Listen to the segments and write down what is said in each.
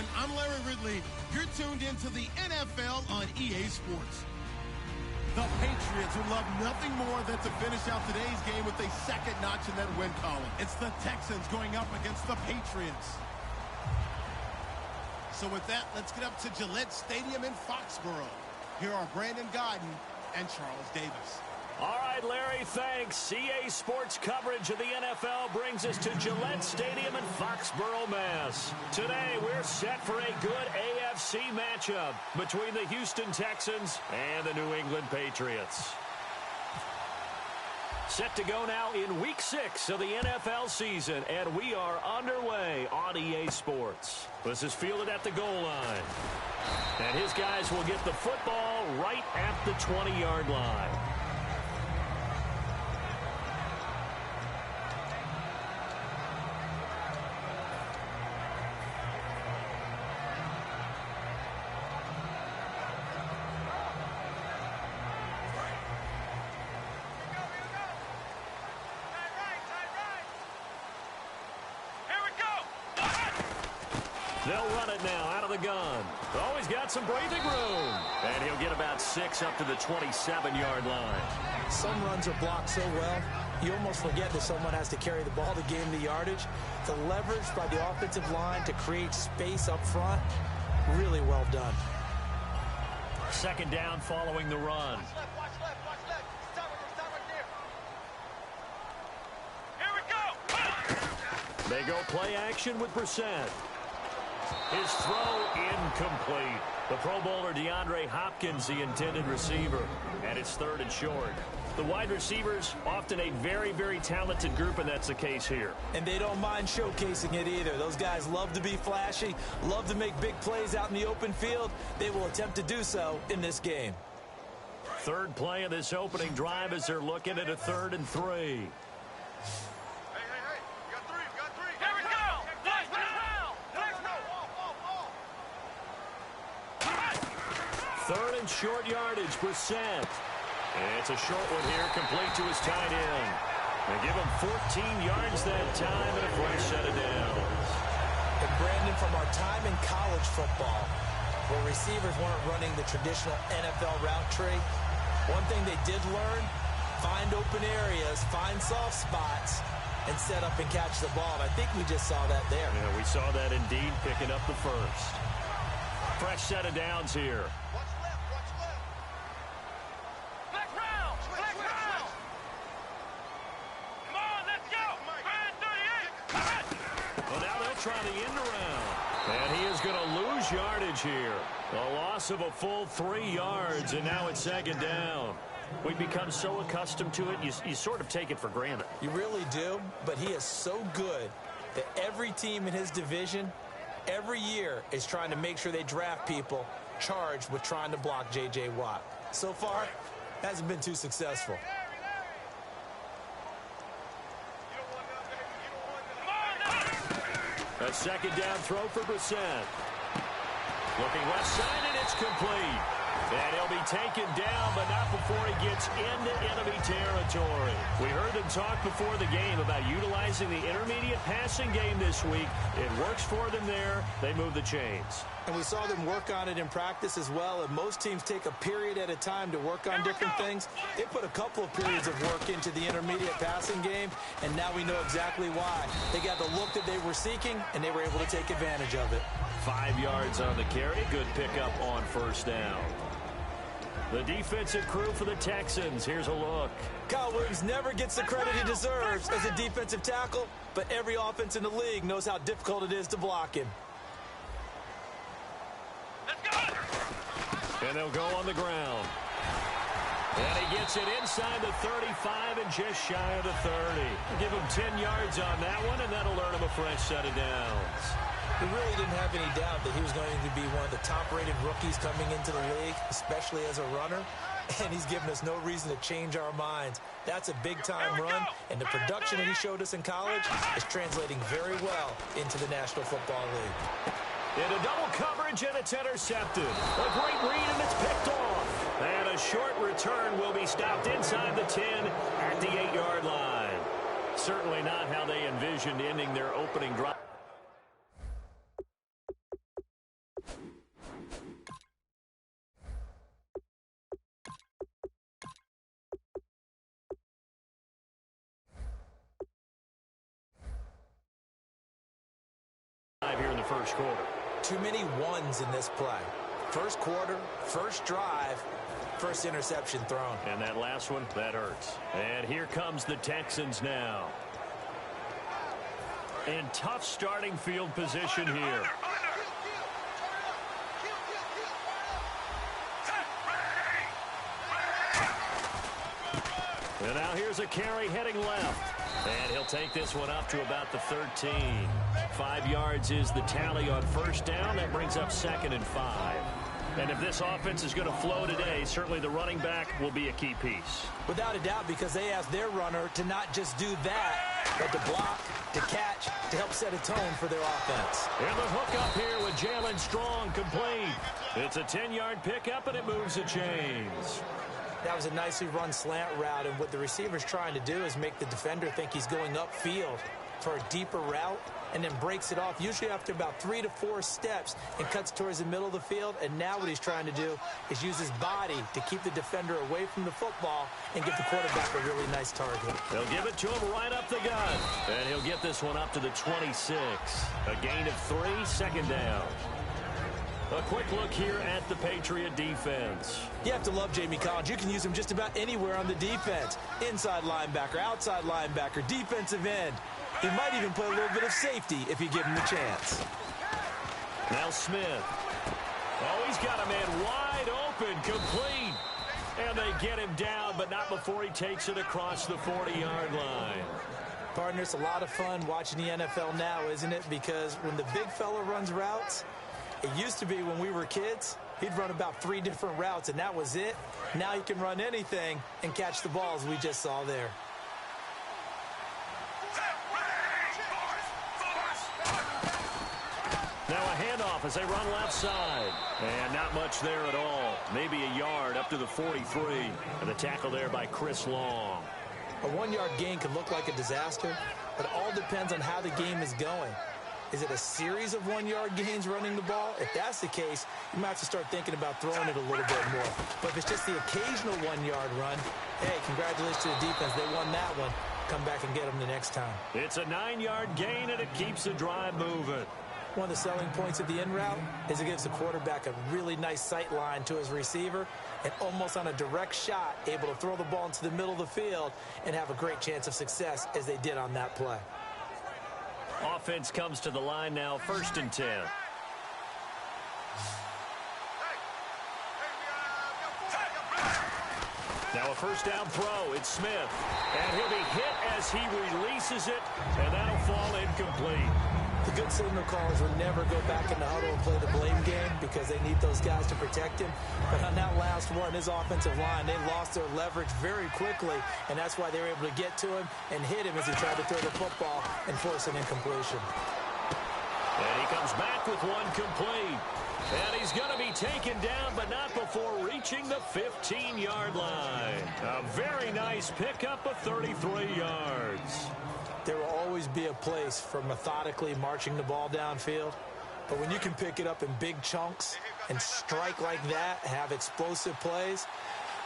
everyone. I'm Larry Ridley. You're tuned into the NFL on EA Sports. The Patriots would love nothing more than to finish out today's game with a second notch in that win column. It's the Texans going up against the Patriots. So with that, let's get up to Gillette Stadium in Foxborough. Here are Brandon Godden and Charles Davis. All right, Larry, thanks. CA Sports coverage of the NFL brings us to Gillette Stadium in Foxborough, Mass. Today, we're set for a good AFC matchup between the Houston Texans and the New England Patriots. Set to go now in Week 6 of the NFL season, and we are underway on EA Sports. This is fielded at the goal line. And his guys will get the football right at the 20-yard line. They'll run it now out of the gun. Oh, he's got some breathing room. And he'll get about 6 up to the 27-yard line. Some runs are blocked so well, you almost forget that someone has to carry the ball to gain the yardage. The leverage by the offensive line to create space up front, really well done. Second down following the run. Watch left. Stop right there. Here we go. They go play action with Brissett. His throw incomplete. The Pro Bowler DeAndre Hopkins, the intended receiver. And it's 3rd and short. The wide receivers, often a very, very talented group, and that's the case here. And they don't mind showcasing it either. Those guys love to be flashy, love to make big plays out in the open field. They will attempt to do so in this game. Third play of this opening drive as they're looking at a 3rd and 3. Third and short yardage, Brissett. And it's a short one here, complete to his tight end. They give him 14 yards that time and a fresh set of downs. And Brandon, from our time in college football, where receivers weren't running the traditional NFL route tree, one thing they did learn, find open areas, find soft spots, and set up and catch the ball. And I think we just saw that there. Yeah, we saw that indeed, picking up the first. Fresh set of downs here. Try the end around. And he is going to lose yardage here. A loss of a full 3 yards, and now it's 2nd down. We've become so accustomed to it, you sort of take it for granted. You really do, but he is so good that every team in his division, every year, is trying to make sure they draft people charged with trying to block J.J. Watt. So far, hasn't been too successful. A 2nd down throw for Brissett. Looking left side, and it's complete. And he'll be taken down, but not before he gets into enemy territory. We heard them talk before the game about utilizing the intermediate passing game this week. It works for them there. They move the chains. And we saw them work on it in practice as well. And most teams take a period at a time to work on different things. They put a couple of periods of work into the intermediate passing game, and now we know exactly why. They got the look that they were seeking, and they were able to take advantage of it. 5 yards on the carry. Good pickup on 1st down. The defensive crew for the Texans. Here's a look. Kyle Williams never gets the credit he deserves as a defensive tackle, but every offense in the league knows how difficult it is to block him. And they'll go on the ground. And he gets it inside the 35 and just shy of the 30. Give him 10 yards on that one, and that'll earn him a fresh set of downs. We really didn't have any doubt that he was going to be one of the top-rated rookies coming into the league, especially as a runner. And he's given us no reason to change our minds. That's a big-time run, and the production that he showed us in college is translating very well into the National Football League. Into double coverage, and it's intercepted. A great read, and it's picked off. And a short return will be stopped inside the 10 at the 8-yard line. Certainly not how they envisioned ending their opening drive. first quarter. Too many ones in this play. First quarter, first drive, first interception thrown. And that last one, that hurts. And here comes the Texans now. In tough starting field position here. And now here's a carry heading left. And he'll take this one up to about the 13. 5 yards is the tally on first down. That brings up 2nd and 5. And if this offense is going to flow today, certainly the running back will be a key piece. Without a doubt, because they asked their runner to not just do that, but to block, to catch, to help set a tone for their offense. And the hook up here with Jalen Strong complete. It's a 10-yard pickup, and it moves the chains. That was a nicely run slant route, and what the receiver's trying to do is make the defender think he's going upfield for a deeper route, and then breaks it off, usually after about 3 to 4 steps, and cuts towards the middle of the field. And now what he's trying to do is use his body to keep the defender away from the football and give the quarterback a really nice target. They'll give it to him right up the gut, and he'll get this one up to the 26. A gain of 3, 2nd down. A quick look here at the Patriot defense. You have to love Jamie Collins. You can use him just about anywhere on the defense. Inside linebacker, outside linebacker, defensive end. He might even play a little bit of safety if you give him the chance. Now Smith. Oh, he's got a man wide open, complete. And they get him down, but not before he takes it across the 40-yard line. Partner, it's a lot of fun watching the NFL now, isn't it? Because when the big fella runs routes, it used to be when we were kids, he'd run about 3 different routes, and that was it. Now he can run anything and catch the balls we just saw there. Now a handoff as they run left side. And not much there at all. Maybe a yard up to the 43. And the tackle there by Chris Long. A 1-yard gain can look like a disaster, but it all depends on how the game is going. Is it a series of 1-yard gains running the ball? If that's the case, you might have to start thinking about throwing it a little bit more. But if it's just the occasional 1-yard run, hey, congratulations to the defense. They won that one. Come back and get them the next time. It's a 9-yard gain, and it keeps the drive moving. One of the selling points of the in route is it gives the quarterback a really nice sight line to his receiver, and almost on a direct shot, able to throw the ball into the middle of the field and have a great chance of success as they did on that play. Offense comes to the line now, 1st and 10. Now a first down throw. It's Smith. And he'll be hit as he releases it, and that'll fall incomplete. The good signal callers will never go back in the huddle and play the blame game because they need those guys to protect him. But on that last one, his offensive line, they lost their leverage very quickly, and that's why they were able to get to him and hit him as he tried to throw the football and force an incompletion. And he comes back with one complete. And he's going to be taken down, but not before reaching the 15-yard line. A very nice pickup of 33 yards. There will always be a place for methodically marching the ball downfield. But when you can pick it up in big chunks and strike like that, have explosive plays,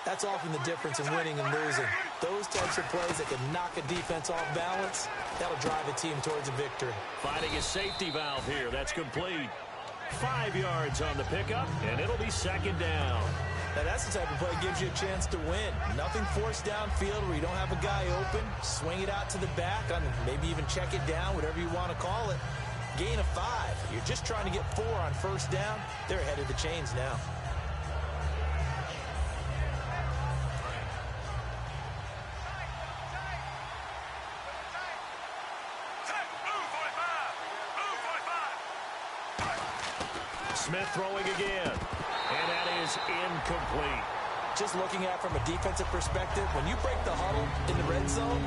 that's often the difference in winning and losing. Those types of plays that can knock a defense off balance, that'll drive a team towards a victory. Finding a safety valve here. That's complete. 5 yards on the pickup, and it'll be 2nd down. Now that's the type of play that gives you a chance to win. Nothing forced downfield where you don't have a guy open. Swing it out to the back, maybe even check it down, whatever you want to call it. Gain of 5. You're just trying to get 4 on first down. They're ahead of the chains now. Smith throwing again. And that is incomplete. Just looking at it from a defensive perspective, when you break the huddle in the red zone,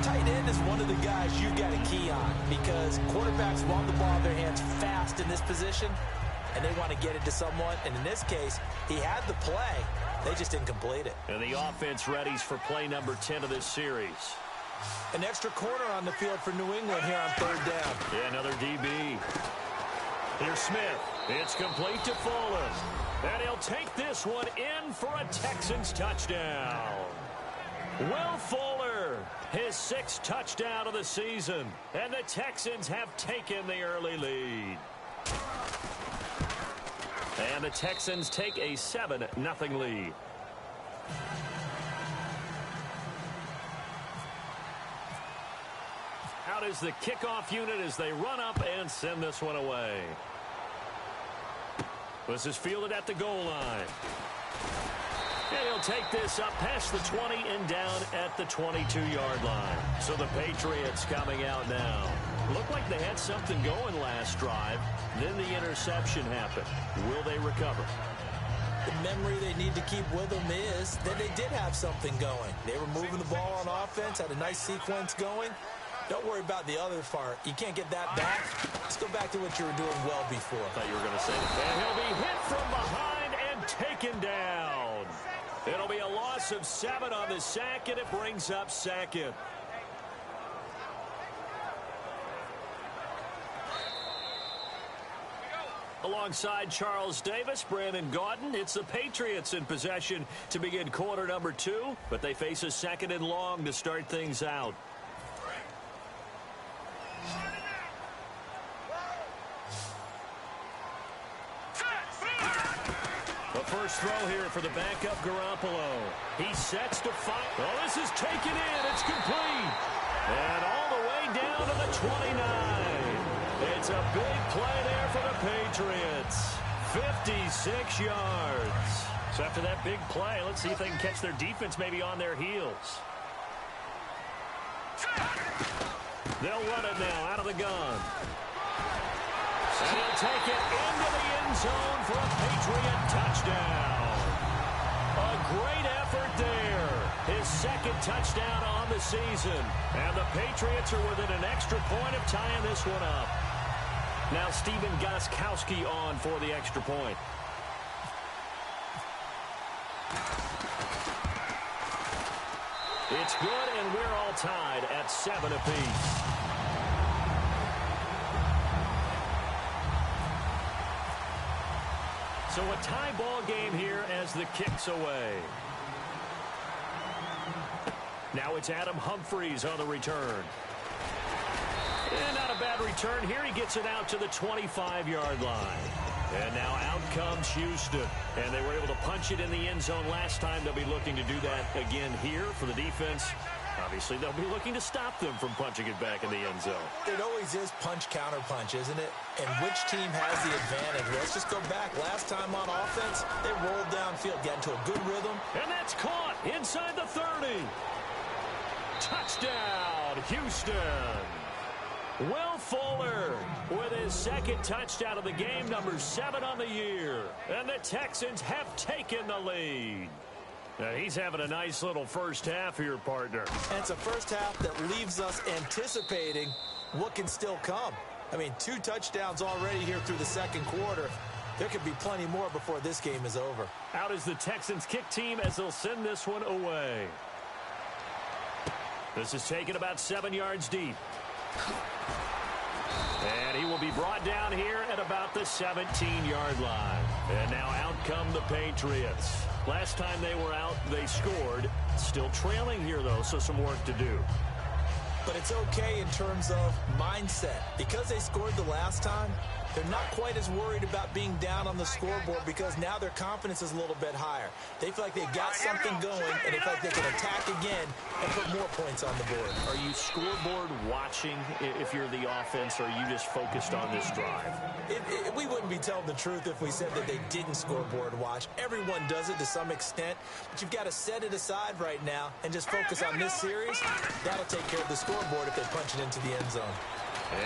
tight end is one of the guys you got to key on because quarterbacks want the ball in their hands fast in this position, and they want to get it to someone. And in this case, he had the play. They just didn't complete it. And the offense readies for play number 10 of this series. An extra corner on the field for New England here on 3rd down. Yeah, another DB. Here's Smith. It's complete to Fuller. And he'll take this one in for a Texans touchdown. Will Fuller, his 6th touchdown of the season. And the Texans have taken the early lead. And the Texans take a 7-0 lead. Out is the kickoff unit as they run up and send this one away. This is fielded at the goal line. And he'll take this up past the 20 and down at the 22-yard line. So the Patriots coming out now. Looked like they had something going last drive. Then the interception happened. Will they recover? The memory they need to keep with them is that they did have something going. They were moving the ball on offense, had a nice sequence going. Don't worry about the other part. You can't get that back. Let's go back to what you were doing well before. I thought you were going to say that. And he'll be hit from behind and taken down. It'll be a loss of 7 on the sack, and it brings up second. Alongside Charles Davis, Brandon Gaudin, it's the Patriots in possession to begin quarter number 2, but they face a 2nd and long to start things out. The first throw here for the backup Garoppolo. He sets to fire. Oh, this is taken in. It's complete. And all the way down to the 29. It's a big play there for the Patriots. 56 yards. So after that big play, let's see if they can catch their defense maybe on their heels. They'll run it now out of the gun. And he'll take it into the end zone for a Patriot touchdown. A great effort there. His 2nd touchdown on the season. And the Patriots are within an extra point of tying this one up. Now Stephen Gostkowski on for the extra point. It's good, and we're all tied at 7 apiece. So a tie ball game here as the kick's away. Now it's Adam Humphries on the return. And not a bad return here. He gets it out to the 25-yard line. And now out comes Houston. And they were able to punch it in the end zone last time. They'll be looking to do that again here for the defense. Obviously, they'll be looking to stop them from punching it back in the end zone. It always is punch-counter-punch, isn't it? And which team has the advantage? Let's just go back. Last time on offense, they rolled downfield, got into a good rhythm. And that's caught inside the 30. Touchdown, Houston. Will Fuller with his 2nd touchdown of the game, number 7 on the year. And the Texans have taken the lead. Now he's having a nice little first half here, partner. And it's a first half that leaves us anticipating what can still come. I mean, 2 touchdowns already here through the 2nd quarter. There could be plenty more before this game is over. Out is the Texans kick team as they'll send this one away. This is taken about 7 yards deep. And he will be brought down here at about the 17-yard line. And now out come the Patriots. Last time they were out, they scored. Still trailing here, though, so some work to do. But it's okay in terms of mindset. Because they scored the last time, they're not quite as worried about being down on the scoreboard because now their confidence is a little bit higher. They feel like they've got something going, and they feel like they can attack again and put more points on the board. Are you scoreboard watching if you're the offense, or are you just focused on this drive? We wouldn't be telling the truth if we said that they didn't scoreboard watch. Everyone does it to some extent, but you've got to set it aside right now and just focus on this series. That'll take care of the scoreboard if they punch it into the end zone.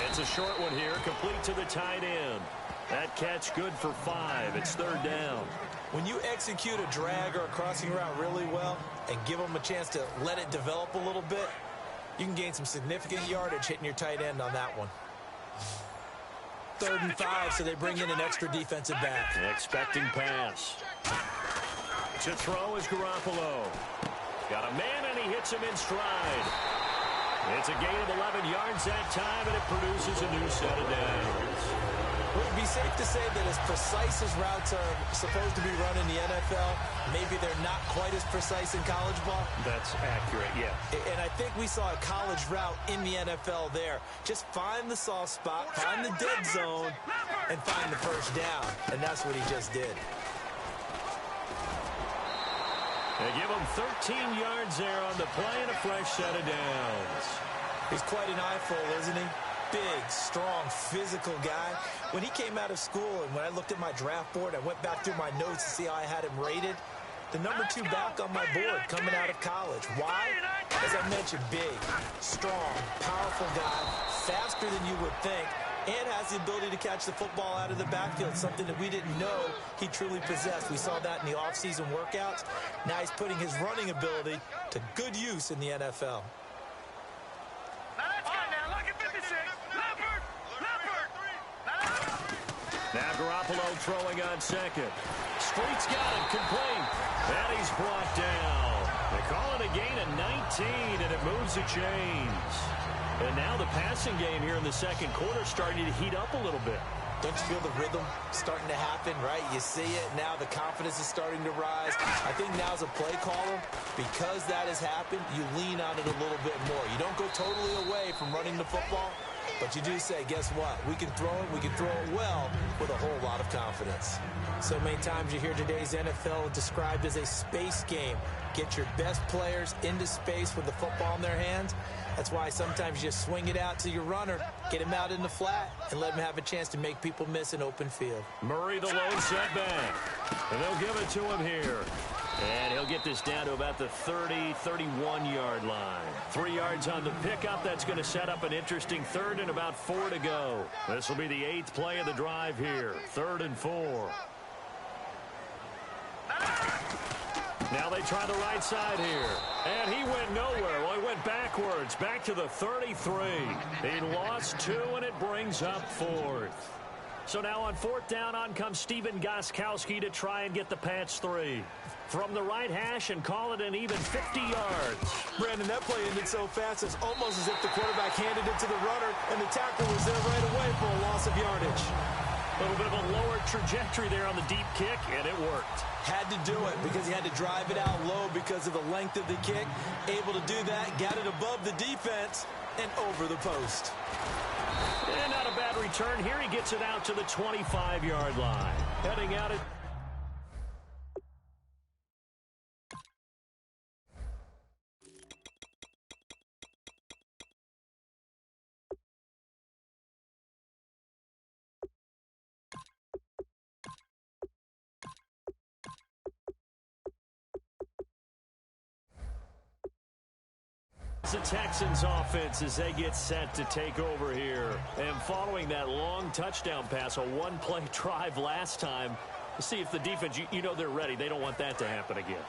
It's a short one here, complete to the tight end. That catch good for 5. It's 3rd down. When you execute a drag or a crossing route really well and give them a chance to let it develop a little bit, you can gain some significant yardage hitting your tight end on that one. 3rd and 5, so they bring in an extra defensive back. Expecting pass. To throw is Garoppolo. Got a man, and he hits him in stride. It's a gain of 11 yards that time, and it produces a new set of downs. Would it be safe to say that as precise as routes are supposed to be run in the NFL, maybe they're not quite as precise in college ball? That's accurate, yeah. And I think we saw a college route in the NFL there. Just find the soft spot, find the dead zone, and find the first down. And that's what he just did. They give him 13 yards there on the play and a fresh set of downs. He's quite an eyeful, isn't he? Big, strong, physical guy. When he came out of school and when I looked at my draft board, I went back through my notes to see how I had him rated. The number 2 back on my board coming out of college. Why? As I mentioned, big, strong, powerful guy, faster than you would think, and has the ability to catch the football out of the backfield, something that we didn't know he truly possessed. We saw that in the offseason workouts. Now he's putting his running ability to good use in the NFL. Now Garoppolo throwing on second. Street's got him, complete. And he's brought down. They call it a gain of 19, and it moves the chains. And now the passing game here in the second quarter starting to heat up a little bit. Don't you feel the rhythm starting to happen, right? You see it. Now the confidence is starting to rise. I think now as a play caller, because that has happened, you lean on it a little bit more. You don't go totally away from running the football, but you do say, guess what? We can throw it well with a whole lot of confidence. So many times you hear today's NFL described as a space game. Get your best players into space with the football in their hands. That's why sometimes you just swing it out to your runner, get him out in the flat, and let him have a chance to make people miss an open field. Murray the lone setback. And they'll give it to him here. And he'll get this down to about the 30, 31-yard line. 3 yards on the pickup. That's going to set up an interesting third and about 4 to go. This will be the 8th play of the drive here. 3rd and 4. Now they try the right side here. And he went nowhere. Well, he went backwards, back to the 33. He lost 2, and it brings up 4th. So now on 4th down, on comes Stephen Gostkowski to try and get the Pats 3. From the right hash and call it an even 50 yards. Brandon, that play ended so fast, it's almost as if the quarterback handed it to the runner, and the tackle was there right away for a loss of yardage. A little bit of a lower trajectory there on the deep kick, and it worked. Had to do it because he had to drive it out low because of the length of the kick. Able to do that, got it above the defense, and over the post. And not a bad return here. He gets it out to the 25-yard line. Heading out at... The Texans offense as they get set to take over here. And following that long touchdown pass, a one-play drive last time, we'll see if the defense, you know they're ready. They don't want that to happen again.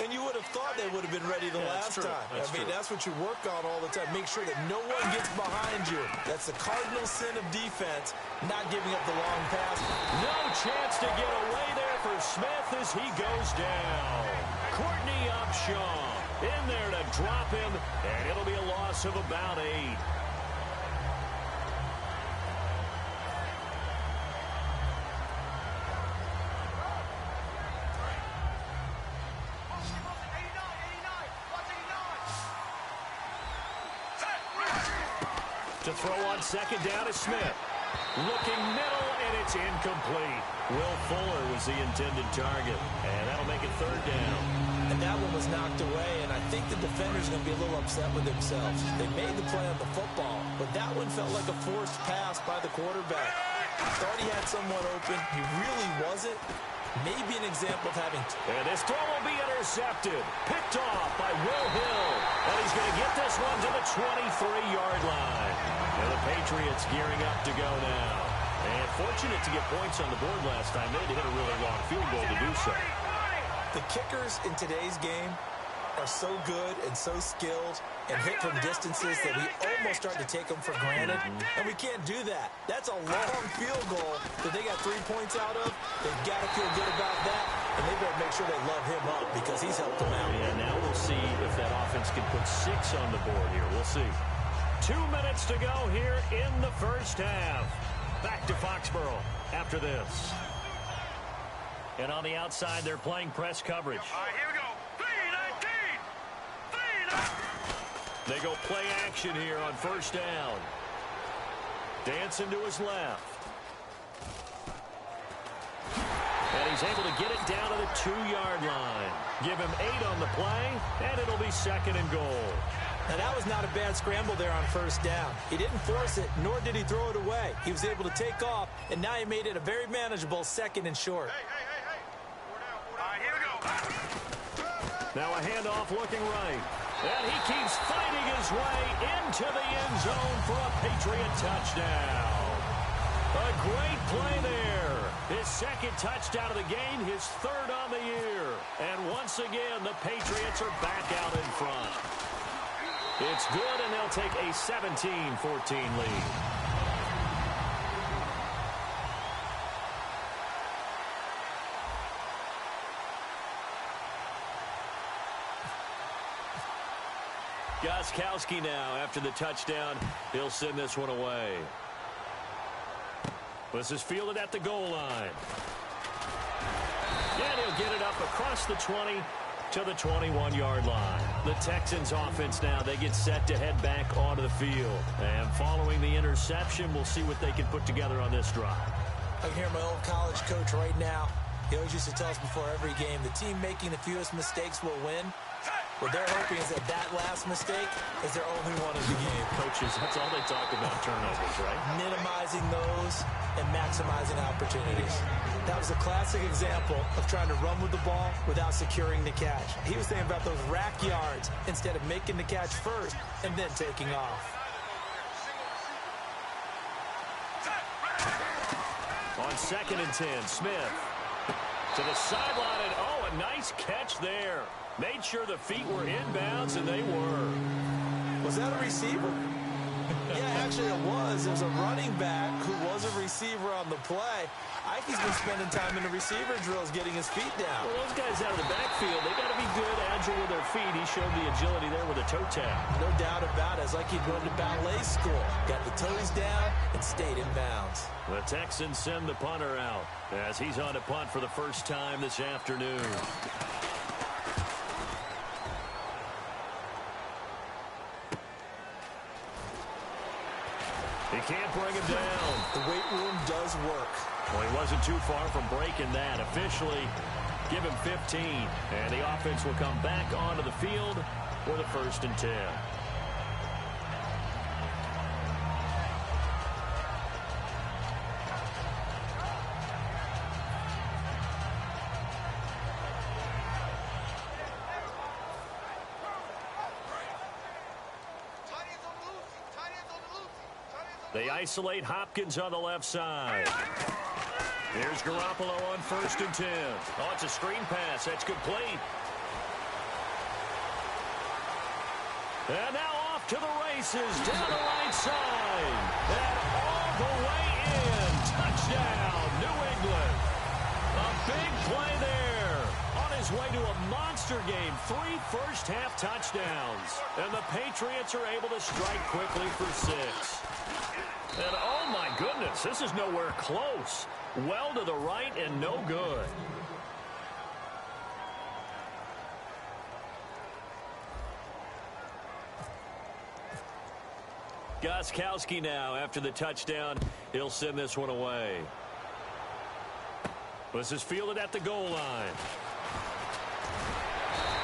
And you would have thought they would have been ready the last time. That's what you work on all the time. Make sure that no one gets behind you. That's the cardinal sin of defense, not giving up the long pass. No chance to get away there for Smith as he goes down. Courtney Upshaw in there to drop him, and it'll be a loss of about 8. To throw on second down is Smith. Looking middle, and it's incomplete. Will Fuller was the intended target, and that'll make it 3rd down. And that one was knocked away, and I think the defender's going to be a little upset with themselves. They made the play on the football, but that one felt like a forced pass by the quarterback. Thought he had someone open. He really wasn't. Maybe an example of having... And this throw will be intercepted. Picked off by Will Hill. And he's going to get this one to the 23-yard line. And the Patriots gearing up to go now. And fortunate to get points on the board last time. They had to hit a really long field goal to do so. The kickers in today's game are so good and so skilled and hit from distances that we almost start to take them for granted. And we can't do that. That's a long field goal that they got 3 points out of. They've got to feel good about that, and they better make sure they love him up because he's helped them out. And now we'll see if that offense can put 6 on the board here. We'll see. 2 minutes to go here in the first half. Back to Foxborough after this. And on the outside, they're playing press coverage. All right, here we go. 3-19. They go play action here on first down. Dancing to his left. And he's able to get it down to the 2-yard line. Give him 8 on the play, and it'll be 2nd and goal. Now, that was not a bad scramble there on first down. He didn't force it, nor did he throw it away. He was able to take off, and now he made it a very manageable 2nd and short. Hey. All right, here we go. Now a handoff looking right. And he keeps fighting his way into the end zone for a Patriot touchdown. A great play there. His 2nd touchdown of the game, his 3rd on the year. And once again, the Patriots are back out in front. It's good, and they'll take a 17-14 lead. Gostkowski now after the touchdown. He'll send this one away. This is fielded at the goal line. And he'll get it up across the 20 to the 21-yard line. The Texans offense now, they get set to head back onto the field. And following the interception, we'll see what they can put together on this drive. I can hear my old college coach right now. He always used to tell us before every game, the team making the fewest mistakes will win. What they're hoping is that last mistake is their only one of the game. Coaches, that's all they talk about, turnovers, right? Minimizing those and maximizing opportunities. That was a classic example of trying to run with the ball without securing the catch. He was thinking about those rack yards instead of making the catch first and then taking off. On 2nd and 10, Smith to the sideline, and a nice catch there. Made sure the feet were inbounds, and they were. Was that a receiver? Yeah, actually it was. There's a running back who was a receiver on the play. Ike's been spending time in the receiver drills getting his feet down. Well, those guys out of the backfield, they got to be good, agile with their feet. He showed the agility there with a toe tap. No doubt about it. It's like he'd run to ballet school. Got the toes down and stayed in bounds. The Texans send the punter out as he's on to punt for the first time this afternoon. He can't bring him down. The weight room does work. Well, he wasn't too far from breaking that. Officially, give him 15. And the offense will come back onto the field for the 1st and 10. They isolate Hopkins on the left side. Here's Garoppolo on 1st and 10. Oh, it's a screen pass. That's complete. And now off to the races down the right side. And all the way in. Touchdown, New England. A big play there. On his way to a monster game. 3 first-half touchdowns. And the Patriots are able to strike quickly for 6. And oh my goodness, this is nowhere close. Well to the right and no good. Gostkowski now after the touchdown. He'll send this one away. This is fielded at the goal line.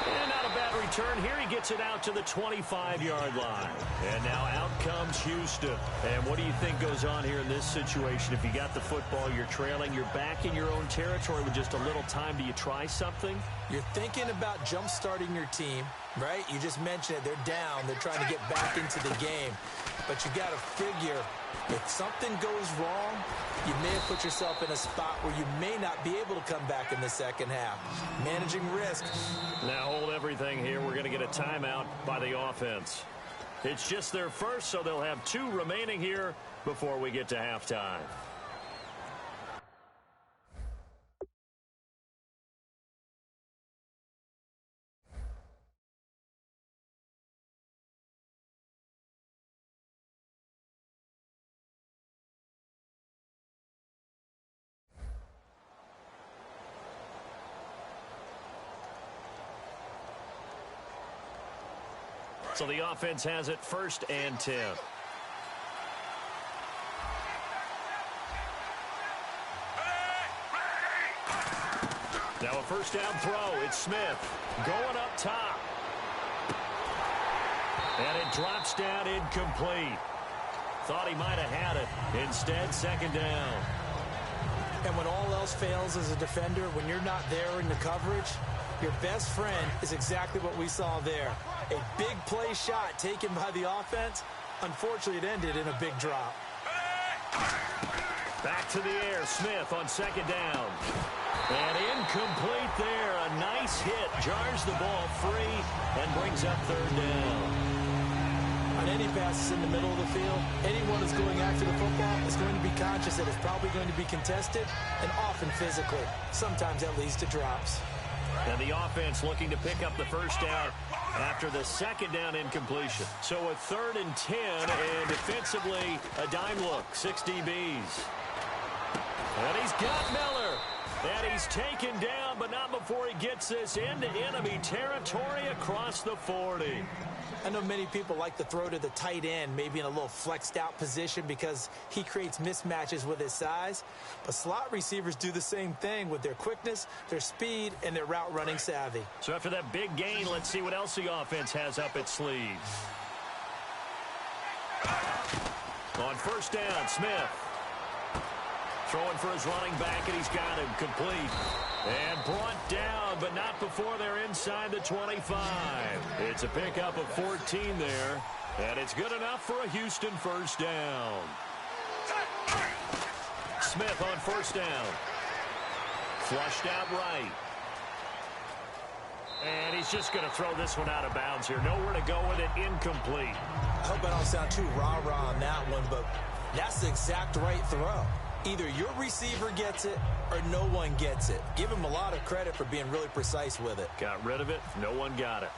And not a bad return here. He gets it out to the 25-yard line. And now out comes Houston. And what do you think goes on here in this situation? If you got the football, you're trailing, you're back in your own territory with just a little time. Do you try something? You're thinking about jump-starting your team, right? You just mentioned it. They're down. They're trying to get back into the game. But you got to figure if something goes wrong, you may have put yourself in a spot where you may not be able to come back in the second half. Managing risk. Now hold everything here. We're going to get a timeout by the offense. It's just their first, so they'll have 2 remaining here before we get to halftime. So the offense has it 1st and 10. Now a first down throw. It's Smith going up top. And it drops down incomplete. Thought he might have had it. Instead, 2nd down. And when all else fails as a defender, when you're not there in the coverage, your best friend is exactly what we saw there. A big play shot taken by the offense. Unfortunately, it ended in a big drop. Back to the air. Smith on 2nd down. And incomplete there. A nice hit. Jars the ball free and brings up 3rd down. On any passes in the middle of the field, anyone who's going after the football is going to be conscious that it's probably going to be contested and often physically. Sometimes that leads to drops. And the offense looking to pick up the first down after the 2nd down incompletion. So a 3rd and 10, and defensively a dime look. 6 DBs. And he's got Miller. And he's taken down, but not before he gets this into enemy territory across the 40. I know many people like to throw to the tight end, maybe in a little flexed out position because he creates mismatches with his size. But slot receivers do the same thing with their quickness, their speed, and their route running savvy. So after that big gain, let's see what else the offense has up its sleeves. On 1st down, Smith. Throwing for his running back, and he's got him complete. And brought down, but not before they're inside the 25. It's a pickup of 14 there, and it's good enough for a Houston first down. Smith on 1st down. Flushed out right. And he's just going to throw this one out of bounds here. Nowhere to go with it. Incomplete. I hope I don't sound too rah-rah on that one, but that's the exact right throw. Either your receiver gets it or no one gets it. Give him a lot of credit for being really precise with it. Got rid of it. No one got it.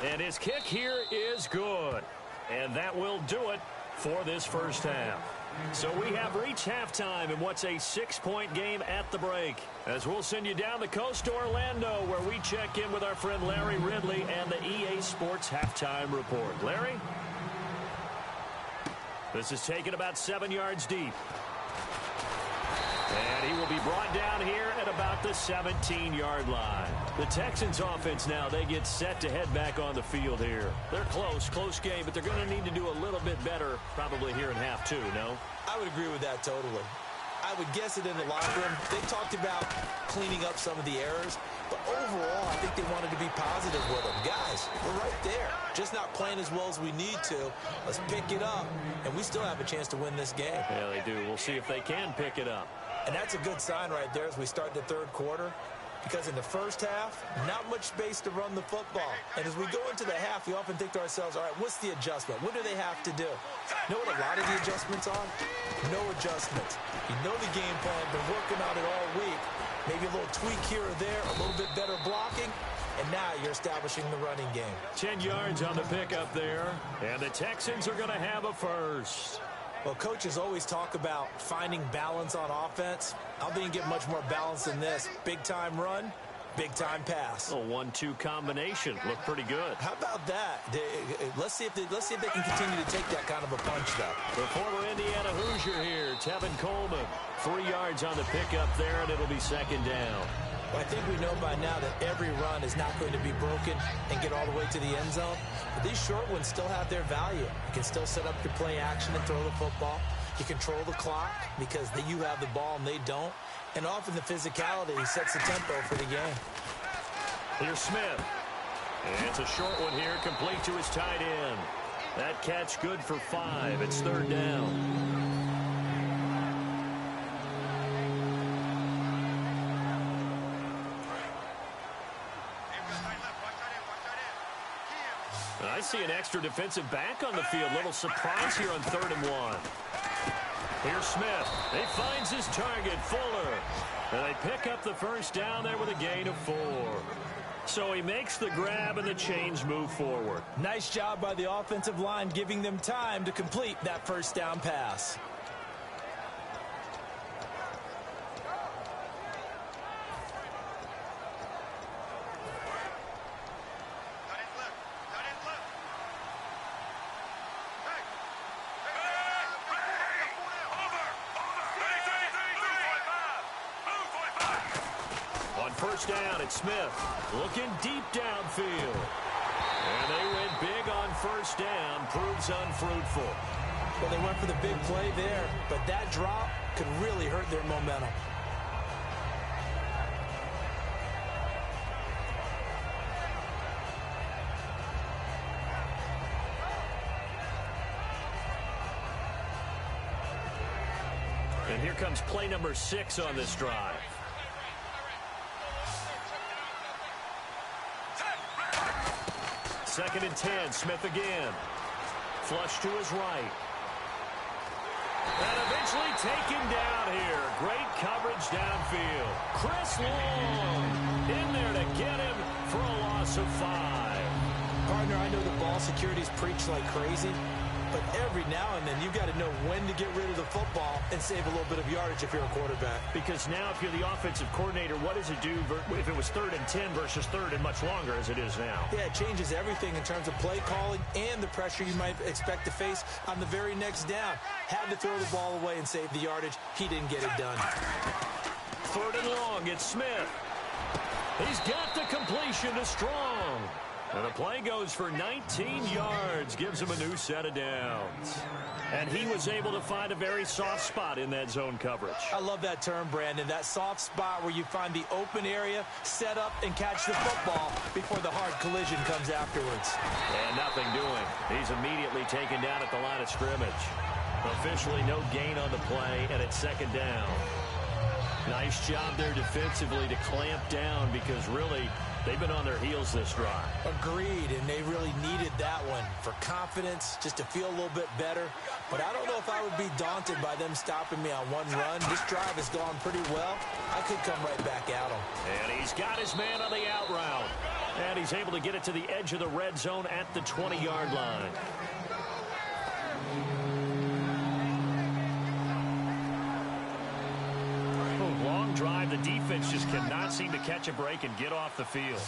And his kick here is good. And that will do it for this first half. So we have reached halftime in what's a 6-point game at the break. As we'll send you down the coast to Orlando, where we check in with our friend Larry Ridley and the EA Sports Halftime Report. Larry? This is taken about 7 yards deep. And he will be brought down here at about the 17-yard line. The Texans offense now, they get set to head back on the field here. They're close game, but they're going to need to do a little bit better probably here in half 2, no? I would agree with that totally. I would guess it in the locker room. They talked about cleaning up some of the errors, but overall, I think they wanted to be positive with them. Guys, we're right there. Just not playing as well as we need to. Let's pick it up, and we still have a chance to win this game. Yeah, they do. We'll see if they can pick it up. And that's a good sign right there as we start the 3rd quarter. Because in the first half, not much space to run the football. And as we go into the half, we often think to ourselves, all right, what's the adjustment? What do they have to do? You know what a lot of the adjustments are? No adjustments. You know the game plan, been working on it all week. Maybe a little tweak here or there, a little bit better blocking, and now you're establishing the running game. 10 yards on the pickup there, and the Texans are going to have a first. Well, coaches always talk about finding balance on offense. I didn't get much more balance than this. Big-time run, big-time pass. A 1-2 combination. Looked pretty good. How about that? Let's see if they can continue to take that kind of a punch, though. The former Indiana Hoosier here, Tevin Coleman. 3 yards on the pickup there, and it'll be 2nd down. Well, I think we know by now that every run is not going to be broken and get all the way to the end zone. But these short ones still have their value. You can still set up your play action and throw the football. You control the clock because you have the ball and they don't. And often the physicality sets the tempo for the game. Here's Smith. And it's a short one here, complete to his tight end. That catch good for 5. It's 3rd down. I see an extra defensive back on the field. Little surprise here on 3rd and 1. Here's Smith. He finds his target, Fuller. And they pick up the first down there with a gain of 4. So he makes the grab and the chains move forward. Nice job by the offensive line giving them time to complete that first down pass. first down. It's Smith looking deep downfield. And they went big on first down. Proves unfruitful. Well, they went for the big play there, but that drop could really hurt their momentum. And here comes play number 6 on this drive. Second and 10, Smith again. Flush to his right. And eventually taken down here. Great coverage downfield. Chris Long in there to get him for a loss of 5. Partner, I know the ball security's preached like crazy, but every now and then you've got to know when to get rid of the football and save a little bit of yardage if you're a quarterback. Because now if you're the offensive coordinator, what does it do if it was 3rd and 10 versus 3rd and much longer as it is now? Yeah, it changes everything in terms of play calling and the pressure you might expect to face on the very next down. Had to throw the ball away and save the yardage. He didn't get it done. 3rd and long, it's Smith. He's got the completion to Strong. And the play goes for 19 yards, gives him a new set of downs. And he was able to find a very soft spot in that zone coverage. I love that term, Brandon. That soft spot where you find the open area, set up, and catch the football before the hard collision comes afterwards. And nothing doing. He's immediately taken down at the line of scrimmage. Officially no gain on the play, and it's 2nd down. Nice job there defensively to clamp down because really they've been on their heels this drive. Agreed, and they really needed that one for confidence, just to feel a little bit better. But I don't know if I would be daunted by them stopping me on one run. This drive has gone pretty well. I could come right back at them. And he's got his man on the out route. And he's able to get it to the edge of the red zone at the 20-yard line. Long drive. The defense just cannot seem to catch a break and get off the field.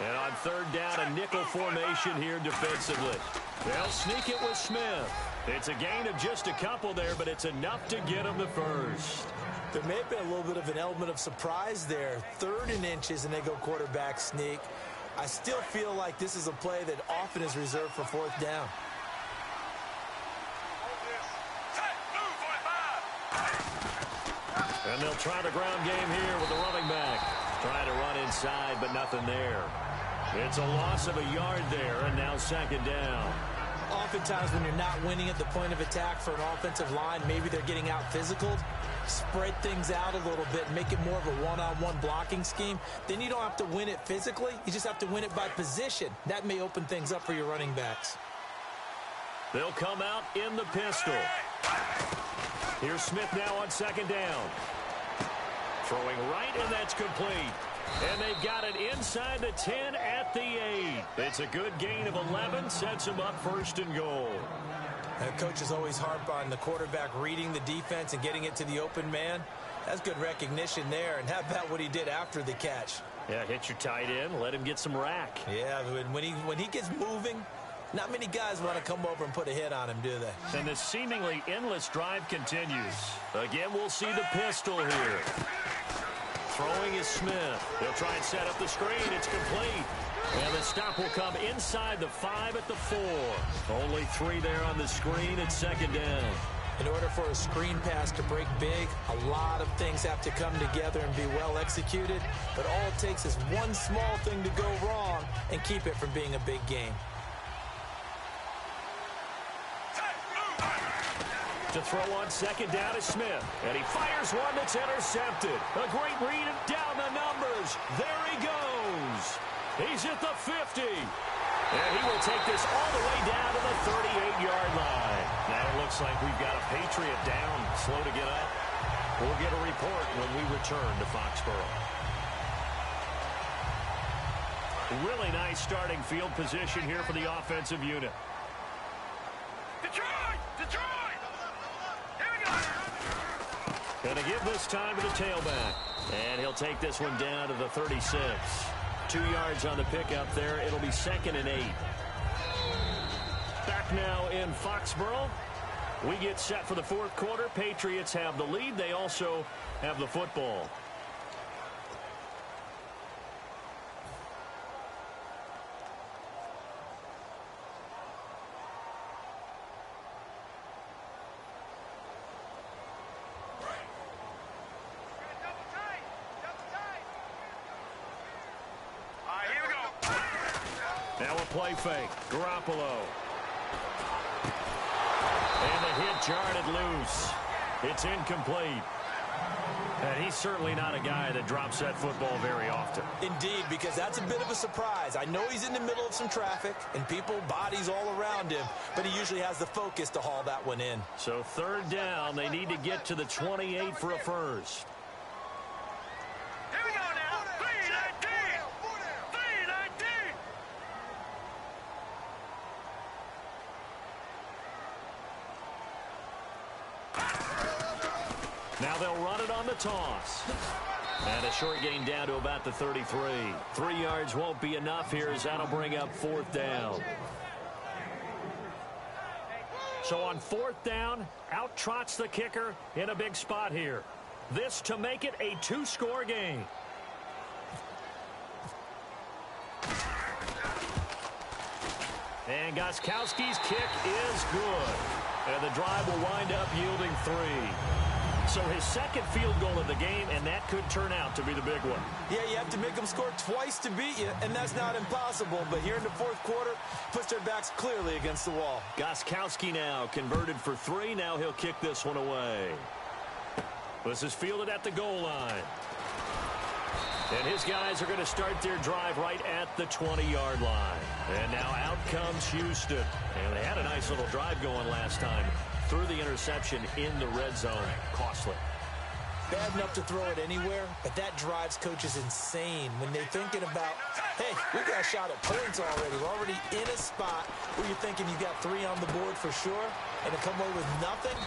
And on 3rd down, a nickel formation here defensively. They'll sneak it with Smith. It's a gain of just a couple there, but it's enough to get him the first. There may have been a little bit of an element of surprise there. 3rd and inches, and they go quarterback sneak. I still feel like this is a play that often is reserved for 4th down. And they'll try the ground game here with the running back. Trying to run inside, but nothing there. It's a loss of a yard there, and now 2nd down. Oftentimes when you're not winning at the point of attack for an offensive line, maybe they're getting out physical, spread things out a little bit, make it more of a one-on-one blocking scheme. Then you don't have to win it physically. You just have to win it by position. That may open things up for your running backs. They'll come out in the pistol. Here's Smith now on 2nd down. Throwing right, and that's complete. And they've got it inside the 10 at the 8. It's a good gain of 11, sets them up 1st and goal. Coaches always harp on the quarterback reading the defense and getting it to the open man. That's good recognition there. And how about what he did after the catch? Yeah, hit your tight end, let him get some rack. Yeah, when he gets moving, not many guys want to come over and put a hit on him, do they? And this seemingly endless drive continues. Again, we'll see the pistol here. Throwing is Smith. He'll try and set up the screen. It's complete. And the stop will come inside the 5 at the 4. Only 3 there on the screen. It's 2nd down. In order for a screen pass to break big, a lot of things have to come together and be well executed. But all it takes is one small thing to go wrong and keep it from being a big game. To throw on 2nd down is Smith. And he fires one that's intercepted. A great read down the numbers. There he goes. He's at the 50. And he will take this all the way down to the 38-yard line. Now it looks like we've got a Patriot down, slow to get up. We'll get a report when we return to Foxborough. Really nice starting field position here for the offensive unit. Detroit! Detroit! Going to give this time to the tailback. And he'll take this one down to the 36. 2 yards on the pickup there. It'll be 2nd and 8. Back now in Foxborough. We get set for the 4th quarter. Patriots have the lead. They also have the football. Now a play fake. Garoppolo. And the hit jarred it loose. It's incomplete. And he's certainly not a guy that drops that football very often. Indeed, because that's a bit of a surprise. I know he's in the middle of some traffic and people, bodies all around him, but he usually has the focus to haul that one in. So third down, they need to get to the 28 for a first. Here we go now. 3-19. 3-19. Now they'll run it on the toss. And a short gain down to about the 33. 3 yards won't be enough here as that'll bring up fourth down. So on fourth down, out trots the kicker in a big spot here. This to make it a 2-score game. And Gostkowski's kick is good. And the drive will wind up yielding 3. So his second field goal of the game, and that could turn out to be the big one. Yeah, you have to make them score twice to beat you, and that's not impossible. But here in the fourth quarter, puts their backs clearly against the wall. Gostkowski now converted for 3. Now he'll kick this one away. This is fielded at the goal line. And his guys are going to start their drive right at the 20-yard line. And now out comes Houston. And they had a nice little drive going last time. Threw the interception in the red zone. Costly. Bad enough to throw it anywhere, but that drives coaches insane when they're thinking about, hey, we got a shot at points already. We're already in a spot where you're thinking you got 3 on the board for sure, and to come away with nothing,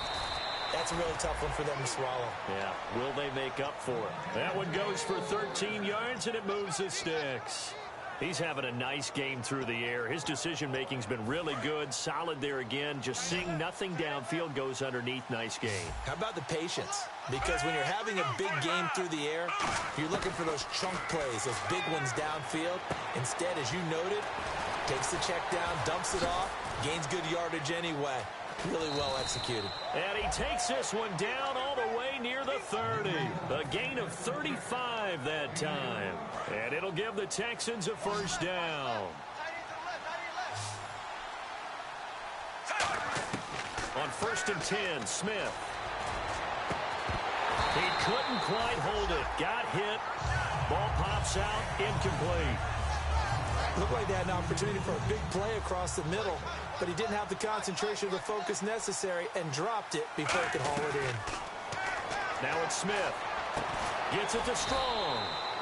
that's a really tough one for them to swallow. Yeah, will they make up for it? That one goes for 13 yards, and it moves the sticks. He's having a nice game through the air. His decision-making's been really good. Solid there again. Just seeing nothing downfield goes underneath. Nice game. How about the patience? Because when you're having a big game through the air, you're looking for those chunk plays, those big ones downfield. Instead, as you noted, takes the check down, dumps it off, gains good yardage anyway. Really well executed. And he takes this one down all the way near the 30. A gain of 35 that time. And it'll give the Texans a first down. On 1st and 10, Smith. He couldn't quite hold it. Got hit. Ball pops out. Incomplete. Looked like they had an opportunity for a big play across the middle, but he didn't have the concentration or the focus necessary and dropped it before he could haul it in. Now it's Smith. Gets it to Strong.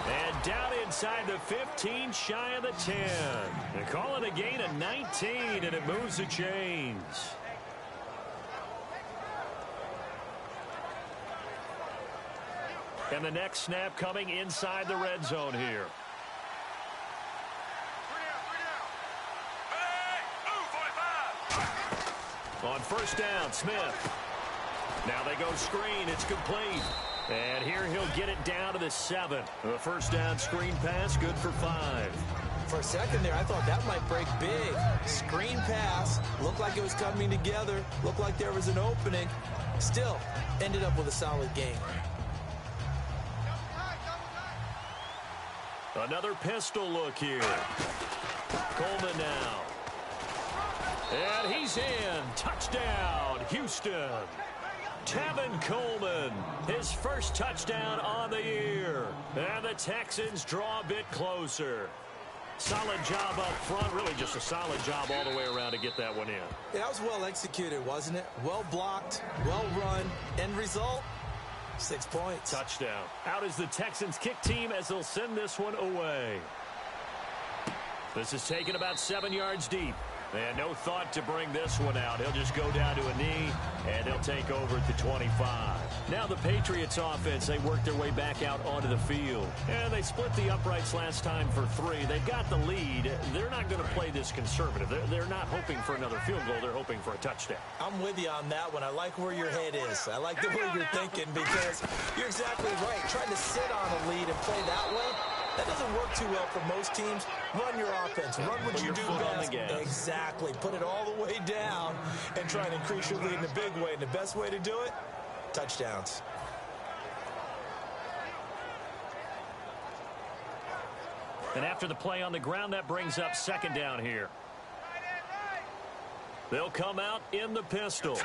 And down inside the 15, shy of the 10. They call it a gain of 19, and it moves the chains. And the next snap coming inside the red zone here. On 1st down, Smith. Now they go screen. It's complete. And here he'll get it down to the 7. The first down screen pass, good for 5. For a second there, I thought that might break big. Screen pass. Looked like it was coming together. Looked like there was an opening. Still, ended up with a solid game. Another pistol look here. Coleman now. And he's in. Touchdown, Houston. Tevin Coleman, his first touchdown on the year. And the Texans draw a bit closer. Solid job up front. Really just a solid job all the way around to get that one in. Yeah, that was well executed, wasn't it? Well blocked, well run. End result, 6 points. Touchdown. Out is the Texans kick team as they'll send this one away. This is taken about 7 yards deep. And no thought to bring this one out. He'll just go down to a knee, and they'll take over at the 25. Now the Patriots offense, they work their way back out onto the field. And they split the uprights last time for 3. They've got the lead. They're not going to play this conservative. They're not hoping for another field goal. They're hoping for a touchdown. I'm with you on that one. I like where your head is. I like the way you're thinking because you're exactly right. Trying to sit on a lead and play that way, that doesn't work too well for most teams. Run your offense. Run what you do best. Exactly. Put it all the way down and try and increase your lead in a big way. And the best way to do it, touchdowns. And after the play on the ground, that brings up second down here. They'll come out in the pistol.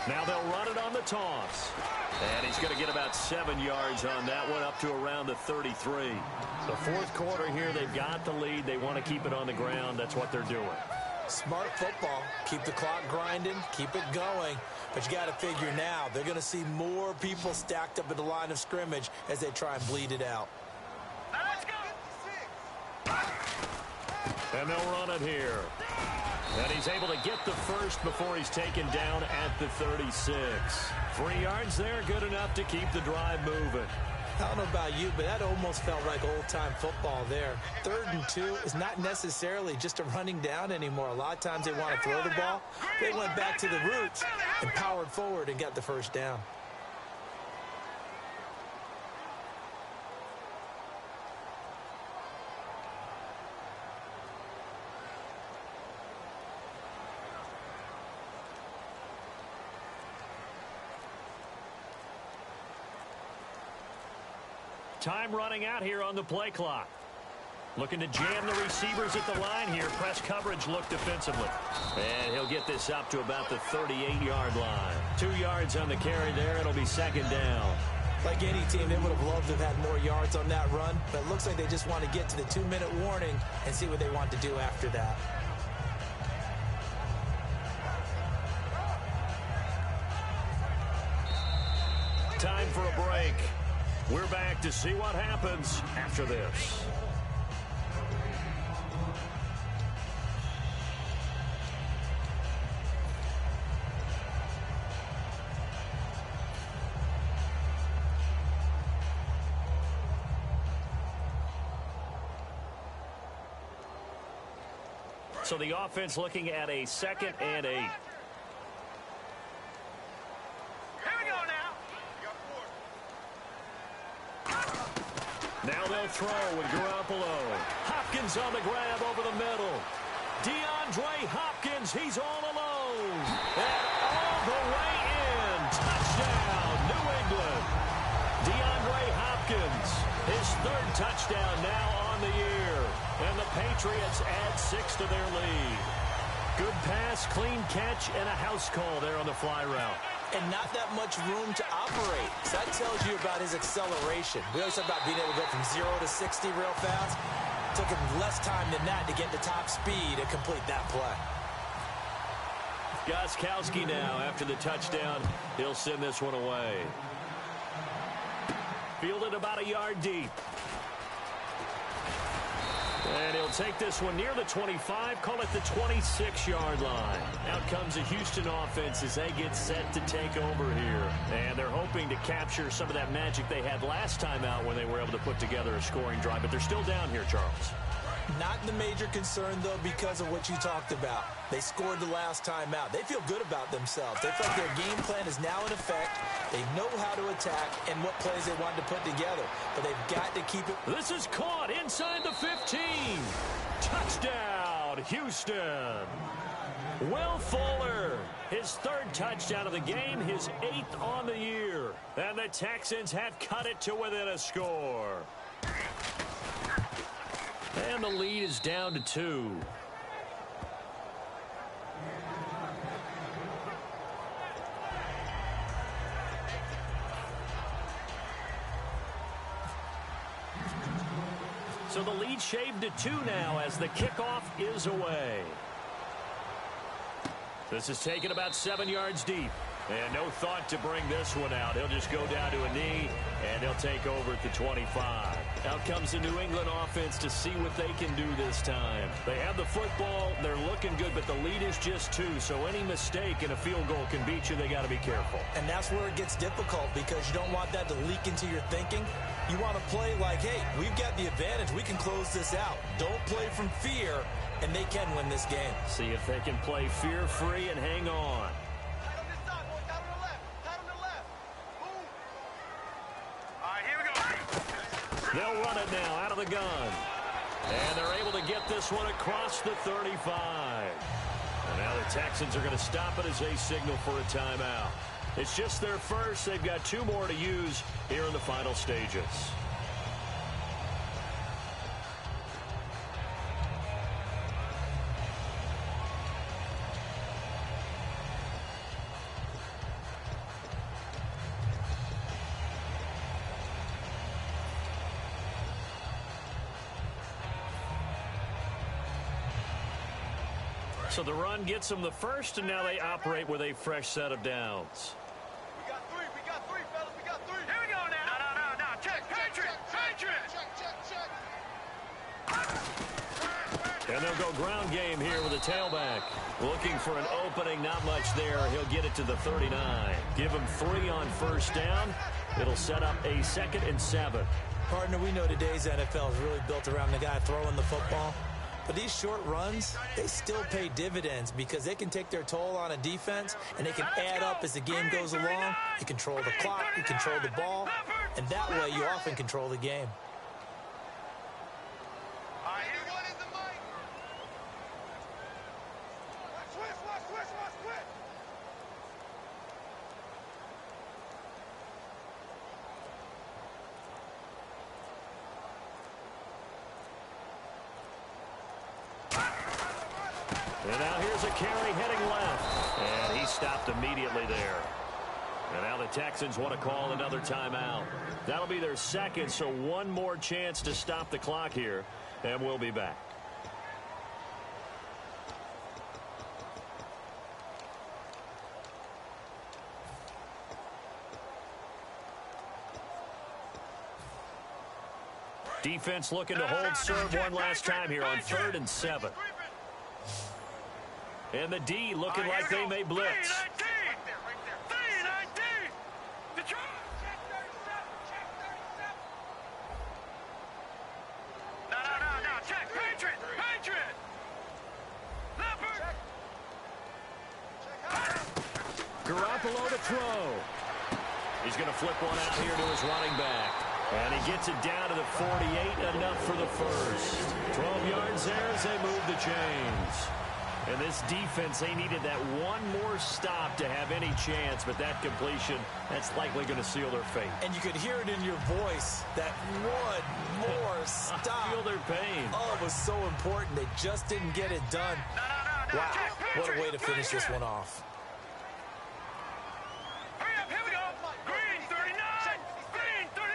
Now they'll run it on the toss. And he's going to get about 7 yards on that one, up to around the 33. The fourth quarter here, they've got the lead. They want to keep it on the ground. That's what they're doing. Smart football. Keep the clock grinding. Keep it going. But you got to figure now, they're going to see more people stacked up at the line of scrimmage as they try and bleed it out. Let's go. And they'll run it here. And he's able to get the first before he's taken down at the 36. 3 yards there, good enough to keep the drive moving. I don't know about you, but that almost felt like old-time football there. 3rd and 2 is not necessarily just a running down anymore. A lot of times they want to throw the ball. They went back to the roots and powered forward and got the first down. Time running out here on the play clock. Looking to jam the receivers at the line here. Press coverage look defensively. And he'll get this up to about the 38-yard line. 2 yards on the carry there. It'll be second down. Like any team, they would have loved to have had more yards on that run, but it looks like they just want to get to the 2-minute warning and see what they want to do after that. Time for a break. We're back to see what happens after this. So the offense looking at a 2nd and 8. Now they'll throw with Garoppolo. Hopkins on the grab over the middle. DeAndre Hopkins, he's all alone. And all the way in. Touchdown, New England. DeAndre Hopkins, his 3rd touchdown now on the year. And the Patriots add 6 to their lead. Good pass, clean catch, and a house call there on the fly route. And not that much room to operate. So that tells you about his acceleration. We always talk about being able to go from 0 to 60 real fast. It took him less time than that to get to top speed and complete that play. Gostkowski now after the touchdown. He'll send this one away. Fielded about a yard deep. And he'll take this one near the 25, call it the 26-yard line. Out comes the Houston offense as they get set to take over here. And they're hoping to capture some of that magic they had last time out when they were able to put together a scoring drive. But they're still down here, Charles. Not the major concern, though, because of what you talked about. They scored the last time out. They feel good about themselves. They feel like their game plan is now in effect. They know how to attack and what plays they want to put together. But they've got to keep it. This is caught inside the 15. Touchdown, Houston. Will Fuller, his 3rd touchdown of the game, his 8th on the year. And the Texans have cut it to within a score. And the lead is down to 2. So the lead shaved to 2 now as the kickoff is away. This is taken about 7 yards deep. And no thought to bring this one out. He'll just go down to a knee, and he'll take over at the 25. Out comes the New England offense to see what they can do this time. They have the football. They're looking good, but the lead is just 2. So any mistake in a field goal can beat you. They got to be careful. And that's where it gets difficult because you don't want that to leak into your thinking. You want to play like, hey, we've got the advantage. We can close this out. Don't play from fear, and they can win this game. See if they can play fear-free and hang on. They'll run it now out of the gun. And they're able to get this one across the 35. And now the Texans are going to stop it as they signal for a timeout. It's just their first. They've got 2 more to use here in the final stages. So the run gets them the first, and now they operate with a fresh set of downs. We got three, fellas, we got three. Here we go now. No. Check, Patriot. And they'll go ground game here with a tailback. Looking for an opening, not much there. He'll get it to the 39. Give him 3 on first down. It'll set up a 2nd and 7. Partner, we know today's NFL is really built around the guy throwing the football. But these short runs, they still pay dividends because they can take their toll on a defense, and they can add up as the game goes along. You control the clock, you control the ball, and that way you often control the game. And now here's a carry heading left. And he stopped immediately there. And now the Texans want to call another timeout. That'll be their 2nd, so one more chance to stop the clock here. And we'll be back. Defense looking to hold serve one last time here on 3rd and 7. And the D looking like they may blitz. 319. No. Check. Patriot. Leopard. Garoppolo to throw. He's going to flip one out here to his running back. And he gets it down to the 48, enough for the first. 12 yards there as they move the chains. And this defense, they needed that one more stop to have any chance, but that completion, that's likely going to seal their fate. And you could hear it in your voice, that one more stop. I feel their pain. Oh, it was so important. They just didn't get it done. Wow, what a way to finish this one off. Hurry up, here we go. Green 39. Green 39.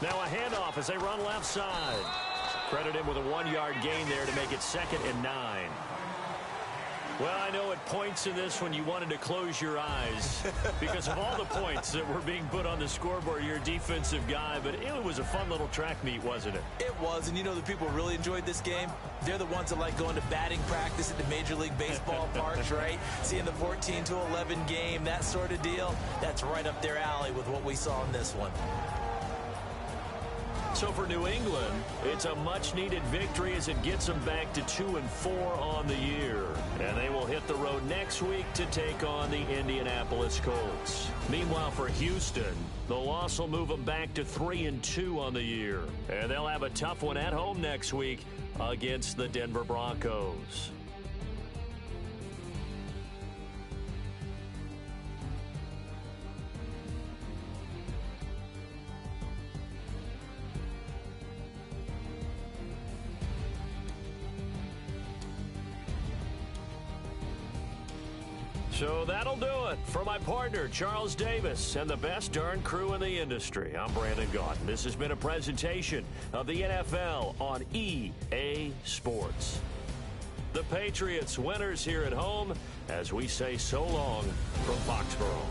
Now a handoff as they run left side. Credit him with a 1-yard gain there to make it 2nd and 9. Well, I know at points in this when you wanted to close your eyes because of all the points that were being put on the scoreboard. You're a defensive guy, but it was a fun little track meet, wasn't it? It was, and you know the people really enjoyed this game? They're the ones that like going to batting practice at the Major League Baseball parks, right? Seeing the 14-11 game, that sort of deal. That's right up their alley with what we saw in this one. So for New England, it's a much-needed victory as it gets them back to 2-4 on the year. And they will hit the road next week to take on the Indianapolis Colts. Meanwhile, for Houston, the loss will move them back to 3-2 on the year. And they'll have a tough one at home next week against the Denver Broncos. So that'll do it for my partner, Charles Davis, and the best darn crew in the industry. I'm Brandon Gaudin. This has been a presentation of the NFL on EA Sports. The Patriots winners here at home as we say so long from Foxborough.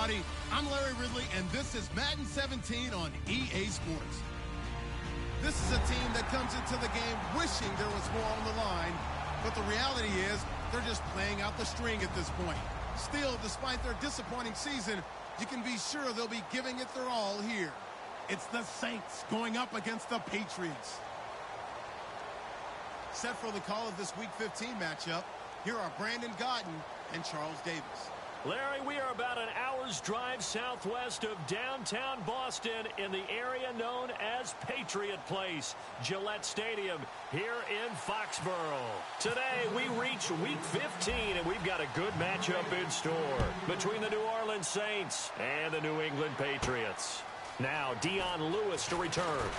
everybody. I'm Larry Ridley, and this is Madden 17 on EA Sports. This is a team that comes into the game wishing there was more on the line, but the reality is they're just playing out the string at this point. Still, despite their disappointing season, you can be sure they'll be giving it their all here. It's the Saints going up against the Patriots. Set for the call of this Week 15 matchup, here are Brandon Gaudin and Charles Davis. Larry, we are about an hour's drive southwest of downtown Boston in the area known as Patriot Place, Gillette Stadium, here in Foxborough. Today, we reach Week 15, and we've got a good matchup in store between the New Orleans Saints and the New England Patriots. Now, Dion Lewis to return.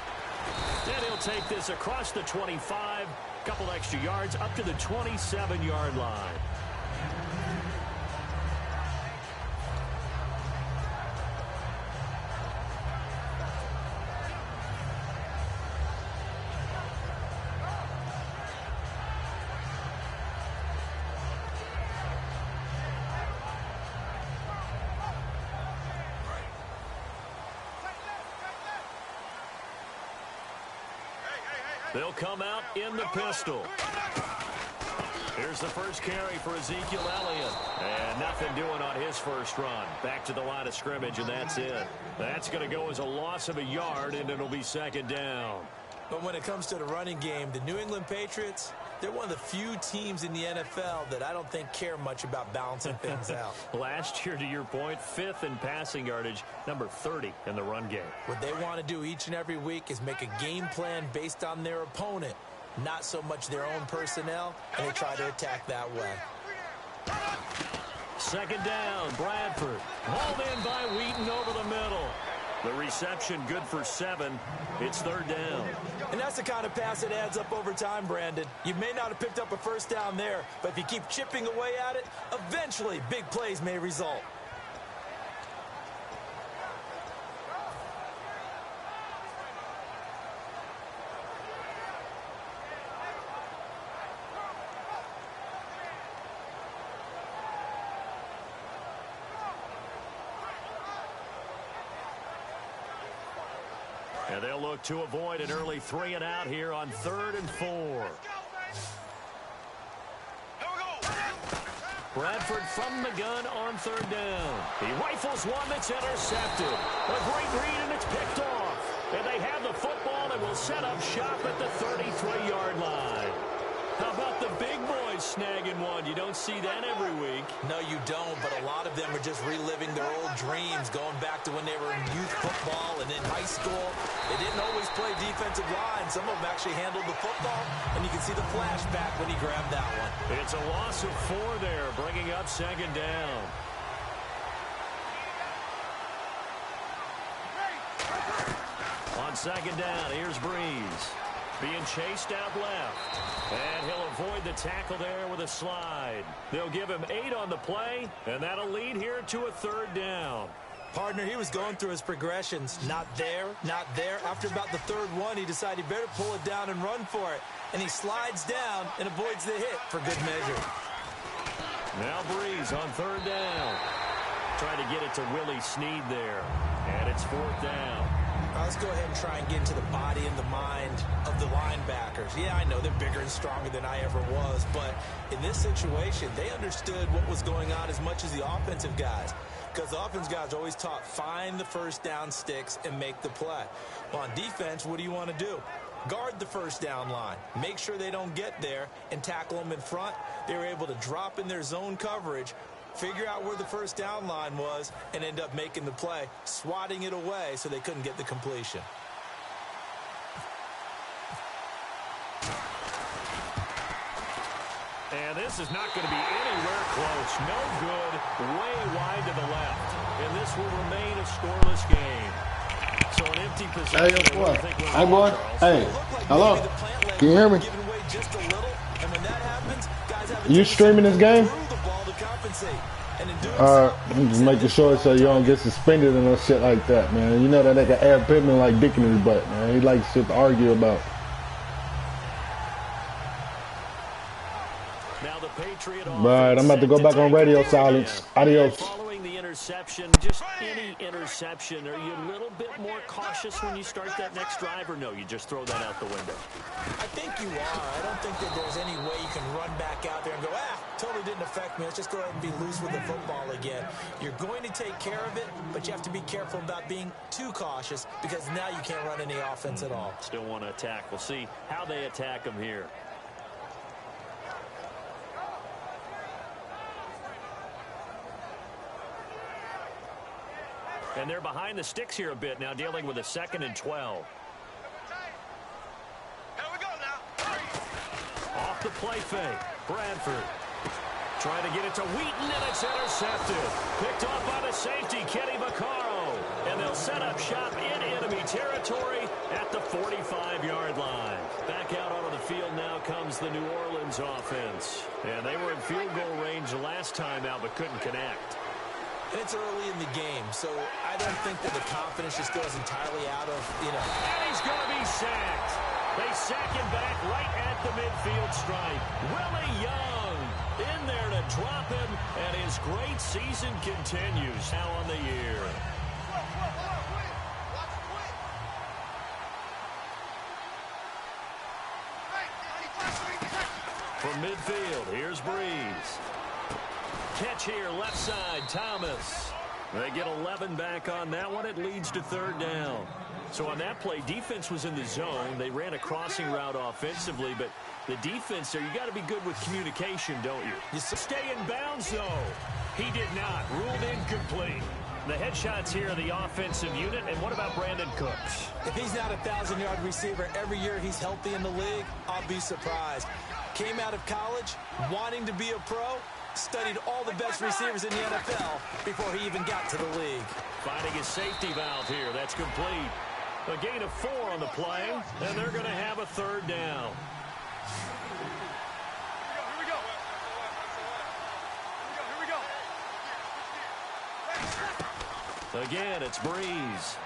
And he'll take this across the 25, couple extra yards up to the 27-yard line. They'll come out in the pistol. Here's the first carry for Ezekiel Elliott. And nothing doing on his first run. Back to the line of scrimmage, and that's it. That's going to go as a loss of a yard, and it'll be second down. But when it comes to the running game, the New England Patriots, they're one of the few teams in the NFL that I don't think care much about balancing things out. Last year, to your point, 5th in passing yardage, number 30 in the run game. What they want to do each and every week is make a game plan based on their opponent, not so much their own personnel, and they try to attack that way. Second down, Bradford. Hauled in by Wheaton over the middle. The reception good for 7. It's third down. And that's the kind of pass that adds up over time, Brandon. You may not have picked up a first down there, but if you keep chipping away at it, eventually big plays may result. And they'll look to avoid an early 3 and out here on 3rd and 4. Bradford from the gun on 3rd down. He rifles one that's intercepted. A great read, and it's picked off. And they have the football and will set up shop at the 33-yard line. How about the big boys snagging one? You don't see that every week. No, you don't, but a lot of them are just reliving their old dreams, going back to when they were in youth football and in high school. They didn't always play defensive line. Some of them actually handled the football, and you can see the flashback when he grabbed that one. It's a loss of 4 there, bringing up second down. On second down, here's Breeze. Being chased out left. And he'll avoid the tackle there with a slide. They'll give him 8 on the play, and that'll lead here to a 3rd down. Partner, he was going through his progressions. Not there, not there. After about the 3rd one, he decided he better pull it down and run for it. And he slides down and avoids the hit for good measure. Now Breeze on 3rd down. Trying to get it to Willie Snead there. And it's 4th down. Let's go ahead and try and get into the body and the mind of the linebackers. Yeah, I know they're bigger and stronger than I ever was, but in this situation, they understood what was going on as much as the offensive guys. Because the offensive guys are always taught, find the first down sticks and make the play. Well, on defense, what do you want to do? Guard the first down line. Make sure they don't get there and tackle them in front. They were able to drop in their zone coverage, figure out where the first down line was, and end up making the play, swatting it away so they couldn't get the completion. And this is not going to be anywhere close. No good, way wide to the left. And this will remain a scoreless game. So an empty possession. Hey, boy. Hey, boy. Hey, hello. Can you hear me? You streaming this game? I'm just making sure so you don't get suspended and no shit like that, man. You know that nigga Ed Pittman like dick in his butt, man. He likes shit to argue about. Right, I'm about to go back on radio silence. Adios. Following the interception, just any interception. Are you a little bit more cautious when you start that next drive, or no, you just throw that out the window? I think you are. I don't think that there's any way you can run back out there and go, totally didn't affect me. Let's just go ahead and be loose with the football again. You're going to take care of it, but you have to be careful about being too cautious because now you can't run any offense at all. Still want to attack. We'll see how they attack them here. And they're behind the sticks here a bit now, dealing with a 2nd and 12. Here we go now. Off the play fake. Bradford trying to get it to Wheaton, and it's intercepted. Picked off by the safety, Kenny Vaccaro. And they'll set up shop in enemy territory at the 45-yard line. Back out onto the field now comes the New Orleans offense. And they were in field goal range last time out, but couldn't connect. And it's early in the game, so I don't think that the confidence just goes entirely out of, And he's going to be sacked. They sack him back right at the midfield stripe. Willie Young in there to drop him, and his great season continues now on the year. From midfield, here's Breeze. Catch here, left side, Thomas. They get 11 back on that one. It leads to 3rd down. So on that play, defense was in the zone. They ran a crossing route offensively, but the defense there, you got to be good with communication, don't you? You stay in bounds, though. He did not. Ruled incomplete. The headshots here are the offensive unit. And what about Brandon Cooks? If he's not a 1,000-yard receiver every year he's healthy in the league, I'll be surprised. Came out of college wanting to be a pro, studied all the best receivers in the NFL before he even got to the league. Finding his safety valve here. That's complete. A gain of 4 on the play, and they're going to have a 3rd down. Again, it's Breeze.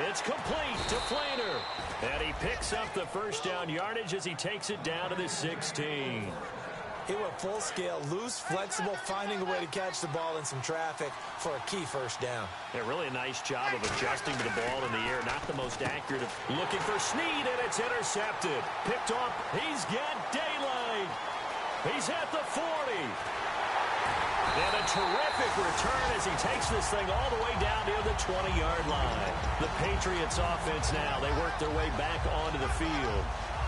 It's complete to Flainer. And he picks up the 1st down yardage as he takes it down to the 16. He went full scale, loose, flexible, finding a way to catch the ball in some traffic for a key 1st down. Yeah, really a nice job of adjusting to the ball in the air. Not the most accurate. Looking for Snead, and it's intercepted. Picked off. He's got daylight. He's at the 40. And a terrific return as he takes this thing all the way down near the 20-yard line. The Patriots offense now, they work their way back onto the field.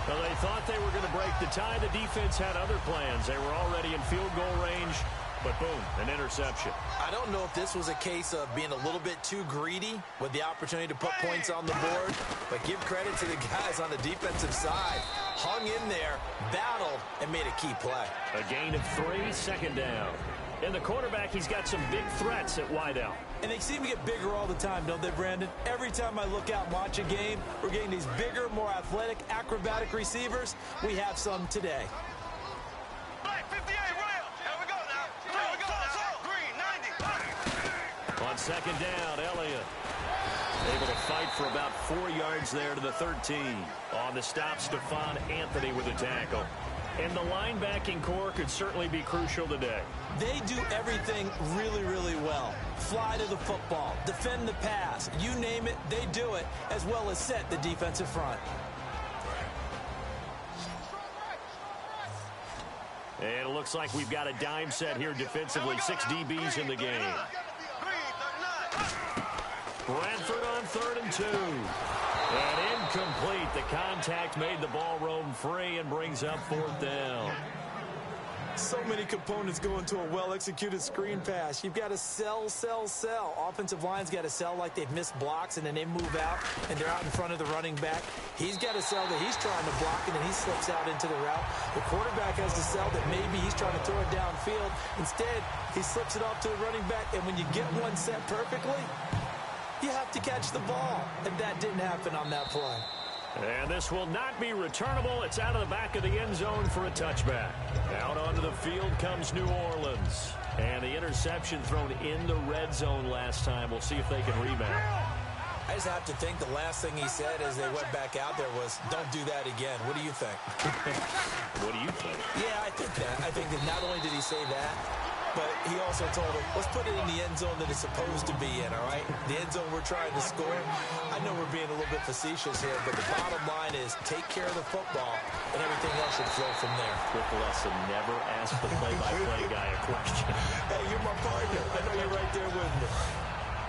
Well, they thought they were going to break the tie. The defense had other plans. They were already in field goal range, but boom, an interception. I don't know if this was a case of being a little bit too greedy with the opportunity to put points on the board, but give credit to the guys on the defensive side. Hung in there, battled, and made a key play. A gain of 3, 2nd down. And the quarterback, he's got some big threats at wideout. And they seem to get bigger all the time, don't they, Brandon? Every time I look out and watch a game, we're getting these bigger, more athletic, acrobatic receivers. We have some today. Black 58, Royal. Here we go now. Here we go now. Green, 90. On 2nd down, Elliott able to fight for about 4 yards there to the 13. On the stop, Stephon Anthony with a tackle. And the linebacking core could certainly be crucial today. They do everything really, really well. Fly to the football, defend the pass, you name it, they do it, as well as set the defensive front. And it looks like we've got a dime set here defensively. 6 DBs in the game. Bradford on 3rd and 2. And incomplete. The contact made the ball roam free and brings up 4th down. So many components go into a well-executed screen pass. You've got to sell. Offensive line's got to sell like they've missed blocks, and then they move out, and they're out in front of the running back. He's got to sell that he's trying to block, and then he slips out into the route. The quarterback has to sell that maybe he's trying to throw it downfield. Instead, he slips it off to the running back, and when you get one set perfectly, you have to catch the ball, and that didn't happen on that play. And this will not be returnable. It's out of the back of the end zone for a touchback. Out onto the field comes New Orleans. And the interception thrown in the red zone last time. We'll see if they can rebound. I just have to think the last thing he said as they went back out there was, don't do that again. What do you think? What do you think? Yeah, I think that. I think that not only did he say that, but he also told him, let's put it in the end zone that it's supposed to be in, all right? The end zone we're trying to score. I know we're being a little bit facetious here, but the bottom line is take care of the football, and everything else should flow from there. Quick lesson, never ask the play-by-play guy a question. Hey, you're my partner. I know you're right there with me.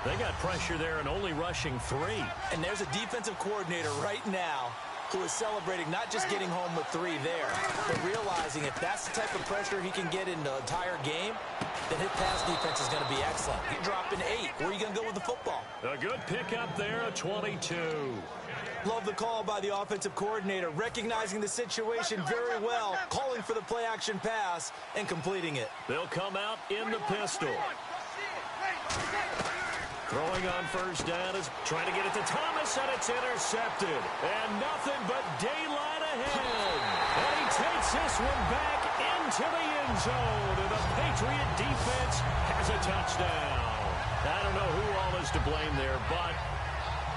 They got pressure there and only rushing 3. And there's a defensive coordinator right now who is celebrating not just getting home with 3 there, but realizing if that's the type of pressure he can get in the entire game, then his pass defense is going to be excellent. You're dropping 8. Where are you going to go with the football? A good pickup there, a 22. Love the call by the offensive coordinator, recognizing the situation very well, calling for the play-action pass, and completing it. They'll come out in the pistol. Throwing on first down is trying to get it to Thomas, and it's intercepted. And nothing but daylight ahead. And he takes this one back into the end zone. And the Patriot defense has a touchdown. I don't know who all is to blame there, but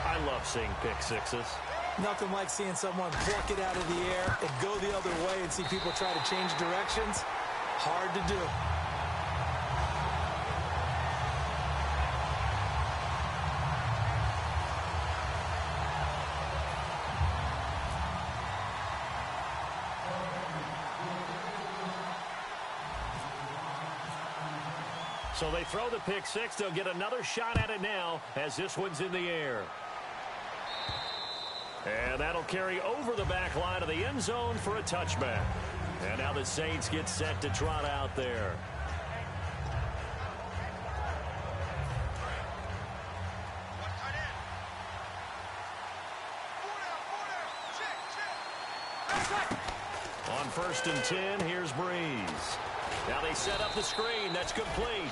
I love seeing pick sixes. Nothing like seeing someone pluck it out of the air and go the other way and see people try to change directions. Hard to do. So they throw the pick six. They'll get another shot at it now as this one's in the air. And that'll carry over the back line of the end zone for a touchback. And now the Saints get set to trot out there. On 1st and 10, here's Breeze. Now they set up the screen. That's complete.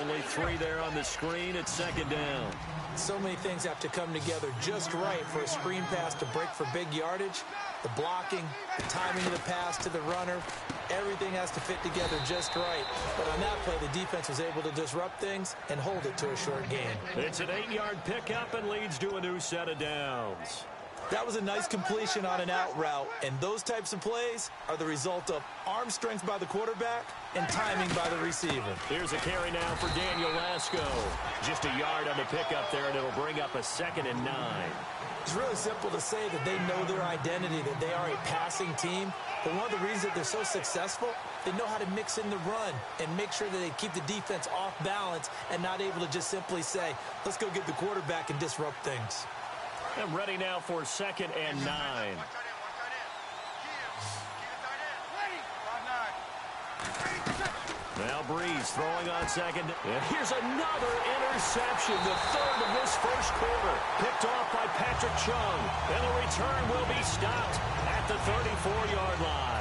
Only 3 there on the screen. It's 2nd down. So many things have to come together just right for a screen pass to break for big yardage. The blocking, the timing of the pass to the runner, everything has to fit together just right. But on that play, the defense was able to disrupt things and hold it to a short gain. It's an 8-yard pickup and leads to a new set of downs. That was a nice completion on an out route, and those types of plays are the result of arm strength by the quarterback and timing by the receiver. Here's a carry now for Daniel Lasco. Just a yard on the pickup there, and it'll bring up a 2nd and 9. It's really simple to say that they know their identity, that they are a passing team. But one of the reasons that they're so successful, they know how to mix in the run and make sure that they keep the defense off balance and not able to just simply say, let's go get the quarterback and disrupt things. And ready now for 2nd and 9. Now Breeze throwing on 2nd. And here's another interception, the 3rd of this first quarter. Picked off by Patrick Chung. And the return will be stopped at the 34-yard line.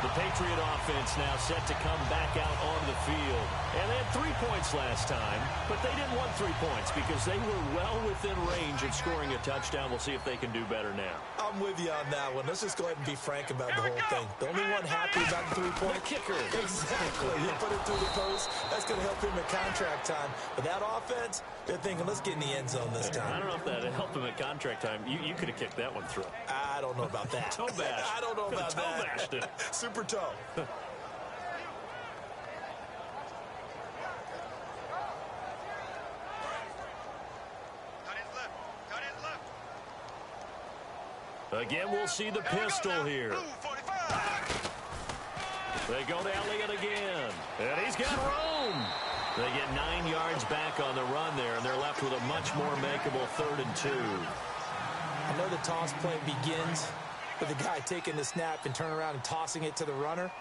The Patriot offense now set to come back out on the field. And they had 3 points last time, but they didn't want 3 points because they were well within range of scoring a touchdown. We'll see if they can do better now. I'm with you on that one. Let's just go ahead and be frank about the whole thing. The only one happy about the 3-point kicker. Exactly. You put it through the post. That's going to help him at contract time. But that offense, they're thinking, let's get in the end zone this time. I don't know if that helped him at contract time. You could have kicked that one through. I don't know about that. Toe bash. I don't know about that. Toe bashed it. Super toe. Again, we'll see the pistol here. They go to Elliott again. And he's got room. They get 9 yards back on the run there, and they're left with a much more makeable 3rd and 2. I know the toss play begins with the guy taking the snap and turning around and tossing it to the runner.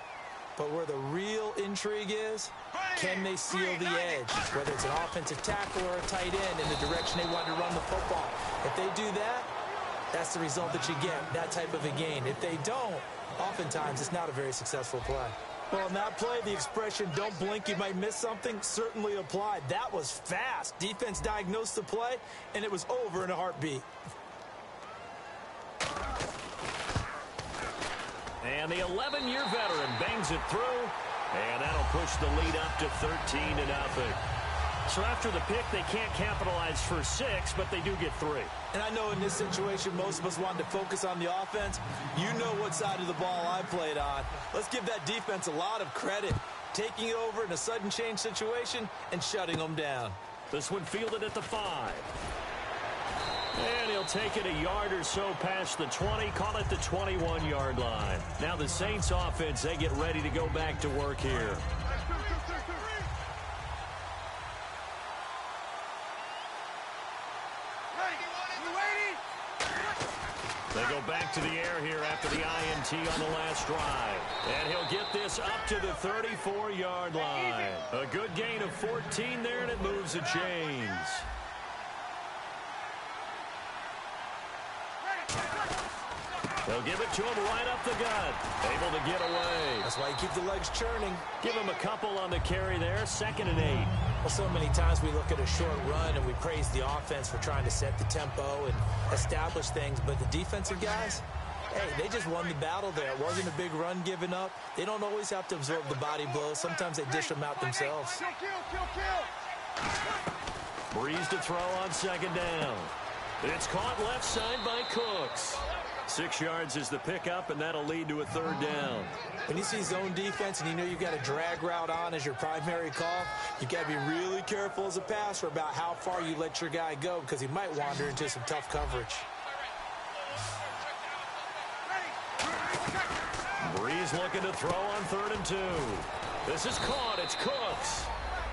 But where the real intrigue is, can they seal the edge? Whether it's an offensive tackle or a tight end in the direction they want to run the football. If they do that, that's the result that you get, that type of a gain. If they don't, oftentimes it's not a very successful play. Well, in that play, the expression, don't blink, you might miss something, certainly applied. That was fast. Defense diagnosed the play, and it was over in a heartbeat. And the 11-year veteran bangs it through, and that'll push the lead up to 13-0. So after the pick, they can't capitalize for 6, but they do get 3. And I know in this situation, most of us wanted to focus on the offense. You know what side of the ball I played on. Let's give that defense a lot of credit. taking it over in a sudden change situation and shutting them down. This one fielded at the 5. And he'll take it a yard or so past the 20, call it the 21-yard line. Now the Saints offense, they get ready to go back to work here. They go back to the air here after the INT on the last drive. And he'll get this up to the 34-yard line. A good gain of 14 there, and it moves the chains. They'll give it to him right up the gut. Able to get away. That's why you keep the legs churning. Give him a couple on the carry there. 2nd and 8. Well, so many times we look at a short run and we praise the offense for trying to set the tempo and establish things. But the defensive guys, hey, they just won the battle there. It wasn't a big run given up. They don't always have to absorb the body blows. Sometimes they dish them out themselves. Breeze to throw on 2nd down. It's caught left side by Cooks. 6 yards is the pickup, and that'll lead to a 3rd down. When you see zone defense and you know you've got a drag route on as your primary call, you've got to be really careful as a passer about how far you let your guy go because he might wander into some tough coverage. Breeze looking to throw on 3rd and 2. This is caught. It's Cooks.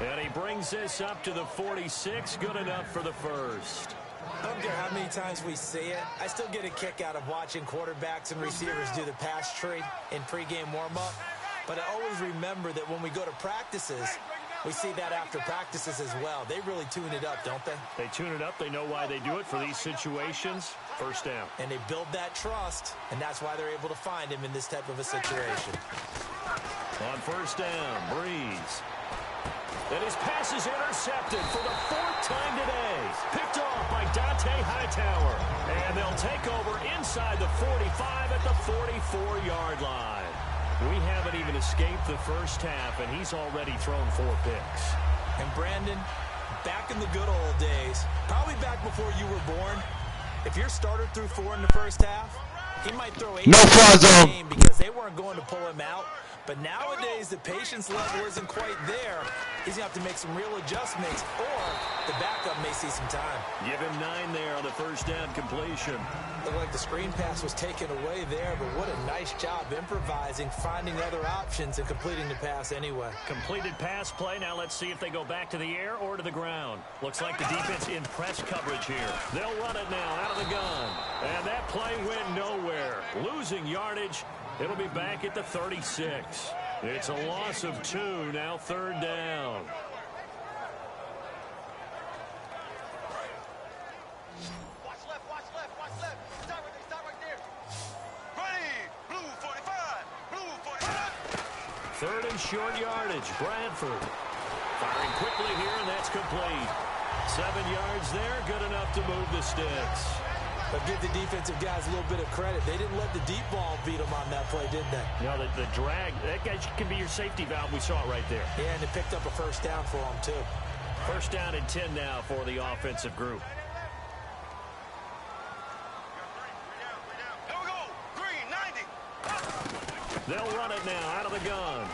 And he brings this up to the 46. Good enough for the 1st. I don't care how many times we see it. I still get a kick out of watching quarterbacks and receivers do the pass tree in pregame warm-up. But I always remember that when we go to practices, we see that after practices as well. They really tune it up, don't they? They tune it up. They know why they do it for these situations. 1st down. And they build that trust, and that's why they're able to find him in this type of a situation. On 1st down, Breeze. And his pass is intercepted for the 4th time today. Picked off by Dante Hightower. And they'll take over inside the 45 at the 44-yard line. We haven't even escaped the first half, and he's already thrown 4 picks. And Brandon, back in the good old days, probably back before you were born, if your starter threw 4 in the first half, he might throw 8 no fly zone because they weren't going to pull him out. But nowadays, the patience level isn't quite there. He's going to have to make some real adjustments, or the backup may see some time. Give him 9 there on the 1st down completion. Looked like the screen pass was taken away there, but what a nice job improvising, finding other options, and completing the pass anyway. Completed pass play. Now let's see if they go back to the air or to the ground. Looks like the defense in press coverage here. They'll run it now out of the gun. And that play went nowhere. Losing yardage. It'll be back at the 36. It's a loss of 2, now 3rd down. Watch left, watch left, watch left. Stop right there. Ready, blue 45, blue 45. 3rd and short yardage, Bradford. Firing quickly here, and that's complete. 7 yards there, good enough to move the sticks. But give the defensive guys a little bit of credit. They didn't let the deep ball beat them on that play, did they? No, the drag, that guy can be your safety valve. We saw it right there. Yeah, and they picked up a 1st down for them, too. 1st down and 10 now for the offensive group. Here we go. Green, 90. They'll run it now out of the gun.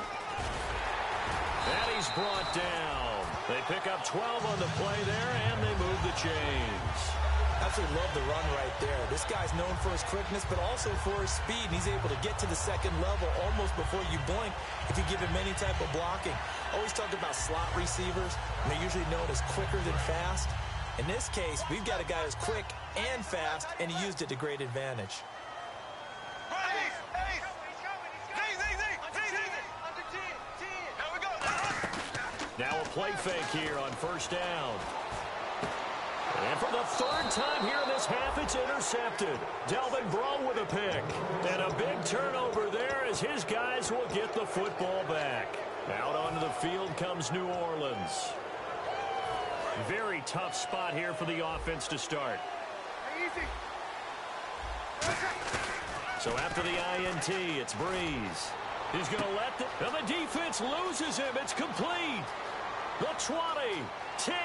And he's brought down. They pick up 12 on the play there, and they move the chains. Absolutely love the run right there. This guy's known for his quickness, but also for his speed. He's able to get to the 2nd level almost before you blink if you give him any type of blocking. Always talk about slot receivers, and they're usually known as quicker than fast. In this case, we've got a guy who's quick and fast, and he used it to great advantage. Now a play fake here on 1st down. And for the 3rd time here in this half, it's intercepted. Delvin Breaux with a pick. And a big turnover there as his guys will get the football back. Out onto the field comes New Orleans. Very tough spot here for the offense to start. So after the INT, it's Breeze. He's going to let and the defense loses him. It's complete. The 20, 10,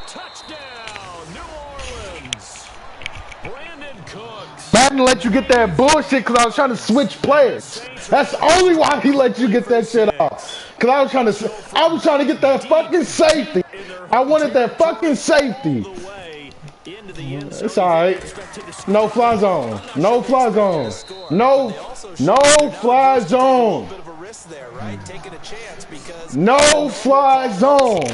touchdown, New Orleans. Brandon Cooks. Madden let you get that bullshit because I was trying to switch players. That's only why he let you get that shit off. Because I was trying to get that fucking safety. I wanted that fucking safety. It's alright. No fly zone. No fly zone. No fly zone. No fly zone.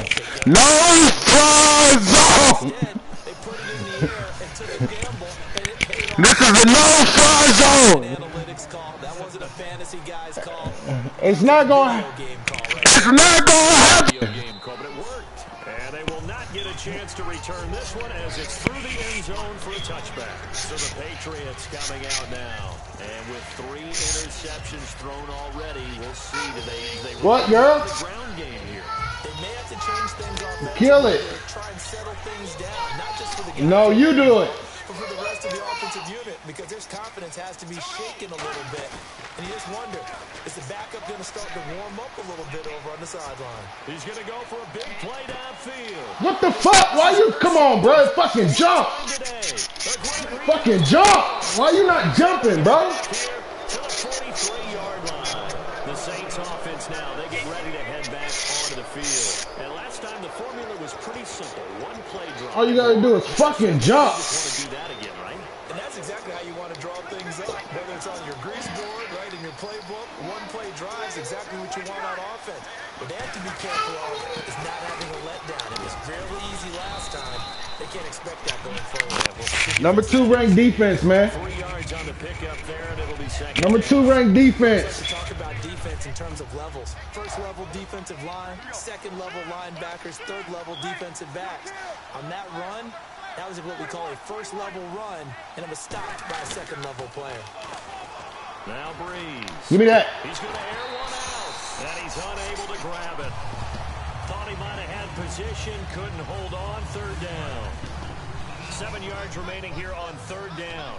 No fly zone. This is a no-fly zone. It's not going to happen. And they will not get a chance to return this one as it's through the end zone for a touchback. So the Patriots coming out now. And with 3 interceptions thrown already, we'll see they what, girl? The ground game here. They may have to change things offensively. Kill it. Try and settle things down, not just for the guys. No, you do it. But for the rest of the offensive unit, because their confidence has to be shaken a little bit. And you just wonder, is the backup going to start to warm up a little bit over on the sideline? He's going to go for a big play downfield. What the fuck? Why you? Come on, bro. Fucking jump. Fucking jump. Why you not jumping, bro? To the 43-yard line. The Saints offense now, they get ready to head back onto the field. And last time the formula was pretty simple. One play drive. All you gotta do is fucking jump. You just want to do that again, right? And that's exactly how you want to draw things up. Whether it's on your grease board, right, in your playbook, one play drive is exactly what you want on offense. What they have to be careful of is not having a letdown. It was fairly easy last time. They can't expect that going forward. Number 2 ranked defense, man. 3 yards on the pickup there, and it'll be second. Number 2 ranked defense. Let's talk about defense in terms of levels. First level defensive line, second level linebackers, third level defensive backs. On that run, that was what we call a first level run, and it was stopped by a second level player. Now Breeze. Give me that. He's going to air one out, and he's unable to grab it. Thought he might have had position, couldn't hold on. Third down. 7 yards remaining here on third down.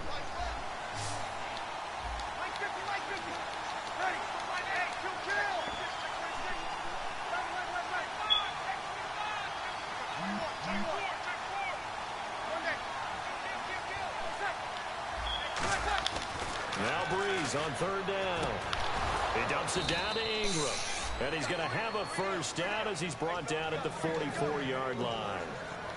Now Breeze on third down. He dumps it down to Ingram. And he's going to have a first down as he's brought down at the 44-yard line.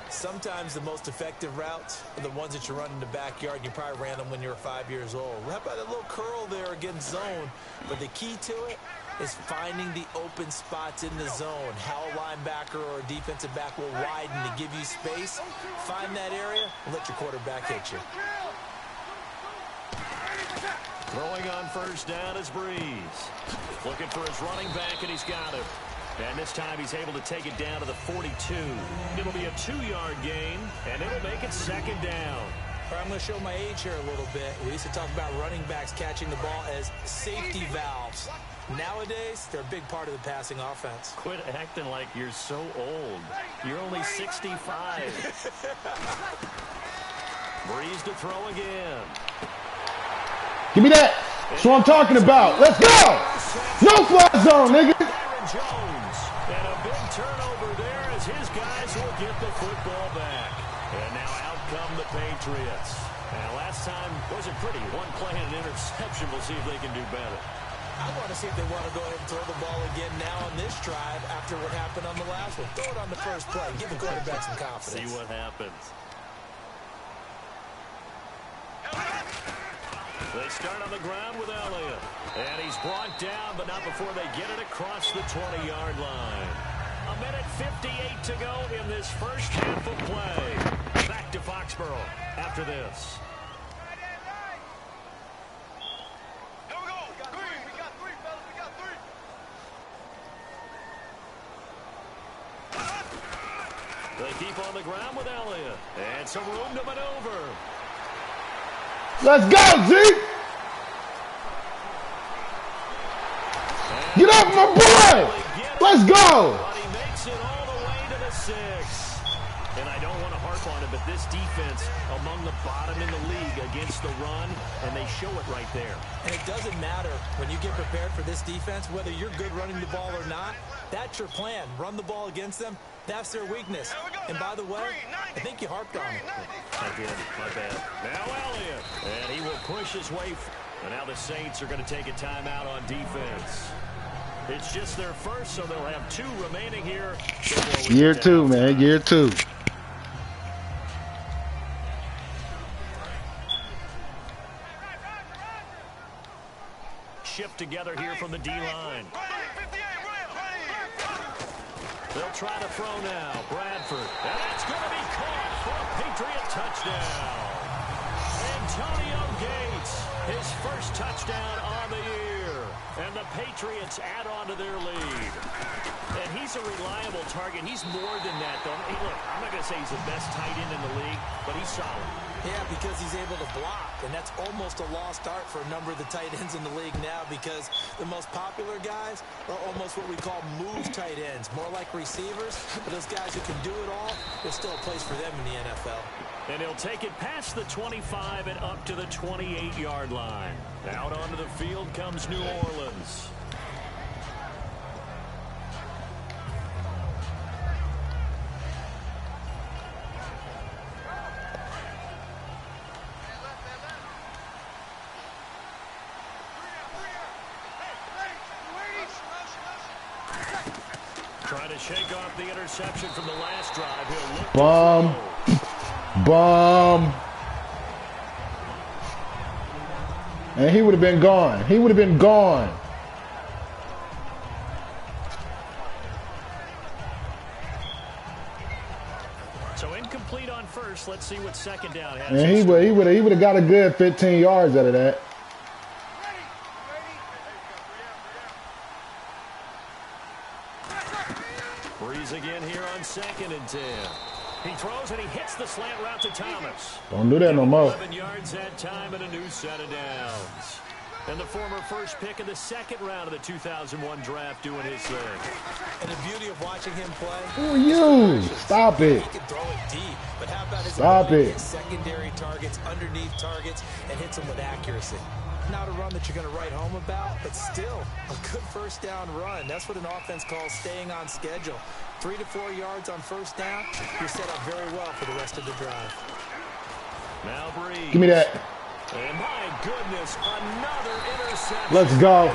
Sometimes the most effective routes are the ones that you run in the backyard, and you probably ran them when you were 5 years old. How about that little curl there against zone? But the key to it is finding the open spots in the zone. How a linebacker or a defensive back will widen to give you space. Find that area and let your quarterback hit you. Throwing on first down is Breeze. Looking for his running back, and he's got him. And this time he's able to take it down to the 42. It'll be a 2-yard gain, and it'll make it second down. I'm going to show my age here a little bit. We used to talk about running backs catching the ball as safety valves. Nowadays, they're a big part of the passing offense. Quit acting like you're so old. You're only 65. Breeze to throw again. Give me that. That's what I'm talking about. Let's go. No fly zone, nigga. Jones. And a big turnover there as his guys will get the football back. And now out come the Patriots. And last time wasn't pretty. One play and an interception. We'll see if they can do better. I want to see if they want to go ahead and throw the ball again now on this drive after what happened on the last one. Throw it on the first play. Give the quarterback some confidence. See what happens. They start on the ground with Elliott. And he's brought down, but not before they get it across the 20-yard line. 1:58 to go in this first half of play. Back to Foxborough after this. Here we go. Three. We got three, fellas. We got three. They keep on the ground with Elliott. And some room to maneuver. Let's go, Zeke. Get off my boy. Let's go. But he makes it all the way to the 6. And I don't want to harp harp on it, but this defense among the bottom in the league against the run, and they show it right there. And it doesn't matter when you get prepared for this defense, whether you're good running the ball or not. That's your plan. Run the ball against them. That's their weakness. And by the way, I think you harped on it. I did. My bad. Now Elliott. And he will push his way. And now the Saints are going to take a timeout on defense. It's just their first, so they'll have 2 remaining here. Year 2, man. Year 2. Shift together here from the D-line. They'll try to throw now. Bradford. And that's going to be caught for a Patriot touchdown. Antonio Gates, his first touchdown on the year. And the Patriots add on to their lead. And he's a reliable target. He's more than that, though. Hey, look, I'm not going to say he's the best tight end in the league, but he's solid. Yeah, because he's able to block, and that's almost a lost art for a number of the tight ends in the league now because the most popular guys are almost what we call move tight ends, more like receivers, but those guys who can do it all, there's still a place for them in the NFL. And he'll take it past the 25 and up to the 28-yard line. Out onto the field comes New Orleans. Trying to shake off the interception from the last drive. He'll look Bomb. Bomb. And he would have been gone. He would have been gone. So incomplete on first. Let's see what second down has. And he would have got a good 15 yards out of that. Breeze again here on 2nd and 10. He throws and he hits the slant route to Thomas. Don't do that no more. 11 yards that time and a new set of downs. And the former first pick in the 2nd round of the 2001 draft doing his thing. And the beauty of watching him play. Who are you? Stop it. He can throw it deep, but how about his Stop ability to it. hit secondary targets, underneath targets, and hits them with accuracy. Not a run that you're going to write home about, but still a good first down run. That's what an offense calls staying on schedule. 3 to 4 yards on first down, you're set up very well for the rest of the drive. Now Breeze. Give me that. And my goodness, another interception. Let's go.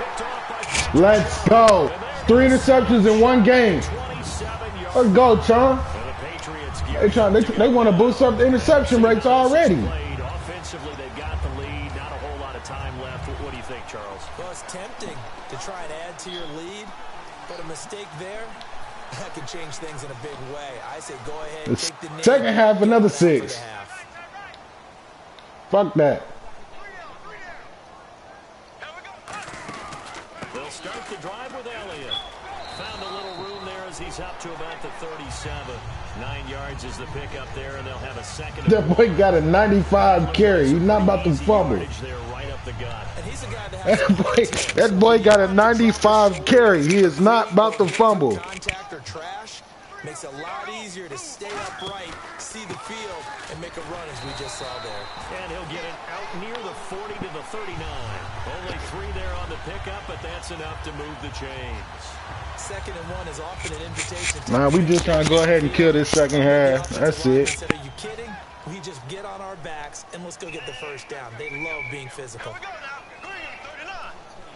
Let's go. 3 interceptions in one game. 27 yards. Let's go, Chon. And the Patriots They want to boost up the interception rates already. Offensively, they've got the lead. Not a whole lot of time left. What do you think, Charles? Well, it's tempting to try and add to your lead, but a mistake there, that can change things in a big way. I say go ahead and take the knee. Second half, another 6. Fuck that. They'll start the drive with Elliott. Found a little room there as he's up to about the 37. 9 yards is the pickup there, and they'll have a second. That boy got a 95 carry. He's not about to fumble. There right up the gut. And he's a guy that has That boy got a 95 carry. He is not about to fumble. Contact or trash makes it a lot easier to stay upright, see the field, and make a run as we just saw there. And he'll get it out near the 40 to the 39. Only 3 there on the pickup, but that's enough to move the chains. 2nd and 1 is often an invitation to Nah, we just trying to go ahead and kill this second half. That's it. Said, are you kidding? We just get on our backs and let's go get the first down. They love being physical. Here we go now. Green 39.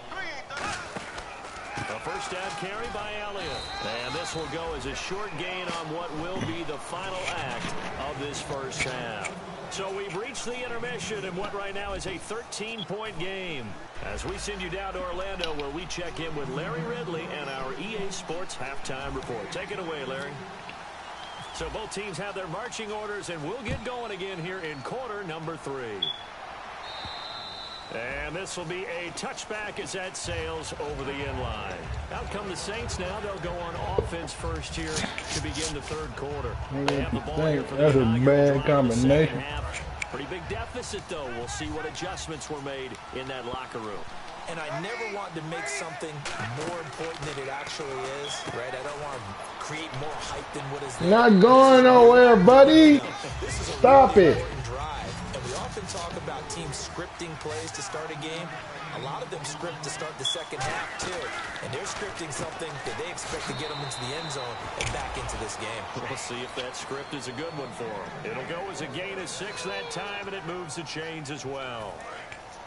Green 39. A first down carry by Elliott. And this will go as a short gain on what will be the final act of this first half. So we've reached the intermission in what right now is a 13-point game. As we send you down to Orlando where we check in with Larry Ridley and our EA Sports Halftime Report. Take it away, Larry. So both teams have their marching orders, and we'll get going again here in quarter number 3. And this will be a touchback as that sails over the inline. Out come the Saints now. They'll go on offense first here to begin the 3rd quarter. They have the ball here for the That's a inaugural bad drive of the second combination. half. Pretty big deficit, though. We'll see what adjustments were made in that locker room. And I never want to make something more important than it actually is, right? I don't want to create more hype than what is there. Not going nowhere, buddy. This is a Stop really it. important drive. And we often talk about teams scripting plays to start a game. A lot of them script to start the second half, too. And they're scripting something that they expect to get them into the end zone and back into this game. We'll see if that script is a good one for them. It'll go as a gain of 6 that time, and it moves the chains as well.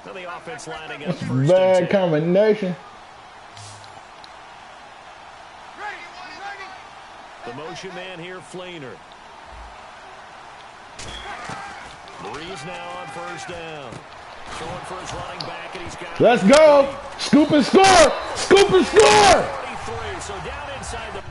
Now the offense lining up first. Bad combination. The motion man here, Fleener. Breeze now on first down. Throwing for his running back, and he's got... Let's go. Scoop and score. Scoop and score. 43, so down inside the...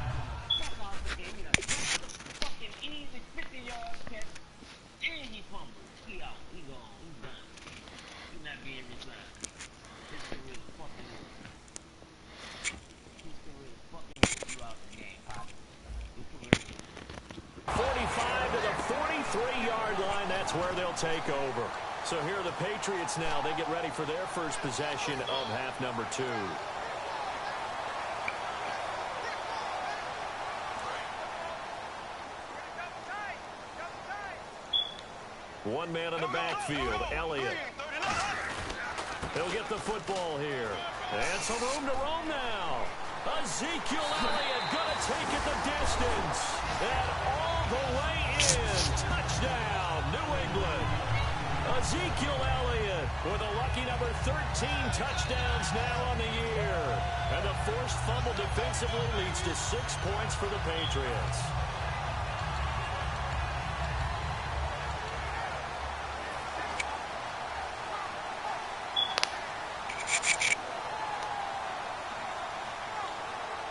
where they'll take over. So here are the Patriots now. They get ready for their first possession of half number 2. One man in the backfield, Elliott. He'll get the football here. And some room to roam now. Ezekiel Elliott gonna take it the distance. And all the way in. Touchdown, New England. Ezekiel Elliott with a lucky number 13 touchdowns now on the year. And the forced fumble defensively leads to 6 points for the Patriots.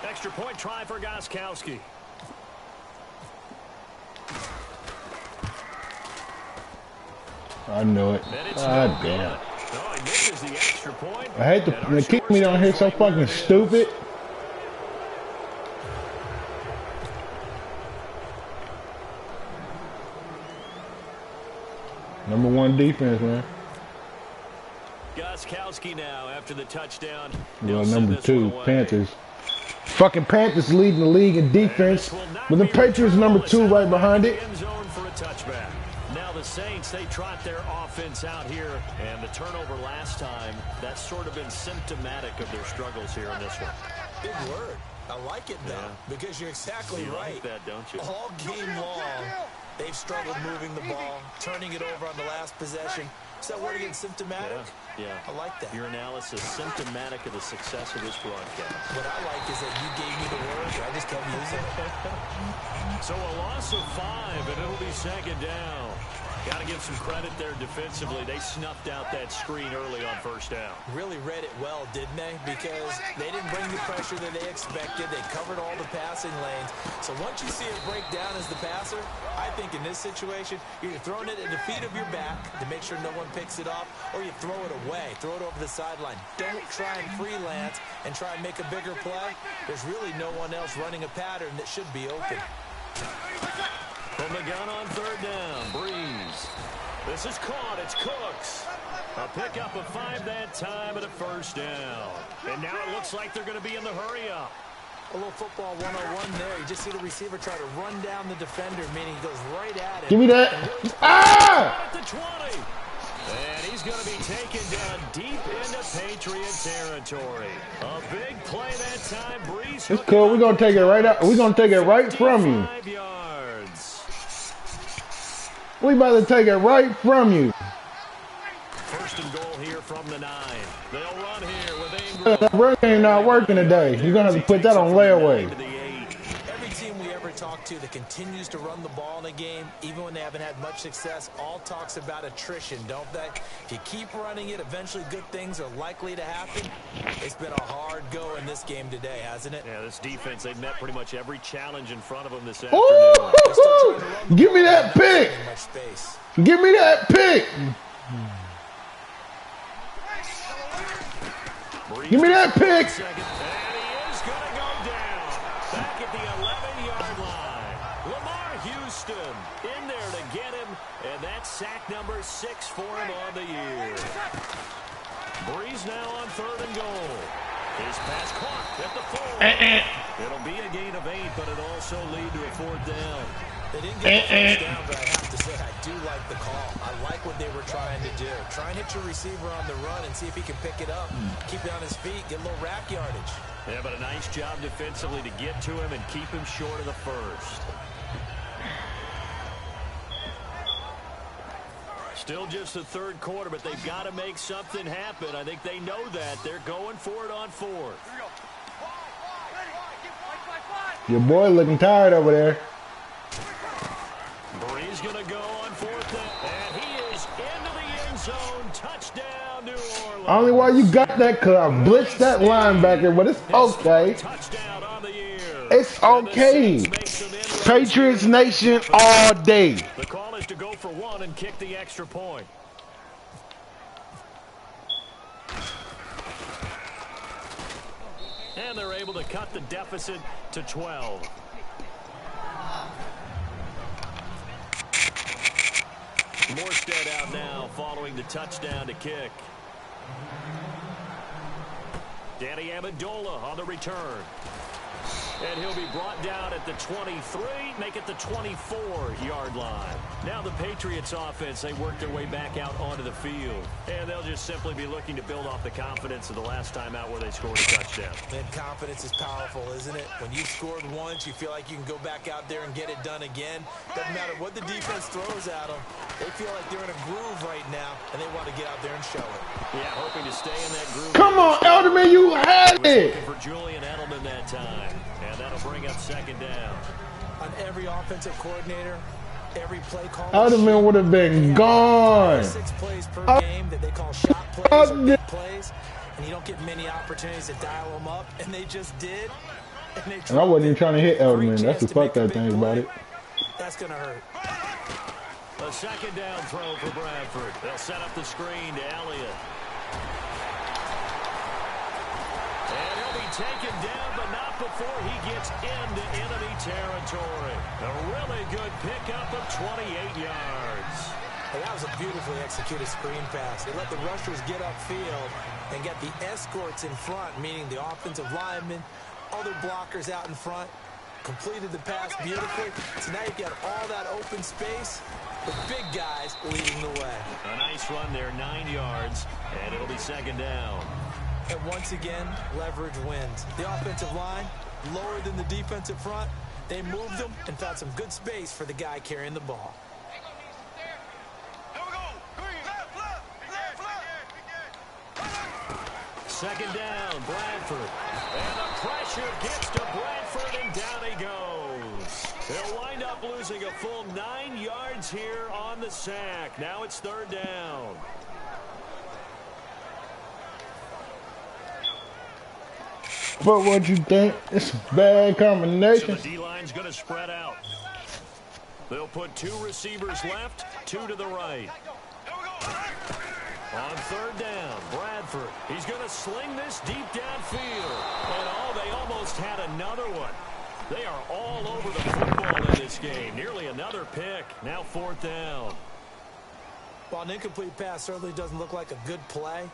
Extra point try for Gostkowski. I knew it. God damn. Oh, he misses the extra point. I hate to kick me down here so fucking stupid. Number 1 defense, man. Gostkowski now after the touchdown. Well, number 2, Panthers. Fucking Panthers leading the league in defense. With the Patriots number 2 right behind it. Now the Saints, they trot their offense out here. And the turnover last time, that's sort of been symptomatic of their struggles here in this one. Big word. I like it, though, because you're exactly right. Like that, don't you? All game long, they've struggled moving the ball, turning it over on the last possession. Is that word again, symptomatic? Yeah. I like that. Your analysis, symptomatic of the success of this broadcast. What I like is that you gave me the word, I just kept using it. So a loss of 5, and it'll be second down. Got to give some credit there defensively. They snuffed out that screen early on first down. Really read it well, didn't they? Because they didn't bring the pressure that they expected. They covered all the passing lanes. So once you see it break down as the passer, I think in this situation, you're throwing it at the feet of your back to make sure no one picks it off, or you throw it away, throw it over the sideline. Don't try and freelance and try and make a bigger play. There's really no one else running a pattern that should be open. From the gun on third down, Breeze. This is caught. It's Cooks. A pickup of 5 that time and a first down. And now it looks like they're going to be in the hurry-up. A little football 101 there. You just see the receiver try to run down the defender, meaning he goes right at it. Give me that. Ah! At the 20. And he's going to be taken down deep into Patriot territory. A big play that time. Breeze. It's cool. We're going to take it right out. We're going to take it right from you. 5 yards. We about to take it right from you. First and goal here from the 9. They'll run here with Ingram. That run game not working today. You're going to have to put that on layaway. Every team we ever talk to that continues to run the ball in a game, even when they haven't had much success, all talks about attrition, don't they? If you keep running it, eventually good things are likely to happen. It's been a hard go in this game today, hasn't it? Yeah, this defense, they've met pretty much every challenge in front of them this afternoon. Ooh! Give me that pick. Give me that pick. Give me that pick. And he is going to go down. Back at the 11-yard line. Lamar Houston in there to get him. And that's sack number 6 for him on the year. Breeze now on 3rd and goal. His pass caught at the 4. It'll be a gain of 8, but it'll also lead to a 4th down. They didn't get the first down, but I have to say I do like the call. I like what they were trying to do. Try and hit your receiver on the run and see if he can pick it up. Keep it on his feet, get a little rack yardage. Yeah, but a nice job defensively to get to him and keep him short of the first. Still just the 3rd quarter, but they've got to make something happen. I think they know that. They're going for it on 4th. Your boy looking tired over there. Breeze going to go on 4th down, and he is into the end zone. Touchdown, New Orleans. Only why you got that, because I blitzed that linebacker, but it's okay. Touchdown on the year. It's okay. Patriots Nation all day. The call is to go for 1 and kick the extra point. And they're able to cut the deficit to 12. Morstead out now following the touchdown to kick. Danny Amendola on the return. And he'll be brought down at the 23, make it the 24-yard line. Now the Patriots offense, they work their way back out onto the field. And they'll just simply be looking to build off the confidence of the last time out where they scored a touchdown. And confidence is powerful, isn't it? When you scored once, you feel like you can go back out there and get it done again. Doesn't matter what the defense throws at them. They feel like they're in a groove right now, and they want to get out there and show it. Yeah, hoping to stay in that groove. Come on, Elderman, you had it. Looking for Julian Edelman that time. And that'll bring up 2nd down. On every offensive coordinator, every play call. Elderman would have been gone. 6 plays per game that they call shot plays or big plays, and you don't get many opportunities to dial them up, and they just did. And I wasn't even trying to hit Elderman. That's the fucked up thing about it. That's going to hurt. A 2nd down throw for Bradford. They'll set up the screen to Elliott. And he'll be taken down, but not before he gets into enemy territory. A really good pickup of 28 yards. And that was a beautifully executed screen pass. They let the rushers get upfield and get the escorts in front, meaning the offensive linemen, other blockers out in front, completed the pass beautifully. So now you've got all that open space with big guys leading the way. A nice run there, 9 yards, and it'll be 2nd down. And once again, leverage wins. The offensive line, lower than the defensive front. They moved them and found some good space for the guy carrying the ball. Second down, Bradford. And the pressure gets to Bradford, and down he goes. They'll wind up losing a full 9 yards here on the sack. Now it's 3rd down. But what you think? It's a bad combination. So the D-line's going to spread out. They'll put 2 receivers left, 2 to the right. On 3rd down, Bradford. He's going to sling this deep downfield. And they almost had another one. They are all over the football in this game. Nearly another pick. Now 4th down. While an incomplete pass certainly doesn't look like a good play,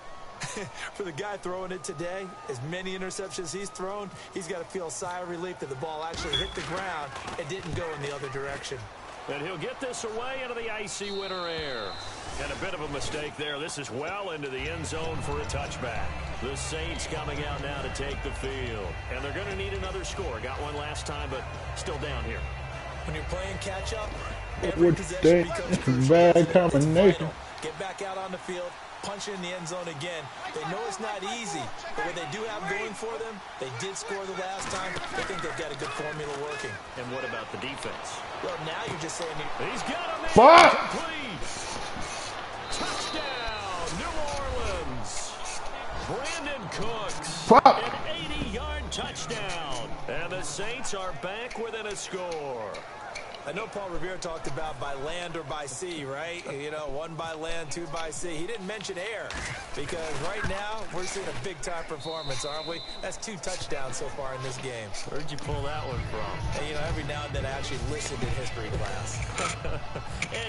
for the guy throwing it today, as many interceptions he's thrown, he's got to feel a sigh of relief that the ball actually hit the ground and didn't go in the other direction. And he'll get this away into the icy winter air. And a bit of a mistake there. This is well into the end zone for a touchback. The Saints coming out now to take the field. And they're going to need another score. Got one last time, but still down here. When you're playing catch-up, every possession becomes crucial. Bad combination. Get back out on the field, punch it in the end zone again. They know it's not easy, but what they do have going for them, they did score the last time. They think they've got a good formula working. And what about the defense? Well, now you're just saying... He's got him in. Complete. Touchdown, New Orleans. Brandon Cooks. An 80-yard touchdown. And the Saints are back within a score. I know Paul Revere talked about by land or by sea, right? You know, 1 by land, 2 by sea. He didn't mention air because right now we're seeing a big-time performance, aren't we? That's 2 touchdowns so far in this game. Where'd you pull that one from? And, you know, every now and then I actually listened in history class.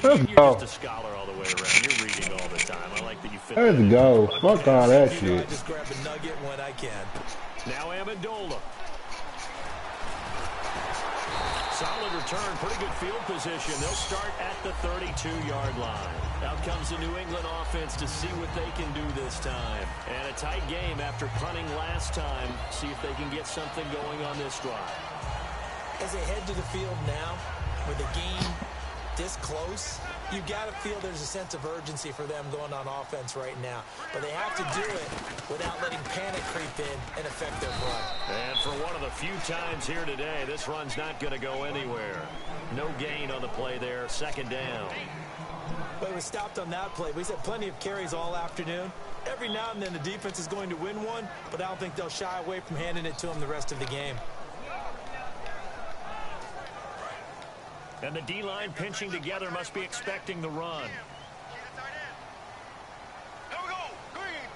And you're just a scholar all the way around. You're reading all the time. I like that you fit Let's that in. go. Fuck all that You know, I shit. just grab a nugget when I can. Now Amendola. Solid return, pretty good field position. They'll start at the 32-yard line. Out comes the New England offense to see what they can do this time. And a tight game after punting last time. See if they can get something going on this drive. As they head to the field now, with the game this close, you got to feel there's a sense of urgency for them going on offense right now. But they have to do it without letting panic creep in and affect their run. And for one of the few times here today, this run's not going to go anywhere. No gain on the play there, 2nd down. But it was stopped on that play. We've had plenty of carries all afternoon. Every now and then the defense is going to win one, but I don't think they'll shy away from handing it to them the rest of the game. And the D-line pinching together must be expecting the run. Here we go. Green.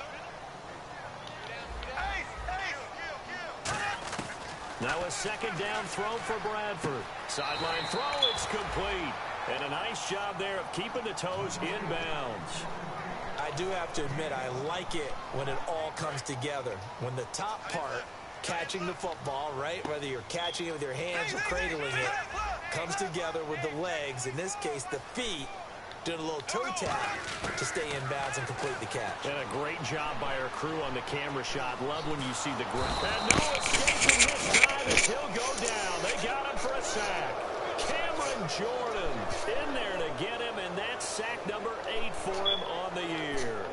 Now a 2nd down throw for Bradford. Sideline throw, it's complete. And a nice job there of keeping the toes inbounds. I do have to admit, I like it when it all comes together. When the top part, catching the football, right, whether you're catching it with your hands or cradling it, comes together with the legs, in this case the feet, doing a little toe tap to stay in bounds and complete the catch. And a great job by our crew on the camera shot. Love when you see the grip. And no escaping this time as he'll go down. They got him for a sack. Cameron Jordan in there to get him, and that's sack number 8 for him on the year.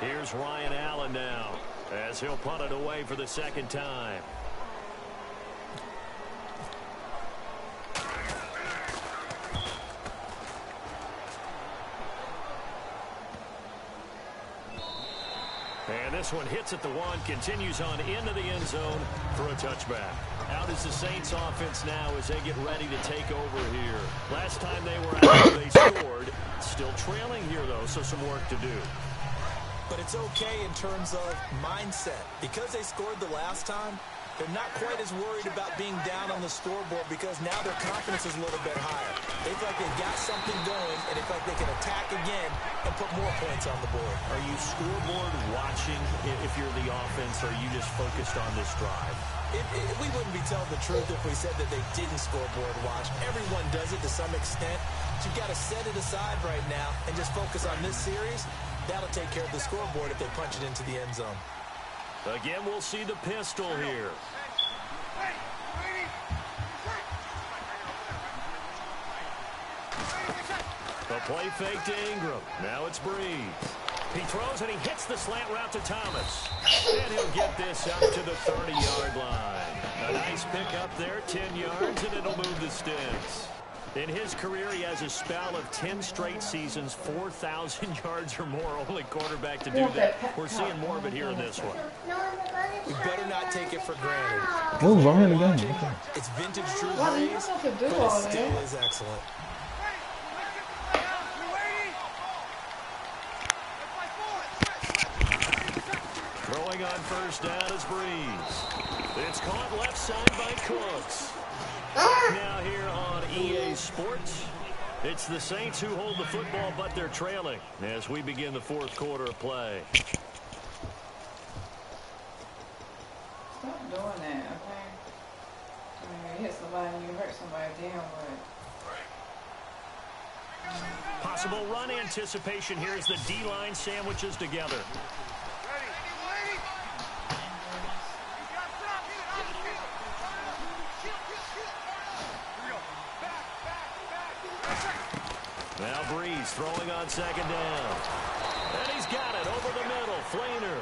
Here's Ryan Allen now as he'll punt it away for the 2nd time. And this one hits at the 1, continues on into the end zone for a touchback. Out is the Saints offense now as they get ready to take over here. Last time they were out, they scored. Still trailing here, though, so some work to do. But it's okay in terms of mindset. Because they scored the last time, they're not quite as worried about being down on the scoreboard because now their confidence is a little bit higher. They feel like they've got something going, and they feel like they can attack again and put more points on the board. Are you scoreboard watching if you're the offense, or are you just focused on this drive? We wouldn't be telling the truth if we said that they didn't scoreboard watch. Everyone does it to some extent. But you've got to set it aside right now and just focus on this series. That'll take care of the scoreboard if they punch it into the end zone. Again, we'll see the pistol here. The play fake to Ingram. Now it's Breeze. He throws and he hits the slant route to Thomas. And he'll get this up to the 30-yard line. A nice pick up there, 10 yards, and it'll move the sticks. In his career, he has a spell of 10 straight seasons, 4,000 yards or more, only quarterback to do that. We're seeing more of it here in this one. We better not take it for granted. Move on in the game. Okay. It's vintage Drew Brees, but it still is excellent. Throwing on 1st down is Breeze. It's caught left side by Cooks. Now here on EA Sports, it's the Saints who hold the football, but they're trailing as we begin the 4th quarter of play. Stop doing that, okay? I mean, you hit somebody and you hurt somebody, damn well. Possible run anticipation here as the D-line sandwiches together. Now Breeze throwing on 2nd down. And he's got it over the middle. Flainer.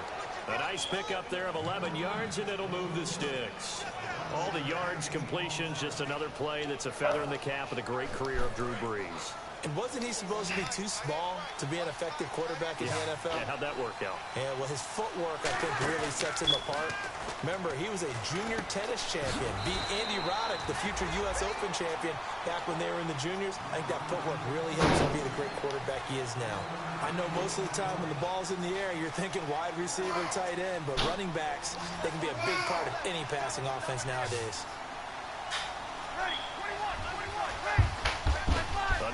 A nice pickup there of 11 yards, and it'll move the sticks. All the yards, completions, just another play that's a feather in the cap of the great career of Drew Brees. And wasn't he supposed to be too small to be an effective quarterback in the NFL? Yeah, how'd that work out? Yeah, well, his footwork, I think, really sets him apart. Remember, he was a junior tennis champion, beat Andy Roddick, the future U.S. Open champion, back when they were in the juniors. I think that footwork really helps him be the great quarterback he is now. I know most of the time when the ball's in the air, you're thinking wide receiver, tight end, but running backs, they can be a big part of any passing offense nowadays.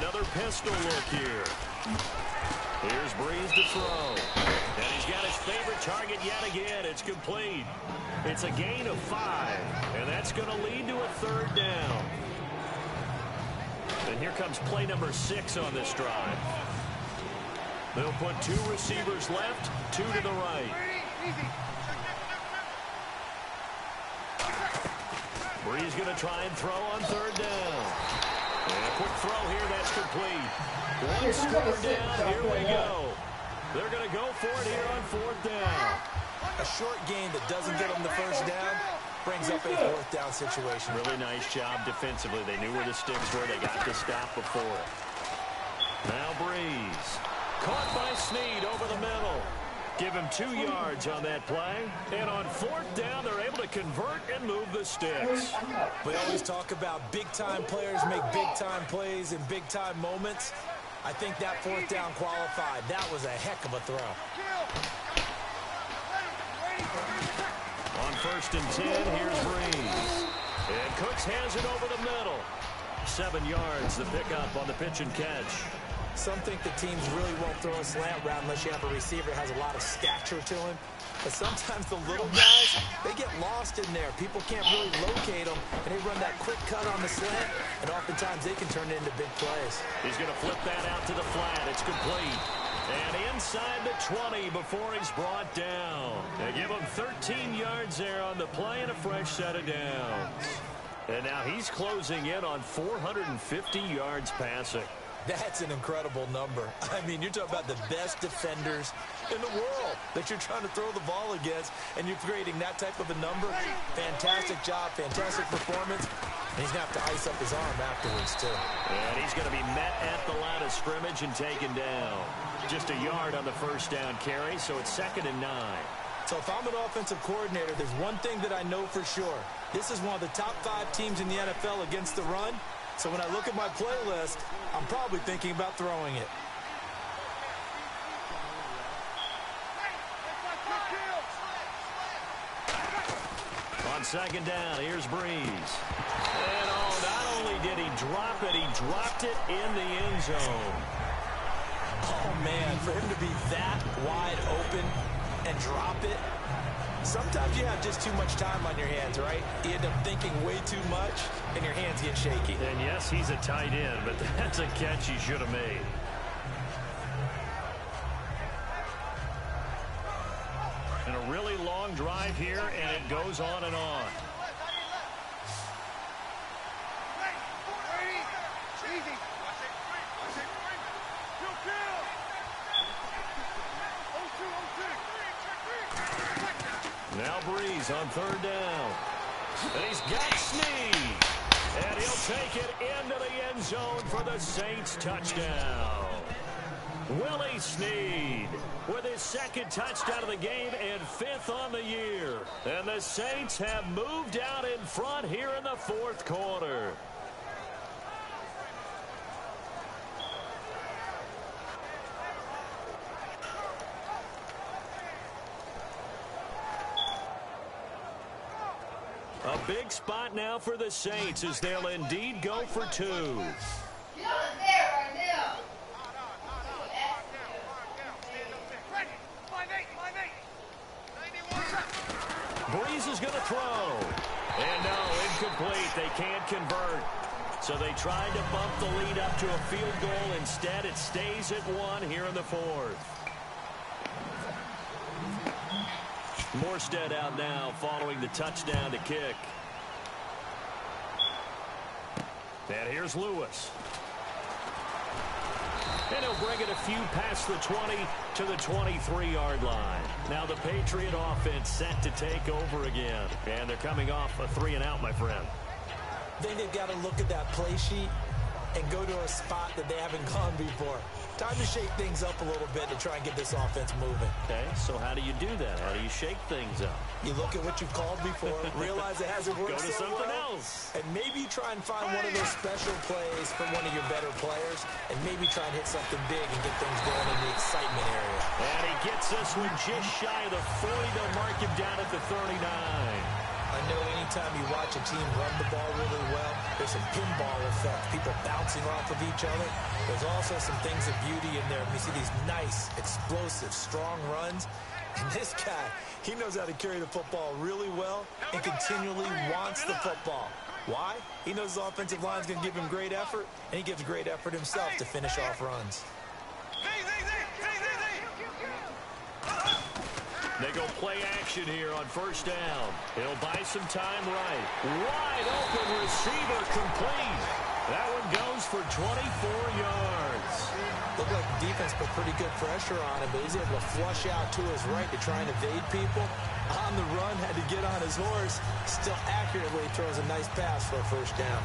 Another pistol look here. Here's Breeze to throw. And he's got his favorite target yet again. It's complete. It's a gain of 5. And that's going to lead to a 3rd down. And here comes play number 6 on this drive. They'll put 2 receivers left, 2 to the right. Breeze going to try and throw on 3rd down. And a quick throw here, that's complete. 1 score down, here we go. They're going to go for it here on 4th down. A short gain that doesn't get them the 1st down brings up a 4th down situation. Really nice job defensively. They knew where the sticks were. They got the stop before it. Now Breeze. Caught by Snead over the middle. Give him 2 yards on that play. And on 4th down, they're able to convert and move the sticks. We always talk about big-time players make big-time plays in big-time moments. I think that 4th down qualified. That was a heck of a throw. On 1st and 10, here's Breeze. And Cooks has it over the middle. 7 yards, the pickup on the pitch and catch. Some think the teams really won't throw a slant route unless you have a receiver that has a lot of stature to him. But sometimes the little guys, they get lost in there. People can't really locate them, and they run that quick cut on the slant, and oftentimes they can turn it into big plays. He's going to flip that out to the flat. It's complete. And inside the 20 before he's brought down. They give him 13 yards there on the play and a fresh set of downs. And now he's closing in on 450 yards passing. That's an incredible number. I mean, you're talking about the best defenders in the world that you're trying to throw the ball against, and you're creating that type of a number. Fantastic job, fantastic performance. And he's going to have to ice up his arm afterwards, too. And he's going to be met at the line of scrimmage and taken down. Just a yard on the 1st down carry, so it's 2nd and 9. So if I'm an offensive coordinator, there's one thing that I know for sure. This is one of the top 5 teams in the NFL against the run. So when I look at my playlist, I'm probably thinking about throwing it. On 2nd down, here's Breeze. And not only did he drop it, he dropped it in the end zone. Oh, man, for him to be that wide open and drop it. Sometimes you have just too much time on your hands, right? You end up thinking way too much, and your hands get shaky. And yes, he's a tight end, but that's a catch he should have made. And a really long drive here, and it goes on and on. Now Breeze on 3rd down. And he's got Snead. And he'll take it into the end zone for the Saints touchdown. Willie Snead with his 2nd touchdown of the game and 5th on the year. And the Saints have moved out in front here in the 4th quarter. A big spot now for the Saints as they'll indeed go for 2. Get on there right now. Breeze is going to throw. And no, incomplete. They can't convert. So they tried to bump the lead up to a field goal. Instead, it stays at 1 here in the 4th. Morstead out now following the touchdown to kick. And here's Lewis. And he'll bring it a few past the 20 to the 23-yard line. Now the Patriot offense set to take over again. And they're coming off a 3-and-out, my friend. I think they've got to look at that play sheet and go to a spot that they haven't gone before. Time to shake things up a little bit to try and get this offense moving. Okay, so how do you do that? How do you shake things up? You look at what you've called before, realize it hasn't worked Go to so something well, else. and maybe try and find one of those special plays from one of your better players, and maybe try and hit something big and get things going in the excitement area. And he gets this one just shy of the 40. They'll mark him down at the 39. I know anytime you watch a team run the ball really well, there's some pinball effect, people bouncing off of each other. There's also some things of beauty in there. You see these nice, explosive, strong runs. And this guy, he knows how to carry the football really well and continually wants the football. Why? He knows the offensive line's going to give him great effort, and he gives great effort himself to finish off runs. They go play action here on first down. He'll buy some time right. Wide open receiver complete. That one goes for 24 yards. Looked like the defense put pretty good pressure on him, but he's able to flush out to his right to try and evade people. On the run, had to get on his horse. Still accurately throws a nice pass for a first down.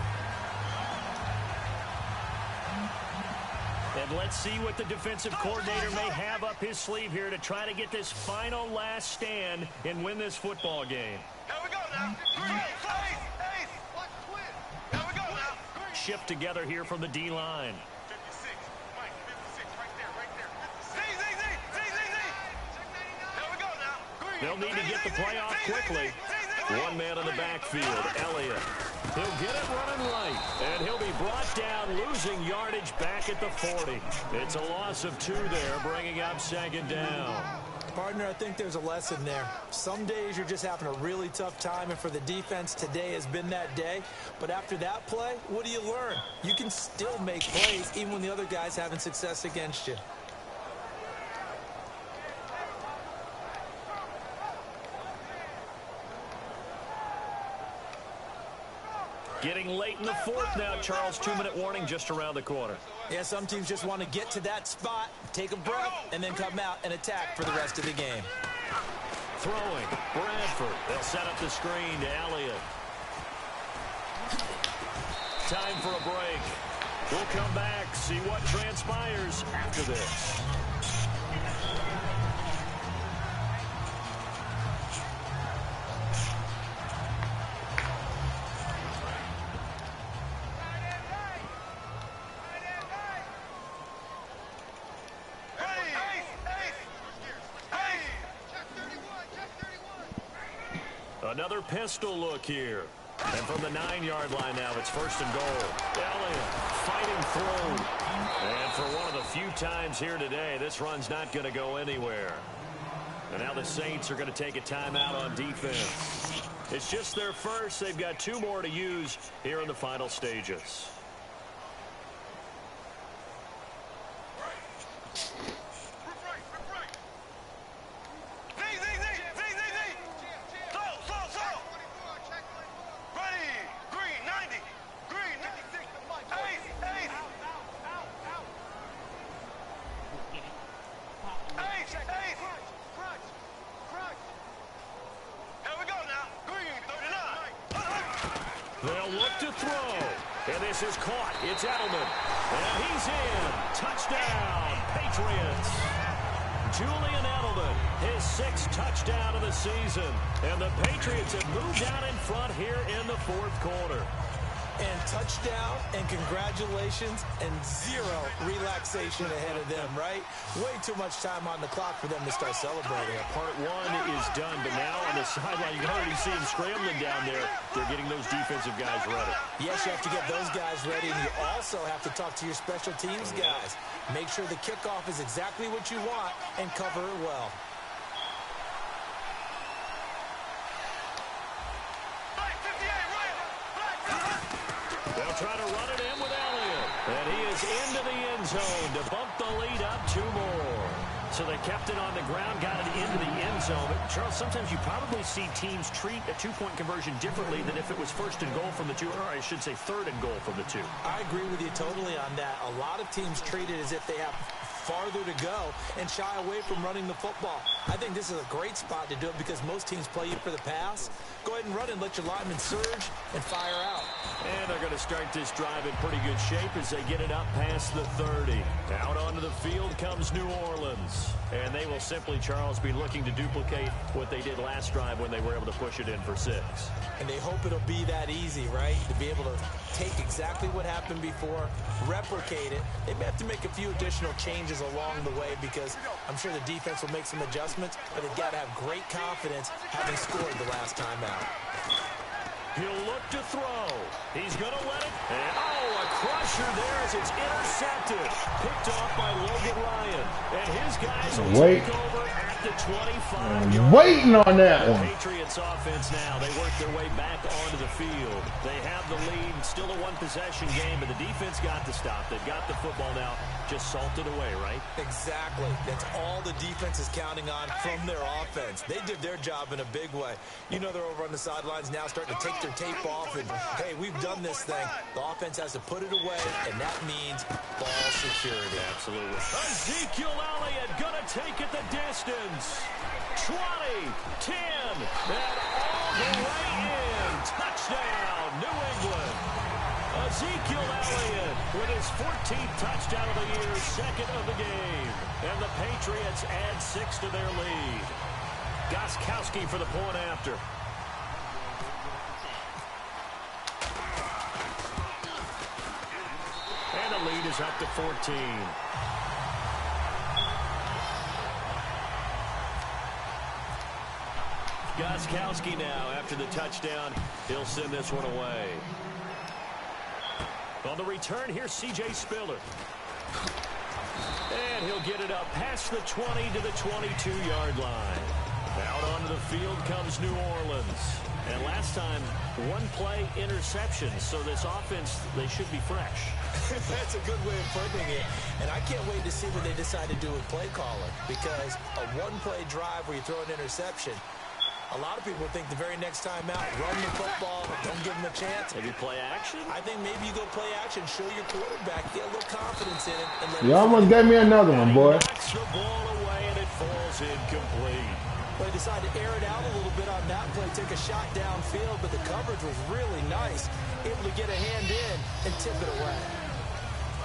And let's see what the defensive coordinator may have up his sleeve here to try to get this final last stand and win this football game. Here we go now. Ace. Here we go now. Shift together here from the D-line. 56. Mike, 56. Right there. Z. Here we go now. They'll need to get the play off quickly. One man in the backfield, Elliott. He'll get it running light, and he'll be brought down, losing yardage back at the 40. It's a loss of 2 there, bringing up second down. Partner, I think there's a lesson there. Some days you're just having a really tough time, and for the defense, today has been that day. But after that play, what do you learn? You can still make plays even when the other guy's having success against you. Getting late in the 4th now, Charles. 2-minute warning just around the corner. Yeah, some teams just want to get to that spot, take a breath, and then come out and attack for the rest of the game. Throwing, Bradford. They'll set up the screen to Elliott. Time for a break. We'll come back, see what transpires after this. Another pistol look here. And from the 9-yard line now, it's 1st and goal. Elliott fighting through. And for one of the few times here today, this run's not going to go anywhere. And now the Saints are going to take a timeout on defense. It's just their first. They've got 2 more to use here in the final stages. They'll look to throw. And this is caught. It's Edelman. And he's in. Touchdown, Patriots. Julian Edelman, his 6th touchdown of the season. And the Patriots have moved out in front here in the 4th quarter. And touchdown, and congratulations, and 0 relaxation ahead of them, right? Way too much time on the clock for them to start celebrating. Part 1 is done, but now on the sideline, you can already see them scrambling down there. They're getting those defensive guys ready. Yes, you have to get those guys ready, and you also have to talk to your special teams guys. Make sure the kickoff is exactly what you want and cover it well. They'll try to run it in with Elliott. And he is into the end zone to bump the lead up 2 more. So they kept it on the ground, got it into the end zone. But, Charles, sometimes you probably see teams treat a 2-point conversion differently than if it was 1st and goal from the 2, or I should say 3rd and goal from the 2. I agree with you totally on that. A lot of teams treat it as if they have farther to go and shy away from running the football. I think this is a great spot to do it because most teams play you for the pass. Go ahead and run and let your linemen surge and fire out. And they're going to start this drive in pretty good shape as they get it up past the 30. Out onto the field comes New Orleans. And they will simply, Charles, be looking to duplicate what they did last drive when they were able to push it in for 6. And they hope it'll be that easy, right? To be able to take exactly what happened before, replicate it. They may have to make a few additional changes along the way because I'm sure the defense will make some adjustments, but they've got to have great confidence having scored the last time out. He'll look to throw. He's going to let it. And, oh, a crusher there as it's intercepted. Picked off by Logan Ryan. And his guys will take over at the 25. Waiting on that one. Patriots offense now. They work their way back onto the field. They have the lead. Still a one-possession game, but the defense got to stop. They've got the football now. Just salted away, right? Exactly. That's all the defense is counting on from their offense. They did their job in a big way. You know they're over on the sidelines now starting to take their tape off and, hey, we've done this thing. The offense has to put it away, and that means ball security. Absolutely. Ezekiel Elliott going to take it the distance. 20, 10, and all the way in. Touchdown, New England. Ezekiel Elliott with his 14th touchdown of the year, second of the game. And the Patriots add 6 to their lead. Gostkowski for the point after. And the lead is up to 14. Gostkowski now, after the touchdown, he'll send this one away. On the return, here's C.J. Spiller. And he'll get it up past the 20 to the 22-yard line. Out onto the field comes New Orleans. And last time, one-play interception. So this offense, they should be fresh. That's a good way of putting it. And I can't wait to see what they decide to do with play calling. Because a one-play drive where you throw an interception, a lot of people think the very next time out, run the football, don't give them a chance. Maybe play action? I think maybe you go play action, show your quarterback, get a little confidence in it. And let You almost gave me another one, boy. Knocks the ball away and it falls incomplete. They decided to air it out a little bit on that play, take a shot downfield, but the coverage was really nice. Able to get a hand in and tip it away.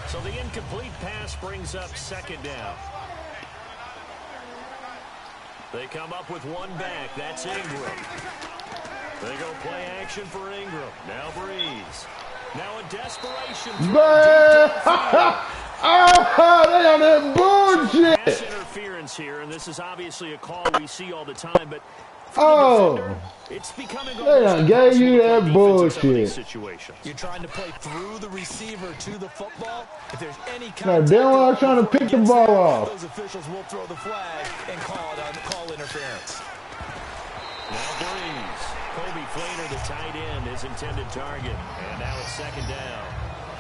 So the incomplete pass brings up second down. They come up with one back. That's Ingram. They go play action for Ingram. Now Breeze. Now a desperation. They on that bullshit. Pass interference here, and this is obviously a call we see all the time, but it's becoming they done gave you that bullshit. You're trying to play through the receiver to the football. If there's any kind of I'm trying to pick the ball off. Those officials will throw the flag and call interference. Now Breeze. Kobe Flater, the tight end, his intended target. And now it's second down.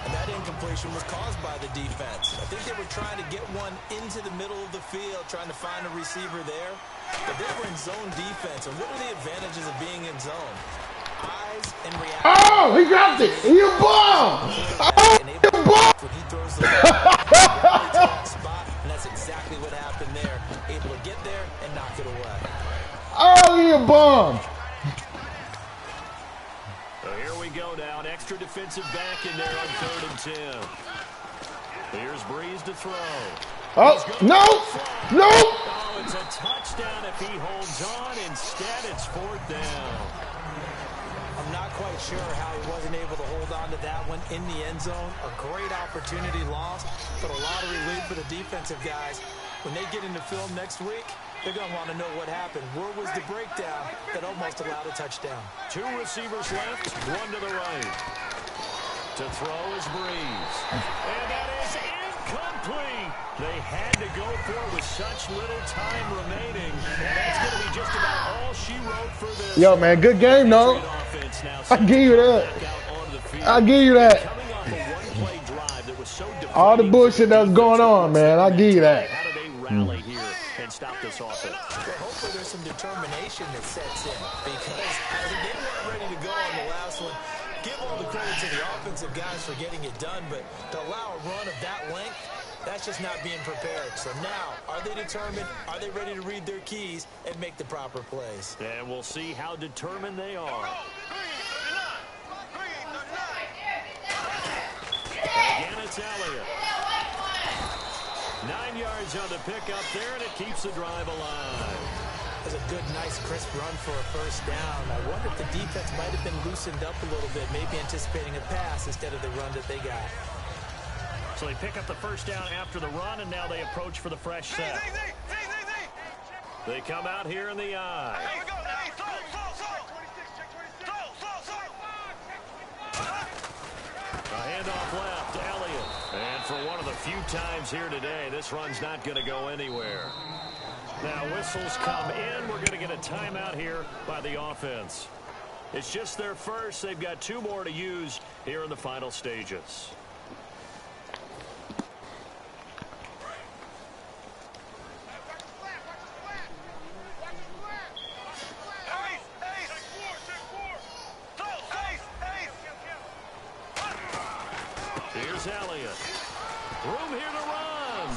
And that incompletion was caused by the defense. I think they were trying to get one into the middle of the field, trying to find a receiver there. But they were in zone defense. And what are the advantages of being in zone? Eyes and reaction. Oh, he dropped it. He a bomb. Oh, he a bomb. When he throws the ball to that spot, and that's exactly what happened there. Able to get there and knock it away. Oh, he a bomb. So here we go now. An extra defensive back in there on 3rd and 10. Here's Breeze to throw. Oh, no. No. Oh, it's a touchdown if he holds on. Instead, it's 4th down. I'm not quite sure how he wasn't able to hold on to that one in the end zone. A great opportunity lost, but a lot of relief for the defensive guys. When they get into film next week, they're going to want to know what happened. Where was the breakdown that almost allowed a touchdown? 2 receivers left, 1 to the right. To throw is Breeze. And that is incomplete. They had to go for it with such little time remaining. And that's going to be just about all she wrote for this. Yo, man, good game, though. I give you that. I give you that. All the bullshit that was going on, man. I give you that. How do they rally here and stop this offense? Well, hopefully there's some determination that sets in because they weren't ready to go on the last one. Give all the credit to the offensive guys for getting it done, but to allow a run of that length, That's just not being prepared. So now, are they determined? Are they ready to read their keys and make the proper plays? And we'll see how determined they are. Again, it's Elliott. 9 yards on the pickup there, and it keeps the drive alive. That's a good, nice, crisp run for a first down. I wonder if the defense might have been loosened up a little bit, maybe anticipating a pass instead of the run that they got. So they pick up the first down after the run, and now they approach for the fresh set. They come out here in the eye. A handoff left, Elliott. And for one of the few times here today, this run's not going to go anywhere. Now whistles come in. We're going to get a timeout here by the offense. It's just their first. They've got 2 more to use here in the final stages. Here's Elliott. Room here to run.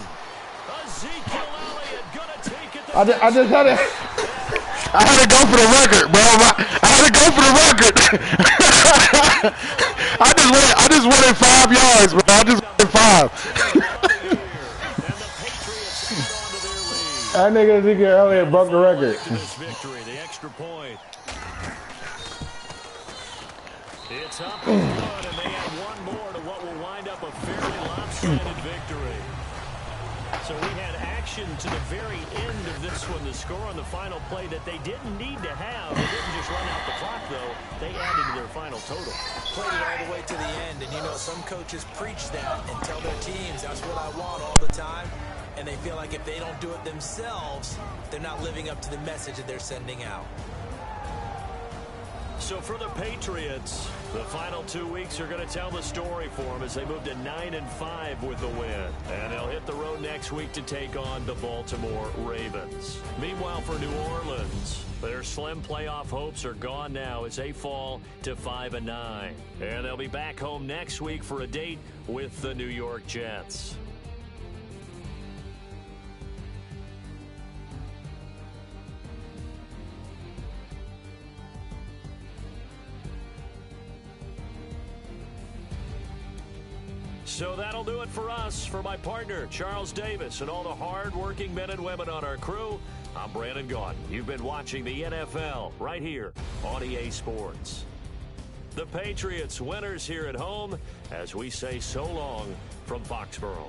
Ezekiel Elliott gonna take it. I just had to. I had to go for the record, bro. I had to go for the record. I just wanted 5 yards, bro. I just wanted 5. That nigga Ezekiel Elliott broke the record. This victory, the extra point. It's up and good, and they add 1 more to what will wind up a fairly lopsided victory. So we had action to the very end of this one. The score on the final play that they didn't need to have. They didn't just run out the clock, though. They added to their final total. Played it all the way to the end, and you know, some coaches preach that and tell their teams, that's what I want all the time. And they feel like if they don't do it themselves, they're not living up to the message that they're sending out. So for the Patriots, the final 2 weeks are going to tell the story for them as they move to 9-5 with a win. And they'll hit the road next week to take on the Baltimore Ravens. Meanwhile, for New Orleans, their slim playoff hopes are gone now as they fall to 5-9. And they'll be back home next week for a date with the New York Jets. So that'll do it for us. For my partner, Charles Davis, and all the hard-working men and women on our crew, I'm Brandon Gaudin. You've been watching the NFL right here on EA Sports. The Patriots winners here at home as we say so long from Foxborough.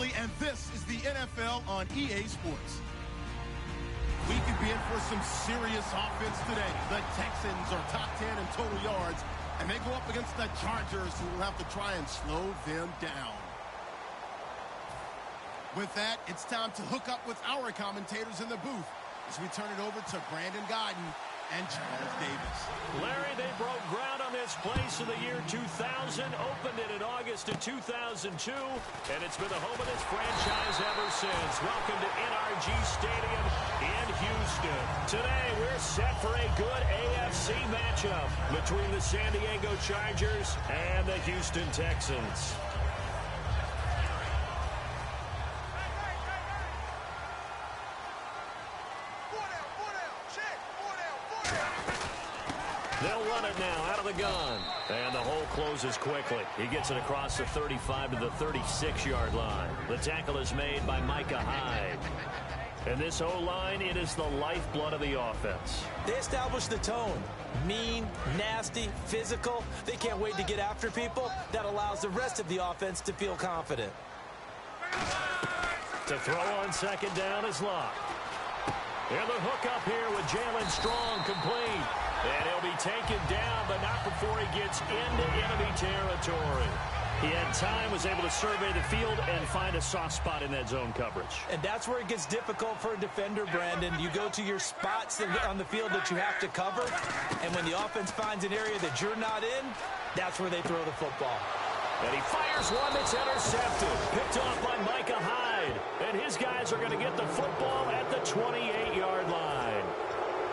Riley, and this is the NFL on EA Sports. We could be in for some serious offense today. The Texans are top 10 in total yards, and they go up against the Chargers, who will have to try and slow them down. With that, it's time to hook up with our commentators in the booth as we turn it over to Brandon Godden and Charles Davis. Larry, they broke ground on this place in the year 2000, opened it in August of 2002, and it's been the home of this franchise ever since. Welcome to NRG Stadium in Houston. Today, we're set for a good AFC matchup between the San Diego Chargers and the Houston Texans. They'll run it now out of the gun. And the hole closes quickly. He gets it across the 35 to the 36-yard line. The tackle is made by Micah Hyde. And this O-line, it is the lifeblood of the offense. They establish the tone. Mean, nasty, physical. They can't wait to get after people. That allows the rest of the offense to feel confident. To throw on second down is Locke. And the hook up here with Jalen Strong complete. And he'll be taken down, but not before he gets into enemy territory. He had time, was able to survey the field and find a soft spot in that zone coverage. And that's where it gets difficult for a defender, Brandon. You go to your spots on the field that you have to cover, and when the offense finds an area that you're not in, that's where they throw the football. And he fires one that's intercepted. Picked off by Micah Hyde. And his guys are going to get the football at the 28-yard line.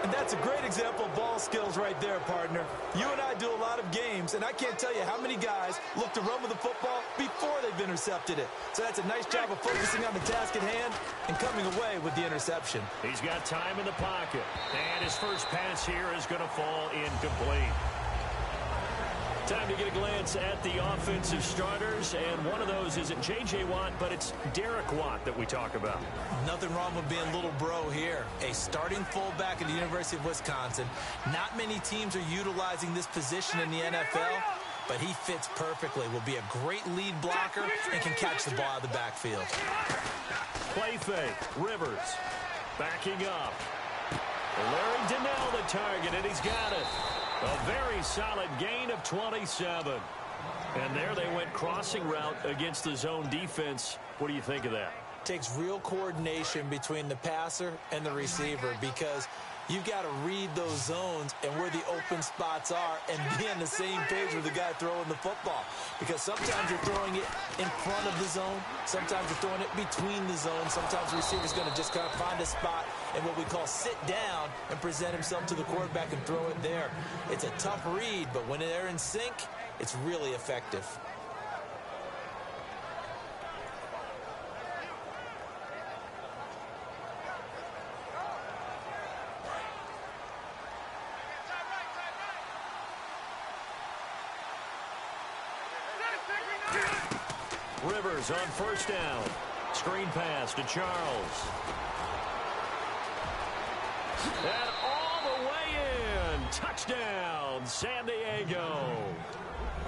And that's a great example of ball skills right there, partner. You and I do a lot of games, and I can't tell you how many guys look to run with the football before they've intercepted it. So that's a nice job of focusing on the task at hand and coming away with the interception. He's got time in the pocket. And his first pass here is going to fall incomplete. Time to get a glance at the offensive starters, and one of those isn't J.J. Watt, but it's Derek Watt that we talk about. Nothing wrong with being little bro here. A starting fullback at the University of Wisconsin. Not many teams are utilizing this position in the NFL, but he fits perfectly. Will be a great lead blocker and can catch the ball out of the backfield. Play fake. Rivers backing up. Larry Donnell the target, and he's got it. A very solid gain of 27. And there they went crossing route against the zone defense. What do you think of that? Takes real coordination between the passer and the receiver, because you've got to read those zones and where the open spots are and be on the same page with the guy throwing the football. Because sometimes you're throwing it in front of the zone. Sometimes you're throwing it between the zones. Sometimes the receiver's going to just kind of find a spot and what we call sit down and present himself to the quarterback and throw it there. It's a tough read, but when they're in sync, it's really effective. Rivers on first down. Screen pass to Charles. And all the way in. Touchdown, San Diego.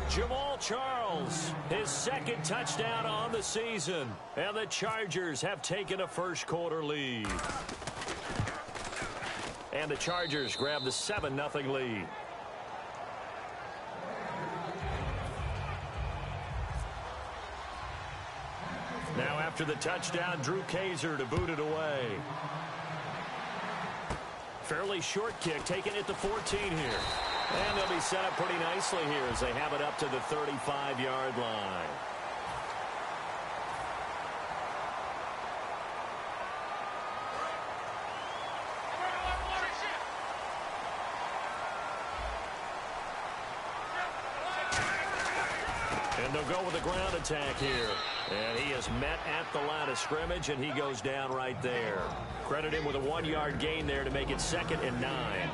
Jamal Charles, his second touchdown on the season. And the Chargers have taken a first-quarter lead. And the Chargers grab the 7-0 lead. Now after the touchdown, Drew Kaiser to boot it away. Fairly short kick, taking it to 14 here. And they'll be set up pretty nicely here as they have it up to the 35-yard line. And they'll go with a ground attack here. And he is met at the line of scrimmage, and he goes down right there. Credit him with a 1-yard gain there to make it 2nd and 9.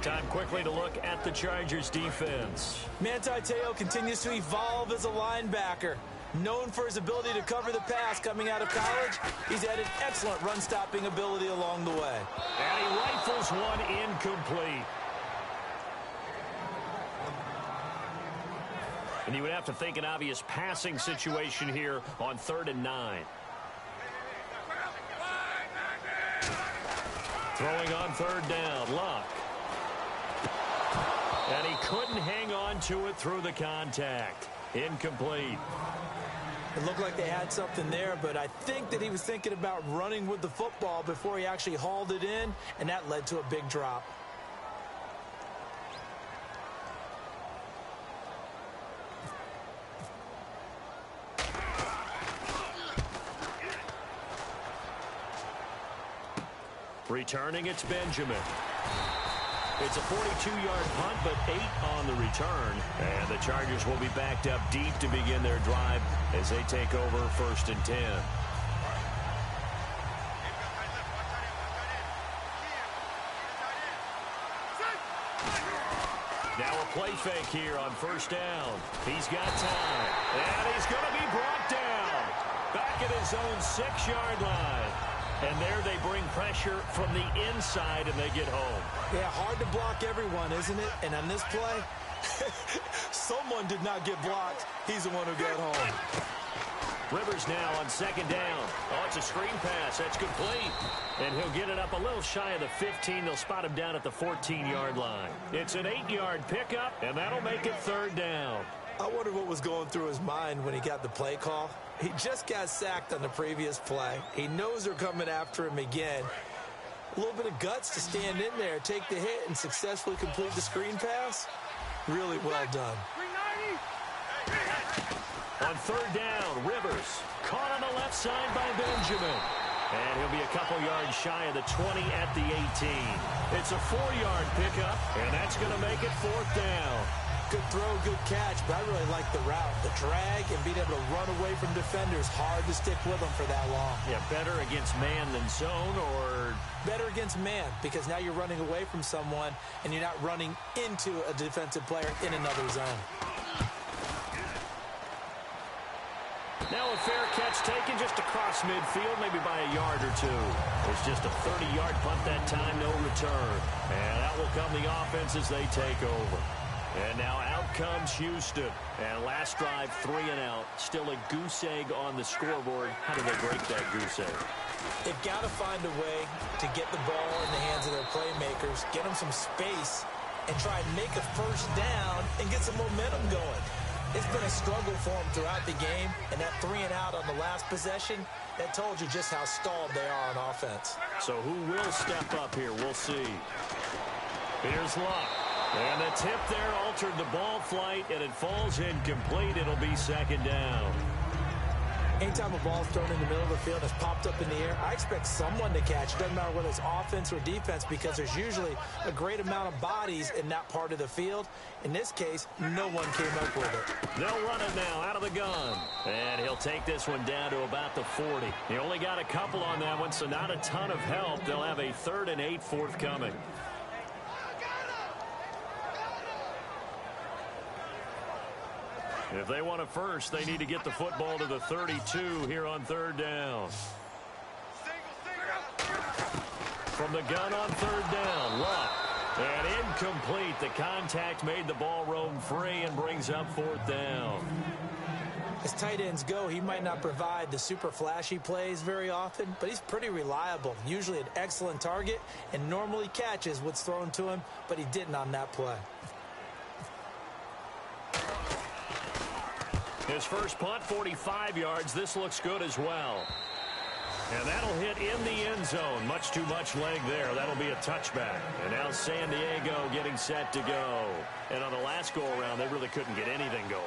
Time quickly to look at the Chargers defense. Manti Te'o continues to evolve as a linebacker. Known for his ability to cover the pass coming out of college, he's added excellent run-stopping ability along the way. And he rifles one incomplete. And you would have to think an obvious passing situation here on 3rd and 9. Throwing on 3rd down, Luck. And he couldn't hang on to it through the contact. Incomplete. It looked like they had something there, but I think that he was thinking about running with the football before he actually hauled it in, and that led to a big drop. Returning, it's Benjamin. It's a 42-yard punt, but 8 on the return. And the Chargers will be backed up deep to begin their drive as they take over 1st and 10. Now a play fake here on 1st down. He's got time. And he's going to be brought down. Back at his own 6-yard line. And there they bring pressure from the inside, and they get home. Yeah, hard to block everyone, isn't it? And on this play, someone did not get blocked. He's the one who got home. Rivers now on 2nd down. Oh, it's a screen pass. That's complete. And he'll get it up a little shy of the 15. They'll spot him down at the 14-yard line. It's an 8-yard pickup, and that'll make it 3rd down. I wonder what was going through his mind when he got the play call. He just got sacked on the previous play. He knows they're coming after him again. A little bit of guts to stand in there, take the hit, and successfully complete the screen pass. Really well done. On 3rd down, Rivers caught on the left side by Benjamin. And he'll be a couple yards shy of the 20 at the 18. It's a 4-yard pickup, and that's going to make it 4th down. Good throw, good catch, but I really like the route. The drag and being able to run away from defenders. Hard to stick with them for that long. Yeah, better against man than zone, or? Better against man, because now you're running away from someone and you're not running into a defensive player in another zone. Now a fair catch taken just across midfield, maybe by a yard or two. It's just a 30-yard punt that time, no return. And out will come the offense as they take over. And now out comes Houston. And last drive, 3 and out. Still a goose egg on the scoreboard. How do they break that goose egg? They've got to find a way to get the ball in the hands of their playmakers, get them some space, and try and make a 1st down and get some momentum going. It's been a struggle for them throughout the game, and that 3 and out on the last possession, that told you just how stalled they are on offense. So who will step up here? We'll see. Here's Luck. And the tip there altered the ball flight, and it falls incomplete. It'll be 2nd down. Anytime a ball's thrown in the middle of the field, it's popped up in the air, I expect someone to catch. It doesn't matter whether it's offense or defense, because there's usually a great amount of bodies in that part of the field. In this case, no one came up with it. They'll run it now out of the gun. And he'll take this one down to about the 40. He only got a couple on that one, so not a ton of help. They'll have a 3rd and 8 forthcoming. If they want a first, they need to get the football to the 32 here on 3rd down. From the gun on 3rd down, Luck. And incomplete. The contact made the ball roam free and brings up 4th down. As tight ends go, he might not provide the super flashy plays very often, but he's pretty reliable. Usually an excellent target and normally catches what's thrown to him, but he didn't on that play. His first punt, 45 yards. This looks good as well. And that'll hit in the end zone. Much too much leg there. That'll be a touchback. And now San Diego getting set to go. And on the last go-around, they really couldn't get anything going.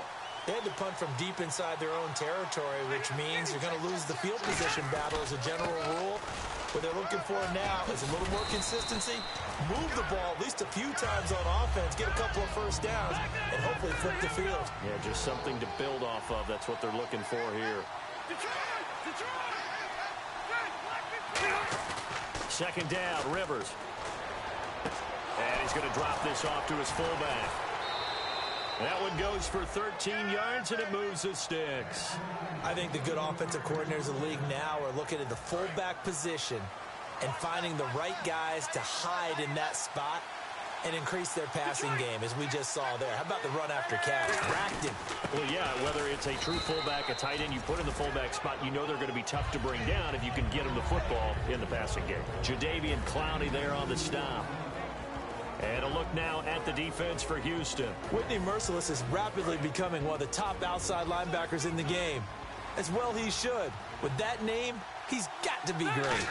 They had to punt from deep inside their own territory, which means you're going to lose the field position battle as a general rule. What they're looking for now is a little more consistency, move the ball at least a few times on offense, get a couple of 1st downs, and hopefully flip the field. Yeah, just something to build off of. That's what they're looking for here. 2nd down, Rivers. And he's going to drop this off to his fullback. That one goes for 13 yards, and it moves the sticks. I think the good offensive coordinators of the league now are looking at the fullback position and finding the right guys to hide in that spot and increase their passing game, as we just saw there. How about the run after catch? Racked him. Well, yeah, whether it's a true fullback, a tight end, you put in the fullback spot, you know they're going to be tough to bring down if you can get them the football in the passing game. Jadeveon Clowney there on the stop. And a look now at the defense for Houston. Whitney Merciless is rapidly becoming one of the top outside linebackers in the game. As well he should. With that name, he's got to be great.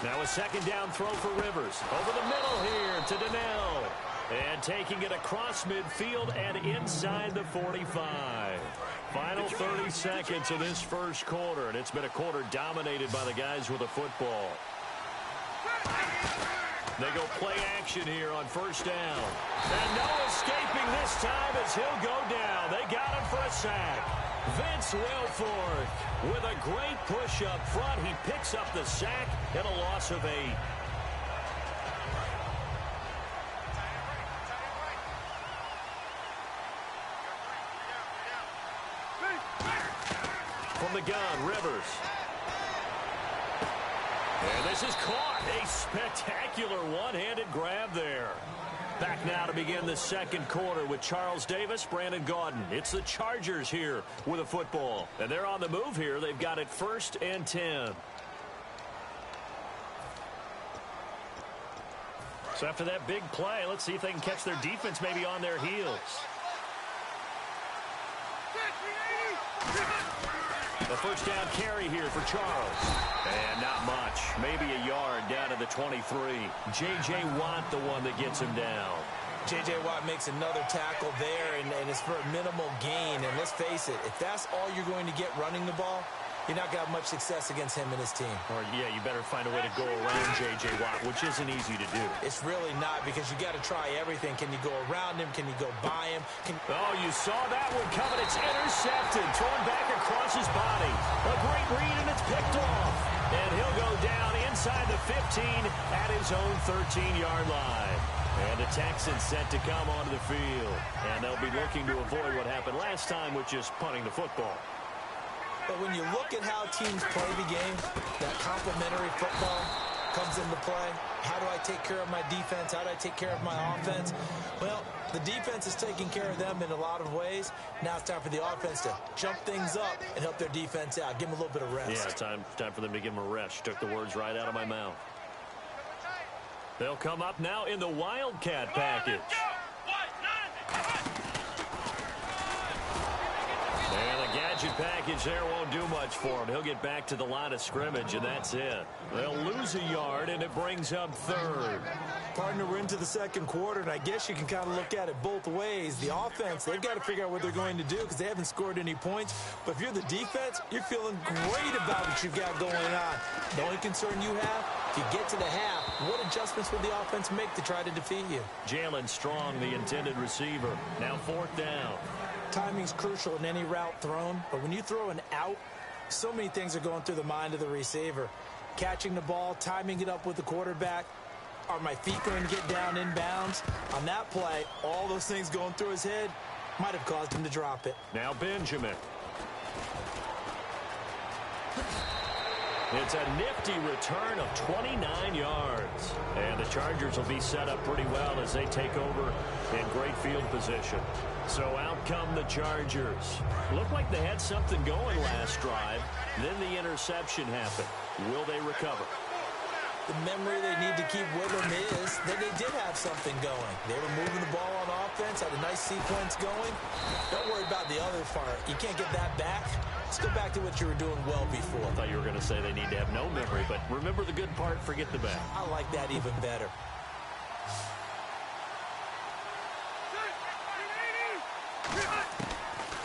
Now a second down throw for Rivers. Over the middle here to Donnell. And taking it across midfield and inside the 45. Final 30 seconds of this first quarter. And it's been a quarter dominated by the guys with the football. They go play action here on first down. And no escaping this time as he'll go down. They got him for a sack. Vince Wilfork with a great push up front. He picks up the sack and a loss of 8. From the gun, Rivers. And this is caught. A spectacular one-handed grab there. Back now to begin the second quarter with Charles Davis, Brandon Gaudin. It's the Chargers here with a football. And they're on the move here. They've got it 1st and 10. So after that big play, let's see if they can catch their defense maybe on their heels. The first down carry here for Charles. And not much. Maybe a yard down to the 23. J.J. Watt, the one that gets him down. J.J. Watt makes another tackle there, and it's for a minimal gain. And let's face it, if that's all you're going to get running the ball, you're not going to have much success against him and his team. Or, yeah, you better find a way to go around J.J. Watt, which isn't easy to do. It's really not, because you got to try everything. Can you go around him? Can you go by him? Oh, you saw that one coming. It's intercepted. Thrown back across his body. A great read, and it's picked off. And he'll go down inside the 15 at his own 13-yard line. And the Texans set to come onto the field. And they'll be looking to avoid what happened last time, which is punting the football. But when you look at how teams play the game, that complementary football comes into play. How do I take care of my defense? How do I take care of my offense? Well, the defense is taking care of them in a lot of ways. Now it's time for the offense to jump things up and help their defense out. Give them a little bit of rest. Yeah, it's time for them to give them a rest. You took the words right out of my mouth. They'll come up now in the Wildcat package. And the gadget package there won't do much for him. He'll get back to the line of scrimmage, and that's it. They'll lose a yard, and it brings up 3rd. Partner, we're into the second quarter, and I guess you can kind of look at it both ways. The offense, they've got to figure out what they're going to do because they haven't scored any points. But if you're the defense, you're feeling great about what you've got going on. The only concern you have, if you get to the half, what adjustments will the offense make to try to defeat you? Jalen Strong, the intended receiver. Now 4th down. Timing's crucial in any route thrown, but when you throw an out, so many things are going through the mind of the receiver. Catching the ball, timing it up with the quarterback. Are my feet going to get down inbounds? On that play, all those things going through his head might have caused him to drop it. Now Benjamin. It's a nifty return of 29 yards. And the Chargers will be set up pretty well as they take over in great field position. So out come the Chargers. Looked like they had something going last drive. Then the interception happened. Will they recover? The memory they need to keep with them is that they did have something going. They were moving the ball on offense, had a nice sequence going. Don't worry about the other part. You can't get that back. Let's go back to what you were doing well before. I thought you were going to say they need to have no memory, but remember the good part, forget the bad. I like that even better.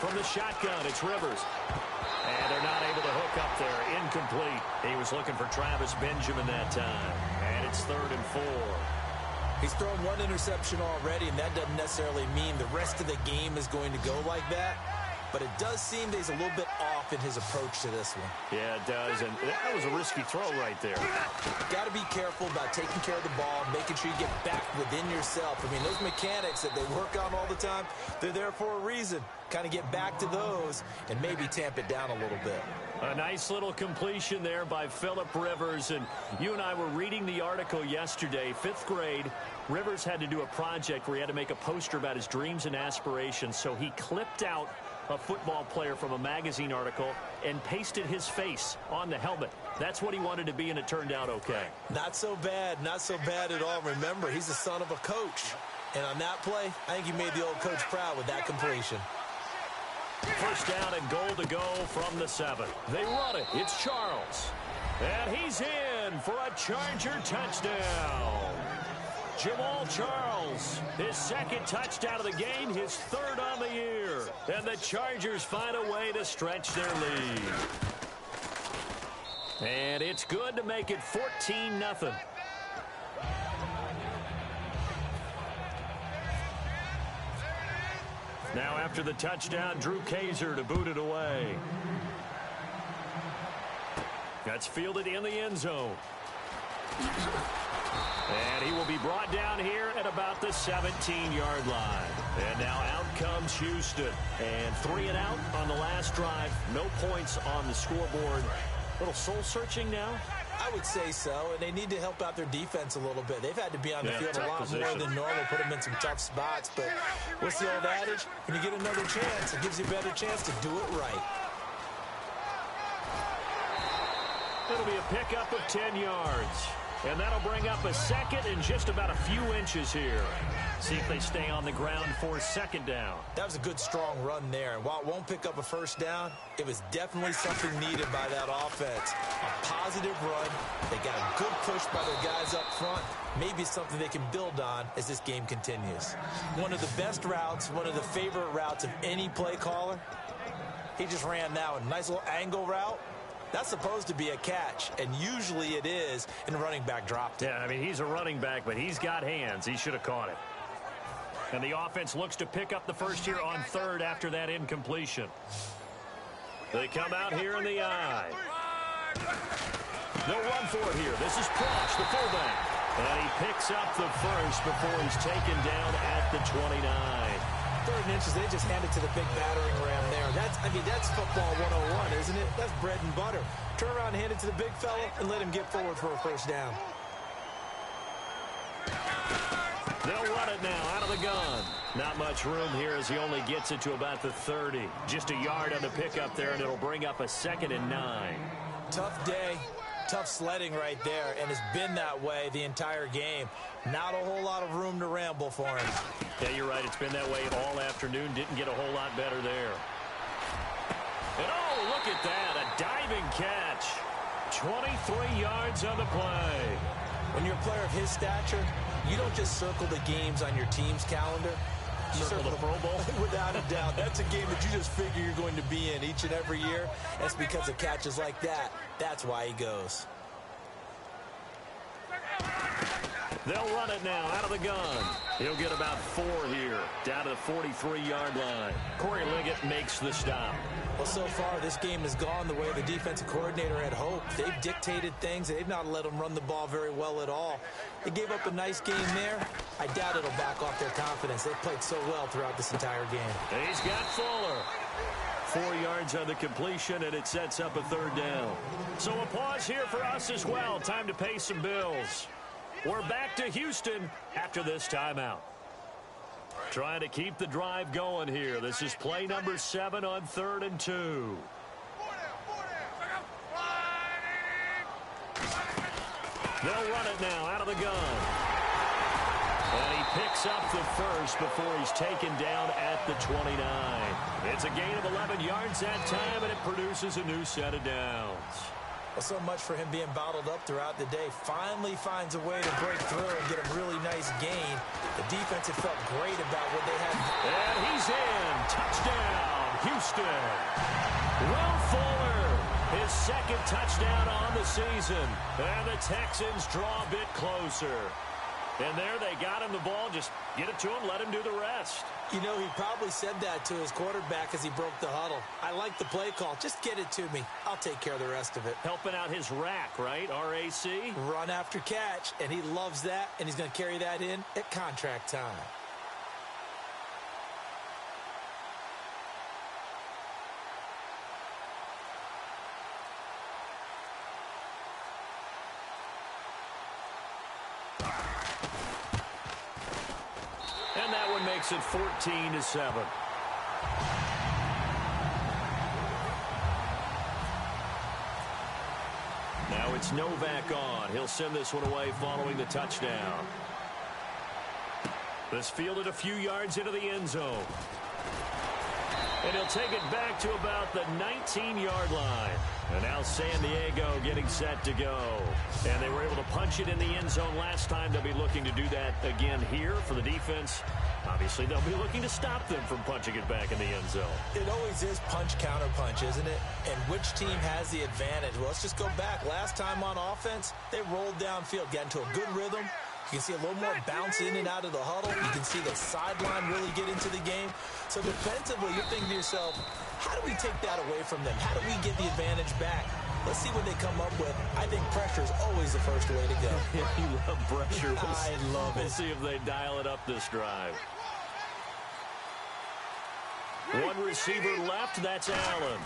From the shotgun, it's Rivers. And they're not able to hook up there. Incomplete. He was looking for Travis Benjamin that time. And it's 3rd and 4. He's thrown one interception already, and that doesn't necessarily mean the rest of the game is going to go like that. But it does seem that he's a little bit off in his approach to this one. Yeah, it does. And that was a risky throw right there. Got to be careful about taking care of the ball, making sure you get back within yourself. I mean, those mechanics that they work on all the time, they're there for a reason. Kind of get back to those and maybe tamp it down a little bit. A nice little completion there by Phillip Rivers. And you and I were reading the article yesterday, 5th grade. Rivers had to do a project where he had to make a poster about his dreams and aspirations. So he clipped out a football player from a magazine article and pasted his face on the helmet. That's what he wanted to be, and it turned out okay. Not so bad at all. Remember, he's the son of a coach. And on that play, I think he made the old coach proud with that completion. First down and goal to go from the 7. They run it. It's Charles. And he's in for a Charger touchdown. Jamal Charles, his 2nd touchdown of the game, his 3rd on the year. And the Chargers find a way to stretch their lead. And it's good to make it 14-0. Now after the touchdown, Drew Kaiser to boot it away. That's fielded in the end zone. And he will be brought down here at about the 17-yard line. And now out comes Houston. And 3 and out on the last drive. No points on the scoreboard. A little soul-searching now. I would say so, and they need to help out their defense a little bit. They've had to be on the field a lot more than normal, put them in some tough spots. But what's the old adage? When you get another chance, it gives you a better chance to do it right. It'll be a pickup of 10 yards. And that'll bring up a 2nd and just about a few inches here. See if they stay on the ground for 2nd down. That was a good, strong run there. And while it won't pick up a 1st down, it was definitely something needed by that offense. A positive run. They got a good push by their guys up front. Maybe something they can build on as this game continues. One of the best routes, one of the favorite routes of any play caller. He just ran that one. Nice little angle route. That's supposed to be a catch, and usually it is, and the running back dropped it. Yeah, I mean, he's a running back, but he's got hands. He should have caught it. And the offense looks to pick up the first here on 3rd after that incompletion. They come out here in the I. They'll run for it here. This is Plush, the fullback. And he picks up the first before he's taken down at the 29. 3rd and inches, they just hand it to the big battering ram there. That's football 101, isn't it? That's bread and butter. Turn around and hand it to the big fella and let him get forward for a 1st down. They'll run it now out of the gun. Not much room here as he only gets it to about the 30. Just a yard on the pickup there, and it'll bring up a 2nd and 9. Tough day. Tough sledding right there, and it's been that way the entire game. Not a whole lot of room to ramble for him. Yeah, you're right. It's been that way all afternoon. Didn't get a whole lot better there. And oh, look at that. A diving catch. 23 yards on the play. When you're a player of his stature, you don't just circle the games on your team's calendar. You circle the Pro Bowl? Without a doubt. That's a game that you just figure you're going to be in each and every year. That's because of catches like that. That's why he goes. They'll run it now out of the gun. He'll get about 4 here, down to the 43-yard line. Corey Liggett makes the stop. Well, so far, this game has gone the way the defensive coordinator had hoped. They've dictated things. They've not let them run the ball very well at all. They gave up a nice game there. I doubt it'll back off their confidence. They've played so well throughout this entire game. And he's got Fuller. 4 yards on the completion, and it sets up a 3rd down. So a pause here for us as well. Time to pay some bills. We're back to Houston after this timeout. Trying to keep the drive going here. This is play number 7 on 3rd and 2. They'll run it now out of the gun. And he picks up the first before he's taken down at the 29. It's a gain of 11 yards that time, and it produces a new set of downs. Well, so much for him being bottled up throughout the day. Finally finds a way to break through and get a really nice gain. The defense had felt great about what they had. And he's in. Touchdown, Houston. Will Fuller, his 2nd touchdown on the season. And the Texans draw a bit closer. And there they got him the ball. Just get it to him, let him do the rest. You know, he probably said that to his quarterback as he broke the huddle. I like the play call. Just get it to me. I'll take care of the rest of it. Helping out his rack, right? R-A-C? Run after catch, and he loves that, and he's going to carry that in at contract time. makes it 14-7. Now it's Novak on. He'll send this one away following the touchdown. This fielded a few yards into the end zone. And he'll take it back to about the 19-yard line. And now San Diego getting set to go. And they were able to punch it in the end zone last time. They'll be looking to do that again here for the defense. Obviously, they'll be looking to stop them from punching it back in the end zone. It always is punch-counter-punch, isn't it? And which team has the advantage? Well, let's just go back. Last time on offense, they rolled downfield, got into a good rhythm. You can see a little more bounce in and out of the huddle. You can see the sideline really get into the game. So defensively, you're thinking to yourself, how do we take that away from them? How do we get the advantage back? Let's see what they come up with. I think pressure is always the first way to go. Yeah, you love pressure. I love it. We'll see if they dial it up this drive. One receiver left, that's Allen.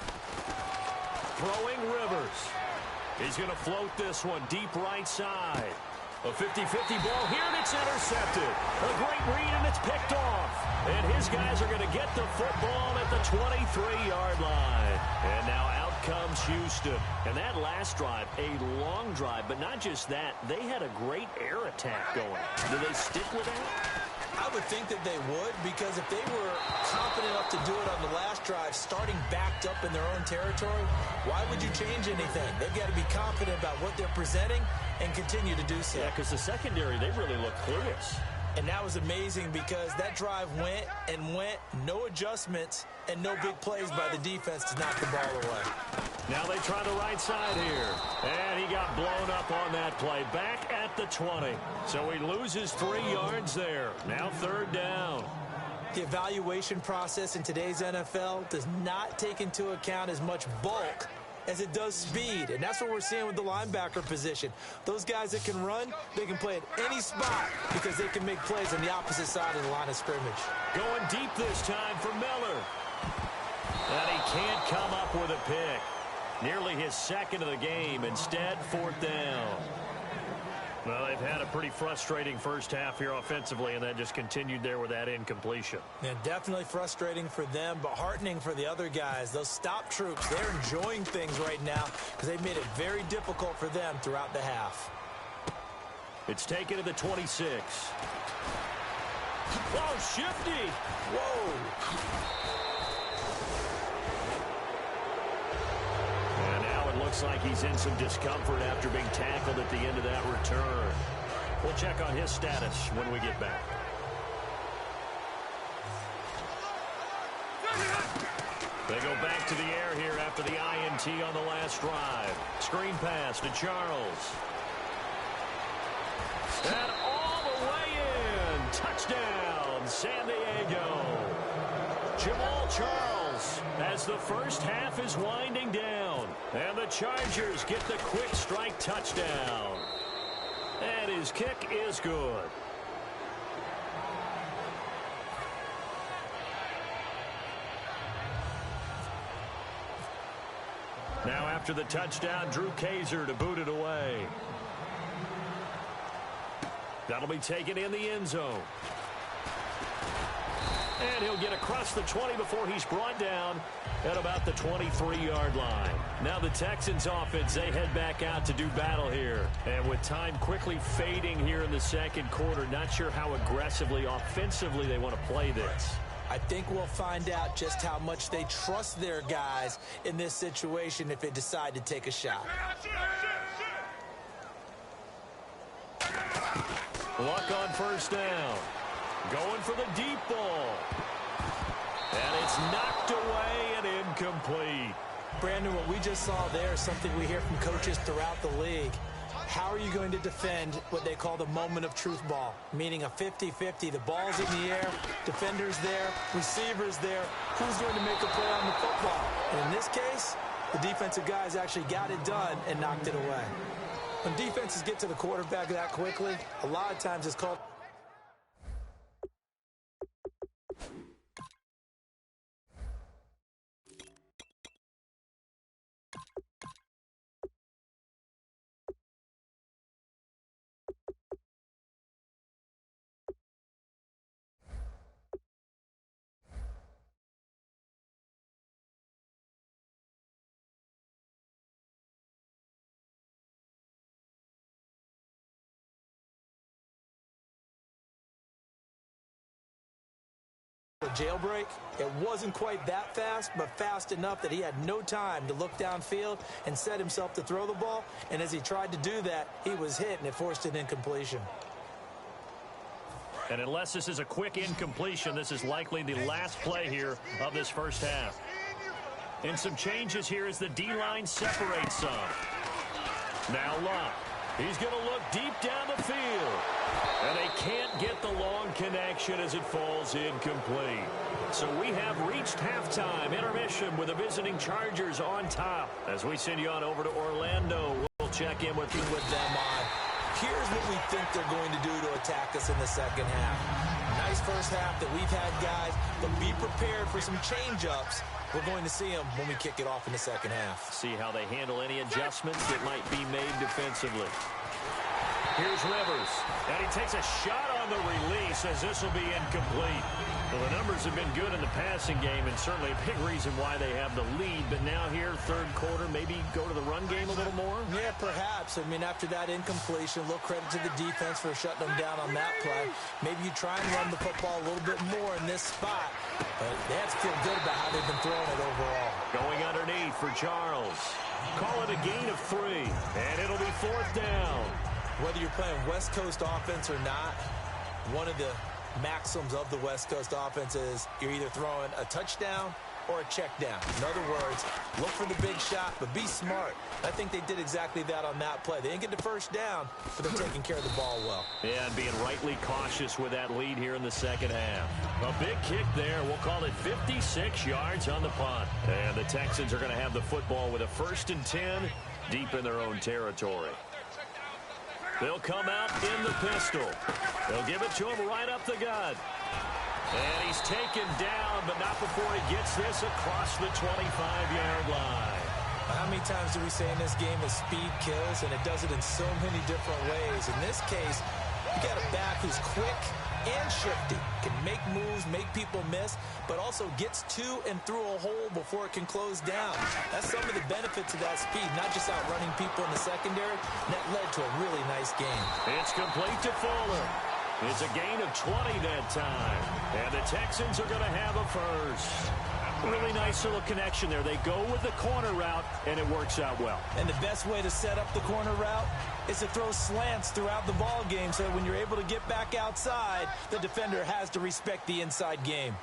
Throwing Rivers. He's going to float this one deep right side. A 50-50 ball here, and it's intercepted. A great read, and it's picked off. And his guys are going to get the football at the 23-yard line. And now out comes Houston. And that last drive, a long drive, but not just that. They had a great air attack going. Do they stick with that? I would think that they would, because if they were confident enough to do it on the last drive, starting backed up in their own territory, why would you change anything? They've got to be confident about what they're presenting and continue to do so. Yeah, because the secondary, they really look clueless. And that was amazing because that drive went and went, no adjustments, and no big plays by the defense to knock the ball away. Now they try the right side here. And he got blown up on that play. Back at the 20. So he loses 3 yards there. Now third down. The evaluation process in today's NFL does not take into account as much bulk as it does speed. And that's what we're seeing with the linebacker position. Those guys that can run, they can play at any spot because they can make plays on the opposite side of the line of scrimmage. Going deep this time for Miller. And he can't come up with a pick. Nearly his second of the game. Instead, fourth down. Well, they've had a pretty frustrating first half here offensively, and that just continued there with that incompletion. Yeah, definitely frustrating for them, but heartening for the other guys. Those stop troops, they're enjoying things right now because they've made it very difficult for them throughout the half. It's taken to the 26. Oh, shifty. Whoa. Looks like he's in some discomfort after being tackled at the end of that return. We'll check on his status when we get back. They go back to the air here after the INT on the last drive. Screen pass to Charles. And all the way in. Touchdown, San Diego. Jamal Charles as the first half is winding down. And the Chargers get the quick strike touchdown. And his kick is good. Now after the touchdown, Drew Kaiser to boot it away. That'll be taken in the end zone. And he'll get across the 20 before he's brought down at about the 23-yard line. Now the Texans offense, they head back out to do battle here. And with time quickly fading here in the second quarter, not sure how aggressively, offensively they want to play this. I think we'll find out just how much they trust their guys in this situation if they decide to take a shot. Luck on first down. Going for the deep ball. And it's knocked away and incomplete. Brandon, what we just saw there is something we hear from coaches throughout the league. How are you going to defend what they call the moment of truth ball? Meaning a 50-50. The ball's in the air, defenders there, receivers there. Who's going to make a play on the football? And in this case, the defensive guys actually got it done and knocked it away. When defenses get to the quarterback that quickly, a lot of times it's called A jailbreak. It wasn't quite that fast, but fast enough that he had no time to look downfield and set himself to throw the ball. And as he tried to do that, he was hit, and it forced an incompletion. And unless this is a quick incompletion, this is likely the last play here of this first half. And some changes here as the D-line separates some. Now Locke. He's going to look deep down the field. And they can't get the long connection as it falls incomplete. So we have reached halftime intermission with the visiting Chargers on top. As we send you on over to Orlando, we'll check in with them on. Here's what we think they're going to do to attack us in the second half. Nice first half that we've had, guys, but be prepared for some change-ups. We're going to see them when we kick it off in the second half. See how they handle any adjustments that might be made defensively. Here's Rivers, and he takes a shot on the release as this will be incomplete. Well, the numbers have been good in the passing game, and certainly a big reason why they have the lead. But now here, third quarter, maybe go to the run game a little more? Yeah, perhaps. I mean, after that incompletion, a little credit to the defense for shutting them down on that play. Maybe you try and run the football a little bit more in this spot. But they have to feel good about how they've been throwing it overall. Going underneath for Charles. Call it a gain of 3, and it'll be fourth down. Whether you're playing West Coast offense or not, one of the maxims of the West Coast offense is you're either throwing a touchdown or a check down. In other words, look for the big shot, but be smart. I think they did exactly that on that play. They didn't get the first down, but they're taking care of the ball well. Yeah, and being rightly cautious with that lead here in the second half. A big kick there. We'll call it 56 yards on the punt. And the Texans are going to have the football with a 1st and 10 deep in their own territory. They'll come out in the pistol. They'll give it to him right up the gut. And he's taken down, but not before he gets this across the 25-yard line. How many times do we say in this game that speed kills, and it does it in so many different ways? In this case, you got a back who's quick and shifty, can make moves, make people miss, but also gets to and through a hole before it can close down. That's some of the benefits of that speed, not just outrunning people in the secondary. And that led to a really nice game. It's complete to Fuller. It's a gain of 20 that time. And the Texans are going to have a first. Really nice little connection there. They go with the corner route, and it works out well. And the best way to set up the corner route is to throw slants throughout the ball game so that when you're able to get back outside, the defender has to respect the inside game.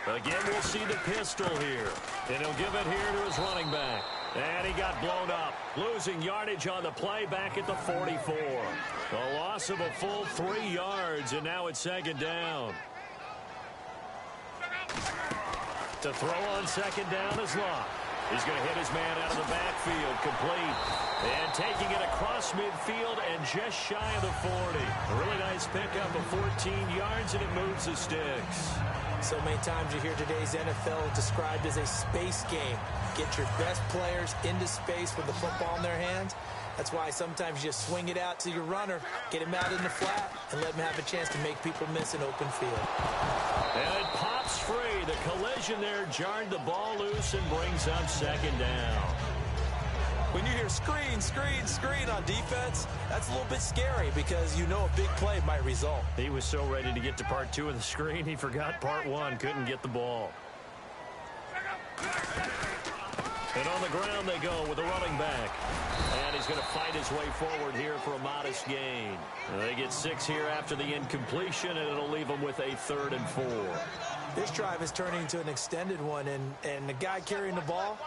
Again, we'll see the pistol here. And he'll give it here to his running back. And he got blown up, losing yardage on the play back at the 44. A loss of a full 3 yards, and now it's 2nd down. To throw on 2nd down is Locke. He's going to hit his man out of the backfield, complete. And taking it across midfield and just shy of the 40. A really nice pickup of 14 yards, and it moves the sticks. So many times you hear today's NFL described as a space game. Get your best players into space with the football in their hands. That's why sometimes you just swing it out to your runner, get him out in the flat, and let him have a chance to make people miss an open field. And it pops free. The collision there jarred the ball loose and brings up 2nd down. When you hear screen, screen, screen on defense, that's a little bit scary because you know a big play might result. He was so ready to get to part 2 of the screen, he forgot part 1, couldn't get the ball. And on the ground they go with the running back. And he's going to fight his way forward here for a modest gain. They get 6 here after the incompletion, and it'll leave them with a 3rd and 4. This drive is turning into an extended one, and the guy carrying the ball,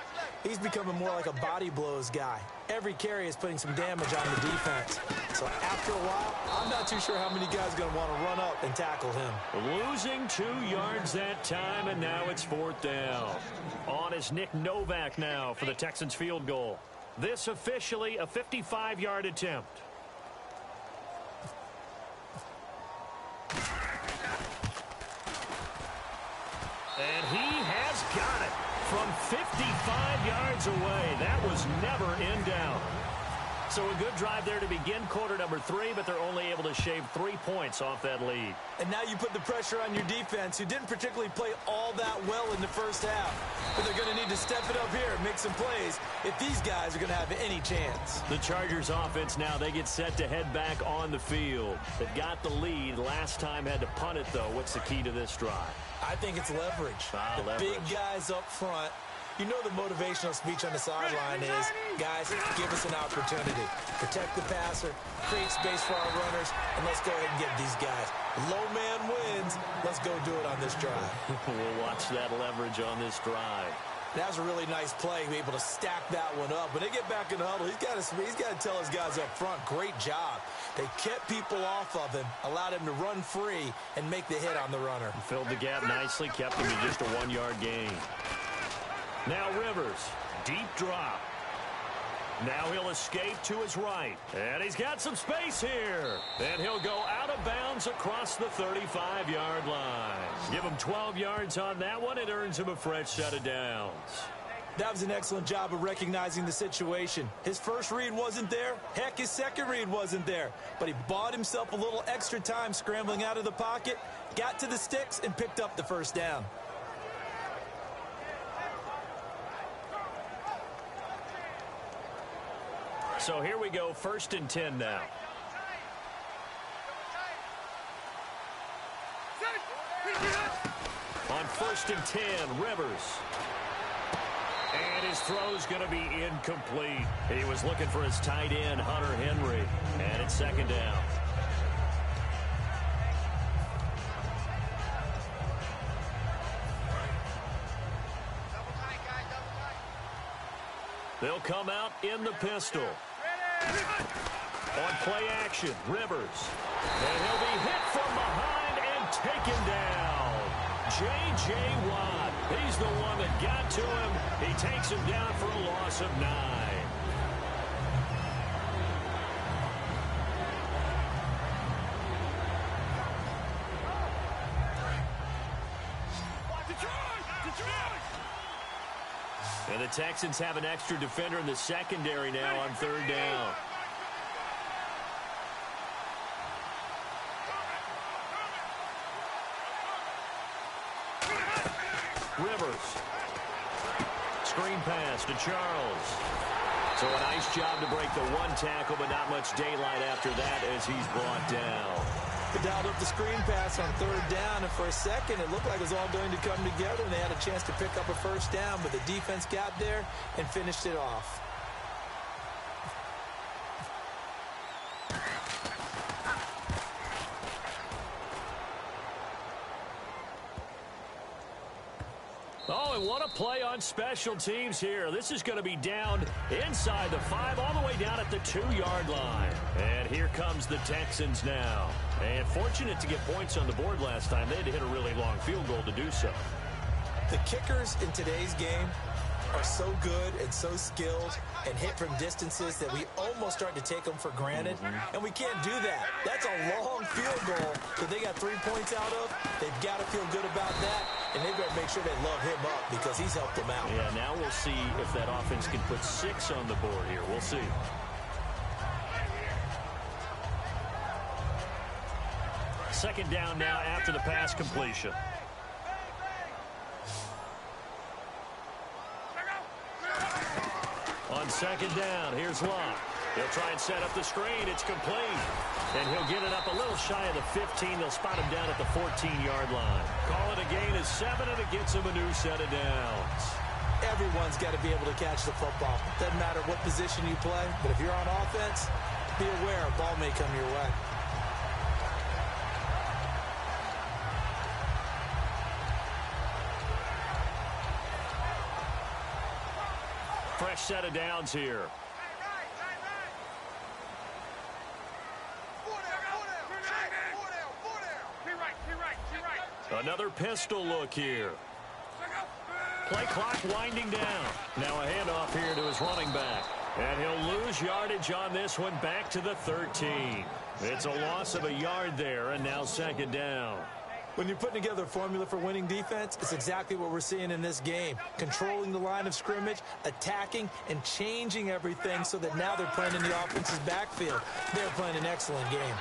he's becoming more like a body blows guy. Every carry is putting some damage on the defense. So after a while, I'm not too sure how many guys are going to want to run up and tackle him. Losing 2 yards that time, and now it's 4th down. On is Nick Novak now for the Texans field goal. This officially a 55-yard attempt. And he has got it from 55 yards away. That was never in doubt. So a good drive there to begin quarter number 3, but they're only able to shave 3 points off that lead. And now you put the pressure on your defense, who didn't particularly play all that well in the first half. But they're going to need to step it up here and make some plays if these guys are going to have any chance. The Chargers offense now, they get set to head back on the field. They've got the lead. Last time had to punt it, though. What's the key to this drive? I think it's leverage. The big guys up front. You know the motivational speech on the sideline is, guys, give us an opportunity. Protect the passer, create space for our runners, and let's go ahead and get these guys. Low man wins. Let's go do it on this drive. We'll watch that leverage on this drive. That was a really nice play, be able to stack that one up. When they get back in the huddle, he's got to tell his guys up front, great job. They kept people off of him, allowed him to run free, and make the hit on the runner. Filled the gap nicely, kept him to just a 1-yard gain. Now Rivers, deep drop. Now he'll escape to his right. And he's got some space here. And he'll go out of bounds across the 35-yard line. Give him 12 yards on that one. It earns him a fresh set of downs. That was an excellent job of recognizing the situation. His first read wasn't there. Heck, his second read wasn't there. But he bought himself a little extra time scrambling out of the pocket, got to the sticks, and picked up the first down. So here we go, 1st and 10 now. On 1st and 10, Rivers. And his throw's going to be incomplete. He was looking for his tight end, Hunter Henry. And it's 2nd down. They'll come out in the pistol. On play action, Rivers. And he'll be hit from behind and taken down. J.J. Watt. He's the one that got to him. He takes him down for a loss of 9. And the Texans have an extra defender in the secondary now on 3rd down. Rivers. Screen pass to Charles. So a nice job to break the 1 tackle, but not much daylight after that as he's brought down. They dialed up the screen pass on 3rd down, and for a second it looked like it was all going to come together, and they had a chance to pick up a first down, but the defense got there and finished it off. Oh, and what a play on special teams here. This is going to be down inside the 5, all the way down at the 2-yard line. And here comes the Texans now. And fortunate to get points on the board last time. They had to hit a really long field goal to do so. The kickers in today's game are so good and so skilled and hit from distances that we almost start to take them for granted. And we can't do that. That's a long field goal that they got 3 points out of. They've got to feel good about that, and they've got to make sure they love him up because he's helped them out. Yeah, now we'll see if that offense can put 6 on the board here. We'll see. Second down now after the pass completion. On 2nd down, here's Locke. He'll try and set up the screen. It's complete. And he'll get it up a little shy of the 15. They'll spot him down at the 14-yard line. Call it a gain of 7, and it gets him a new set of downs. Everyone's got to be able to catch the football. Doesn't matter what position you play, but if you're on offense, be aware a ball may come your way. Fresh set of downs here. Another pistol look here. Play clock winding down. Now a handoff here to his running back. And he'll lose yardage on this one back to the 13. It's a loss of a yard there, and now 2nd down. When you're putting together a formula for winning defense, it's exactly what we're seeing in this game. Controlling the line of scrimmage, attacking, and changing everything so that now they're playing in the offense's backfield. They're playing an excellent game.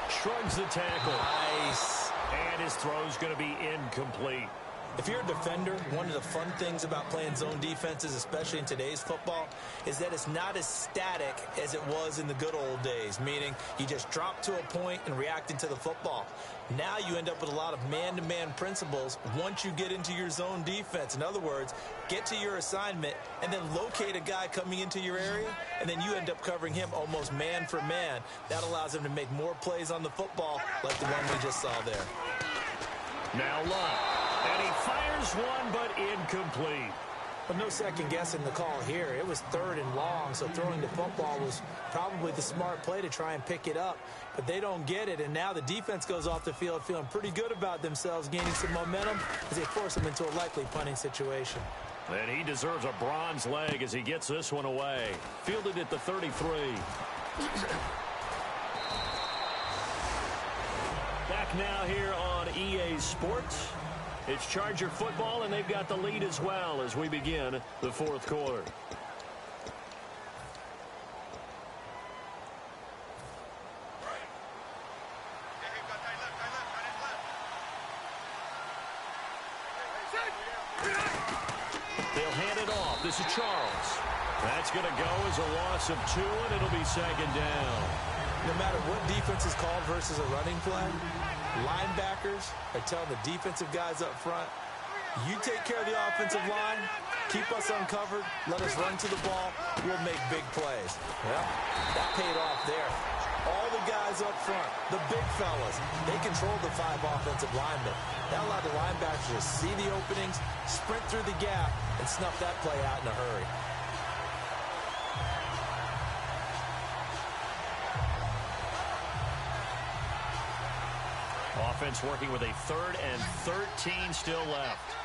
Shrugs the tackle. Nice. And his throw's going to be incomplete. If you're a defender, one of the fun things about playing zone defenses, especially in today's football, is that it's not as static as it was in the good old days, meaning you just drop to a point and react into the football. Now you end up with a lot of man-to-man principles once you get into your zone defense. In other words, get to your assignment and then locate a guy coming into your area, and then you end up covering him almost man for man. That allows him to make more plays on the football like the one we just saw there. Now Love. And he fires one, but incomplete. But no second guessing the call here. It was 3rd and long, so throwing the football was probably the smart play to try and pick it up. But they don't get it, and now the defense goes off the field feeling pretty good about themselves, gaining some momentum as they force them into a likely punting situation. And he deserves a bronze leg as he gets this one away. Fielded at the 33. Back now here on EA Sports. It's Charger football, and they've got the lead as well as we begin the 4th quarter. They'll hand it off. This is Charles. That's going to go as a loss of 2, and it'll be 2nd down. No matter what defense is called versus a running play, linebackers are telling the defensive guys up front, you take care of the offensive line, keep us uncovered, let us run to the ball, we'll make big plays. Well, that paid off there. All the guys up front, the big fellas, they controlled the 5 offensive linemen. That allowed the linebackers to see the openings, sprint through the gap, and snuff that play out in a hurry. Offense working with a 3rd and 13 still left.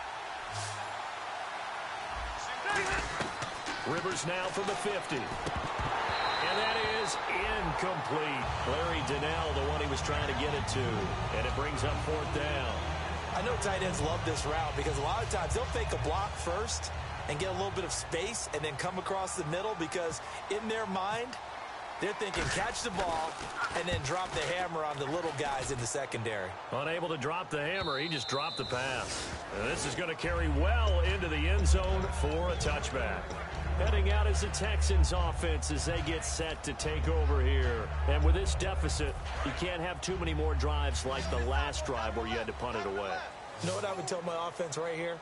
Rivers now from the 50. And that is incomplete. Larry Donnell, the one he was trying to get it to. And it brings up 4th down. I know tight ends love this route because a lot of times they'll fake a block first and get a little bit of space and then come across the middle because in their mind, they're thinking catch the ball and then drop the hammer on the little guys in the secondary. Unable to drop the hammer, he just dropped the pass. And this is going to carry well into the end zone for a touchback. Heading out is the Texans offense as they get set to take over here. And with this deficit, you can't have too many more drives like the last drive where you had to punt it away. You know what I would tell my offense right here?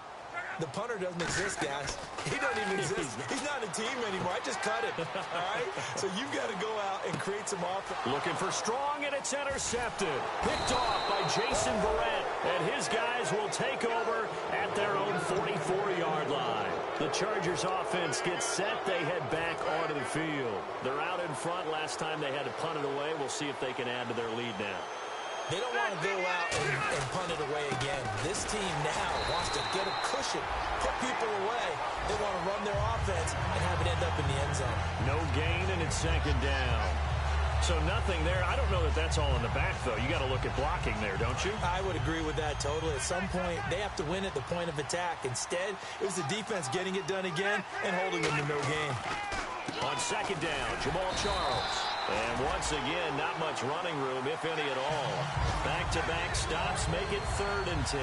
The punter doesn't exist, guys. He doesn't even exist. He's not a team anymore. I just cut him. All right? So you've got to go out and create some offense. Looking for strong, and it's intercepted. Picked off by Jason Verrett. And his guys will take over at their own 44-yard line. The Chargers offense gets set. They head back onto the field. They're out in front. Last time they had to punt it away. We'll see if they can add to their lead now. They don't want to go out and punt it away again. This team now wants to get a cushion, put people away. They want to run their offense and have it end up in the end zone. No gain, and it's 2nd down. So nothing there. I don't know that that's all in the back, though. You got to look at blocking there, don't you? I would agree with that totally. At some point, they have to win at the point of attack. Instead, it was the defense getting it done again and holding them to no gain. On 2nd down, Jamal Charles. And once again, not much running room, if any at all. Back-to-back stops make it 3rd and 10.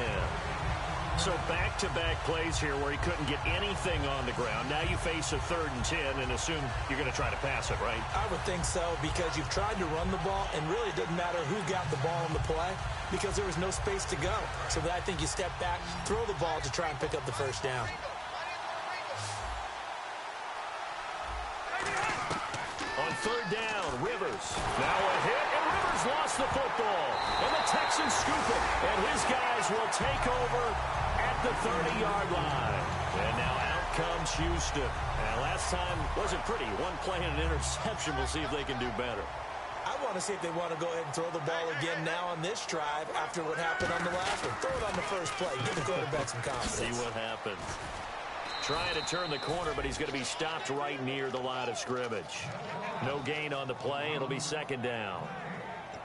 So back-to-back plays here where he couldn't get anything on the ground. Now you face a 3rd and 10 and assume you're going to try to pass it, right? I would think so because you've tried to run the ball, and really it doesn't matter who got the ball on the play because there was no space to go. So I think you step back, throw the ball to try and pick up the 1st down. On 3rd down, Rivers. Now a hit, and Rivers lost the football. And the Texans scoop it, and his guys will take over at the 30-yard line. And now out comes Houston. And last time wasn't pretty. One play and an interception. We'll see if they can do better. I want to see if they want to go ahead and throw the ball again now on this drive after what happened on the last one. Throw it on the first play. Give the quarterback some confidence. See what happens. Trying to turn the corner, but he's going to be stopped right near the line of scrimmage. No gain on the play. It'll be 2nd down.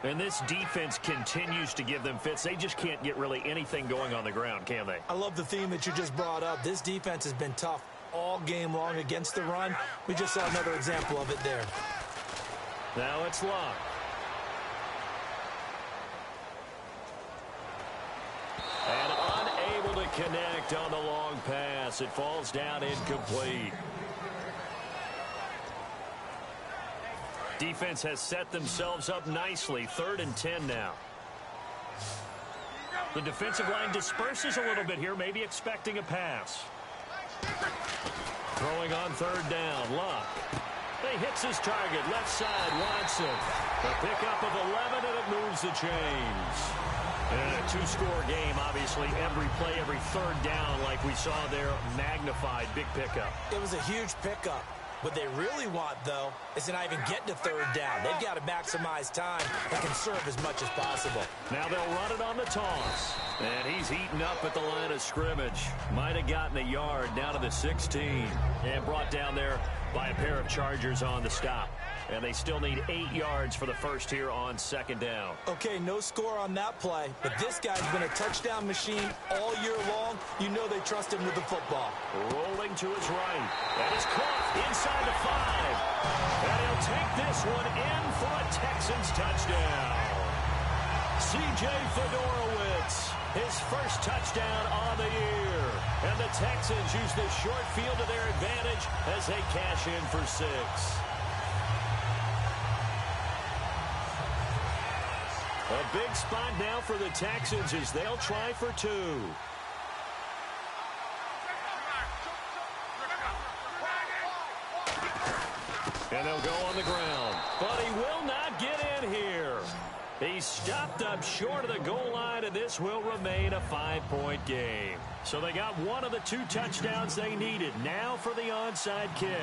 And this defense continues to give them fits. They just can't get really anything going on the ground, can they? I love the theme that you just brought up. This defense has been tough all game long against the run. We just saw another example of it there. Now it's Luck. And unable to connect on the long pass. It falls down incomplete. Defense has set themselves up nicely. 3rd and 10 now. The defensive line disperses a little bit here, maybe expecting a pass. Throwing on 3rd down, Luck. He hits his target, left side, Watson. The pickup of 11, and it moves the chains. And in a 2-score game, obviously, every play, every 3rd down, like we saw there, magnified, big pickup. It was a huge pickup. What they really want, though, is to not even get to 3rd down. They've got to maximize time and conserve as much as possible. Now they'll run it on the toss. And he's eaten up at the line of scrimmage. Might have gotten a yard down to the 16. And brought down there by a pair of Chargers on the stop. And they still need 8 yards for the first here on 2nd down. Okay, no score on that play, but this guy's been a touchdown machine all year long. You know they trust him with the football. Rolling to his right. And is caught inside the 5. And he'll take this one in for a Texans touchdown. C.J. Fedorowicz, his first touchdown on the year. And the Texans use the short field to their advantage as they cash in for 6. A big spot now for the Texans as they'll try for 2. And they'll go on the ground. But he will not get in here. He's stopped up short of the goal line, and this will remain a 5-point game. So they got one of the 2 touchdowns they needed. Now for the onside kick.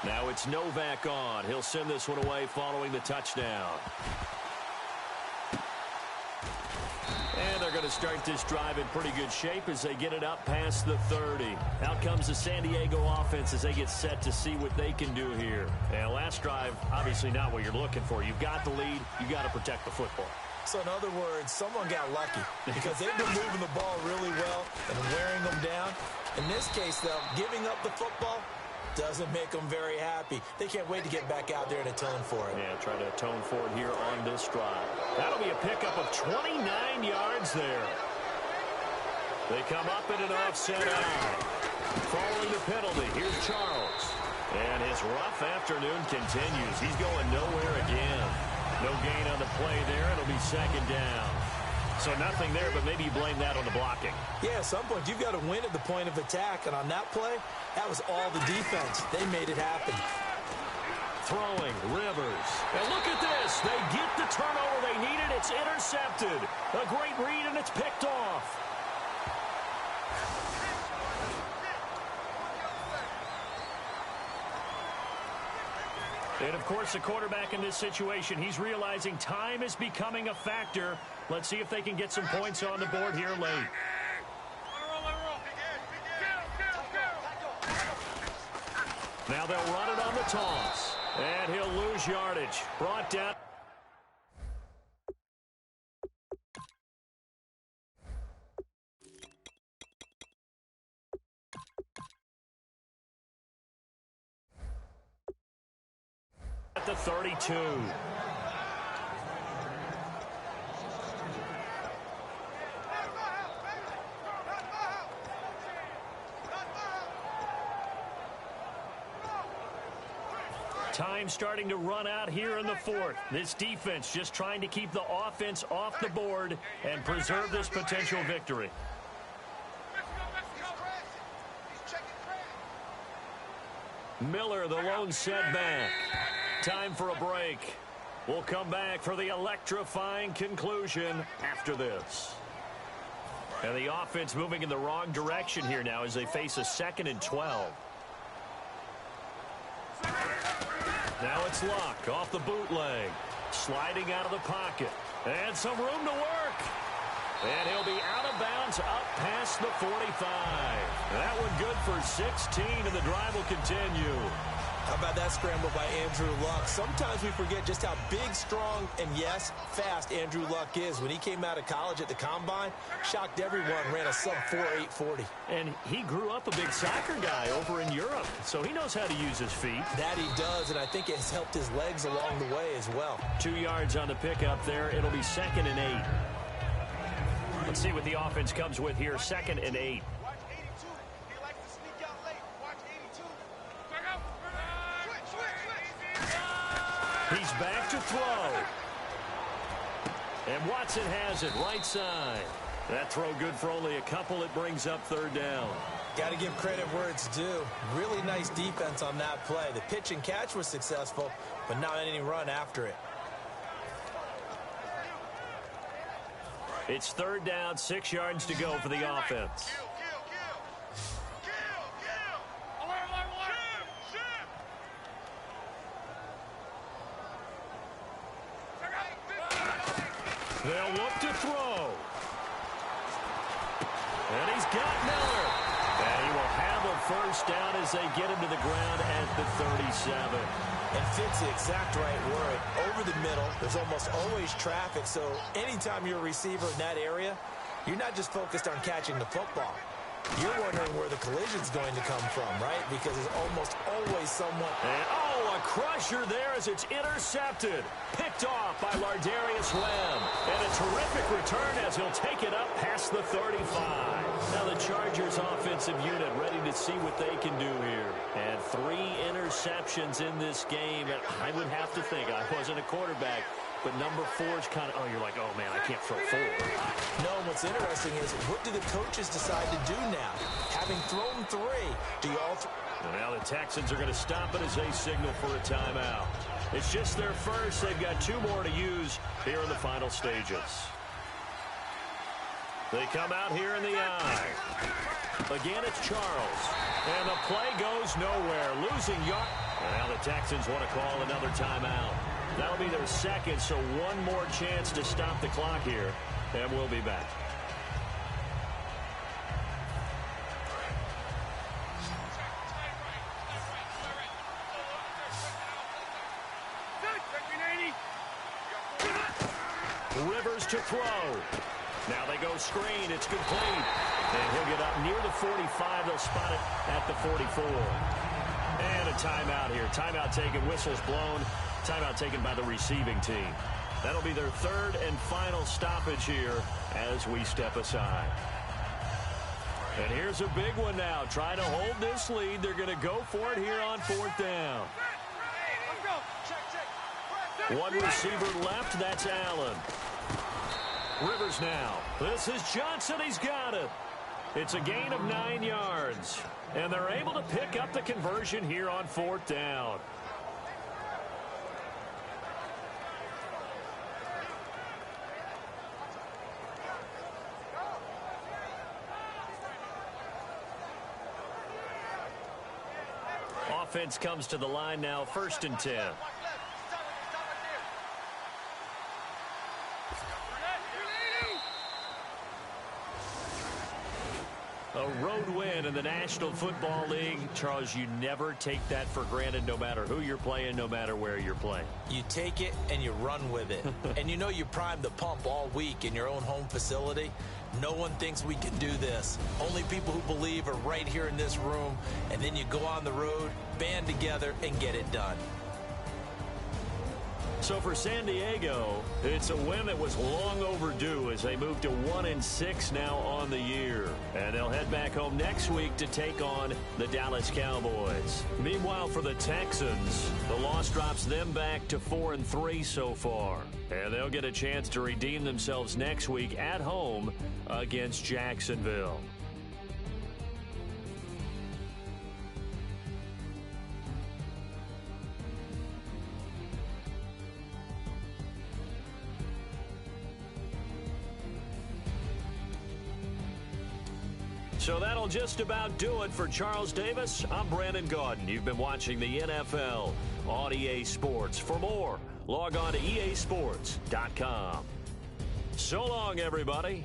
Now it's Novak on. He'll send this one away following the touchdown. And they're going to start this drive in pretty good shape as they get it up past the 30. Out comes the San Diego offense as they get set to see what they can do here. And last drive, obviously not what you're looking for. You've got the lead. You've got to protect the football. So in other words, someone got lucky because they've been moving the ball really well and wearing them down. In this case, though, giving up the football doesn't make them very happy. They can't wait to get back out there and atone for it. Yeah, try to atone for it here on this drive. That'll be a pickup of 29 yards there. They come up in an offset eye. Following the penalty, here's Charles. And his rough afternoon continues. He's going nowhere again. No gain on the play there. It'll be 2nd down. So nothing there, but maybe you blame that on the blocking. Yeah, at some point you've got to win at the point of attack. And on that play, that was all the defense. They made it happen. Throwing, Rivers. And look at this. They get the turnover they needed. It's intercepted. A great read, and it's picked off. And, of course, the quarterback in this situation, he's realizing time is becoming a factor. Let's see if they can get some points on the board here late. Now they'll run it on the toss. And he'll lose yardage. Brought down. At the 32. Time starting to run out here in the 4th. This defense just trying to keep the offense off the board and preserve this potential victory. Miller, the lone setback. Time for a break. We'll come back for the electrifying conclusion after this. And the offense moving in the wrong direction here now as they face a 2nd and 12. Now it's Luck off the bootleg. Sliding out of the pocket. And some room to work. And he'll be out of bounds up past the 45. That one good for 16, and the drive will continue. How about that scramble by Andrew Luck? Sometimes we forget just how big, strong, and yes, fast Andrew Luck is. When he came out of college at the Combine, shocked everyone, ran a sub-4 840. And he grew up a big soccer guy over in Europe, so he knows how to use his feet. That he does, and I think it has helped his legs along the way as well. 2 yards on the pickup there. It'll be 2nd and 8. Let's see what the offense comes with here. 2nd and 8. Watch 82. He likes to sneak out late. Watch 82. Switch. He's back to throw. And Watson has it right side. That throw good for only a couple. It brings up 3rd down. Got to give credit where it's due. Really nice defense on that play. The pitch and catch was successful, but not any run after it. It's 3rd down, 6 yards to go for the offense. They'll look to throw. And he's got Miller. And he will have a 1st down as they get him to the ground at the 37. And fits the exact right word. Over the middle, there's almost always traffic, so anytime you're a receiver in that area, you're not just focused on catching the football. You're wondering where the collision's going to come from, right? Because there's almost always someone. And, oh, a crusher there as it's intercepted. Picked off by Lardarius Webb. And a terrific return as he'll take it up past the 35. Now the Chargers offensive unit ready to see what they can do here. And 3 interceptions in this game. And I would have to think, I wasn't a quarterback, but number 4 is kind of, oh, you're like, oh, man, I can't throw 4. No, what's interesting is what do the coaches decide to do now? Having thrown 3, do you all... Well, now the Texans are going to stop it as they signal for a timeout. It's just their first. They've got 2 more to use here in the final stages. They come out here in the eye. Again, it's Charles. And the play goes nowhere. Losing yard. Now the Texans want to call another timeout. That'll be their 2nd, so 1 more chance to stop the clock here. And we'll be back. Rivers to throw. Now they go screen. It's complete. And he'll get up near the 45. They'll spot it at the 44. And a timeout here. Timeout taken. Whistles blown. Timeout taken by the receiving team. That'll be their 3rd and final stoppage here as we step aside. And here's a big one now. Trying to hold this lead. They're going to go for it here on 4th down. 1 receiver left. That's Allen. Rivers now. This is Johnson. He's got it. It's a gain of 9 yards. And they're able to pick up the conversion here on 4th down. Offense comes to the line now, 1st and 10. A road win in the National Football League. Charles, you never take that for granted no matter who you're playing, no matter where you're playing. You take it and you run with it. And you know you primed the pump all week in your own home facility. No one thinks we can do this. Only people who believe are right here in this room. And then you go on the road, band together, and get it done. So for San Diego, it's a win that was long overdue as they move to 1-6 now on the year. And they'll head back home next week to take on the Dallas Cowboys. Meanwhile, for the Texans, the loss drops them back to 4-3 so far. And they'll get a chance to redeem themselves next week at home against Jacksonville. So that'll just about do it for Charles Davis. I'm Brandon Gaudin. You've been watching the NFL on EA Sports. For more, log on to easports.com. So long, everybody.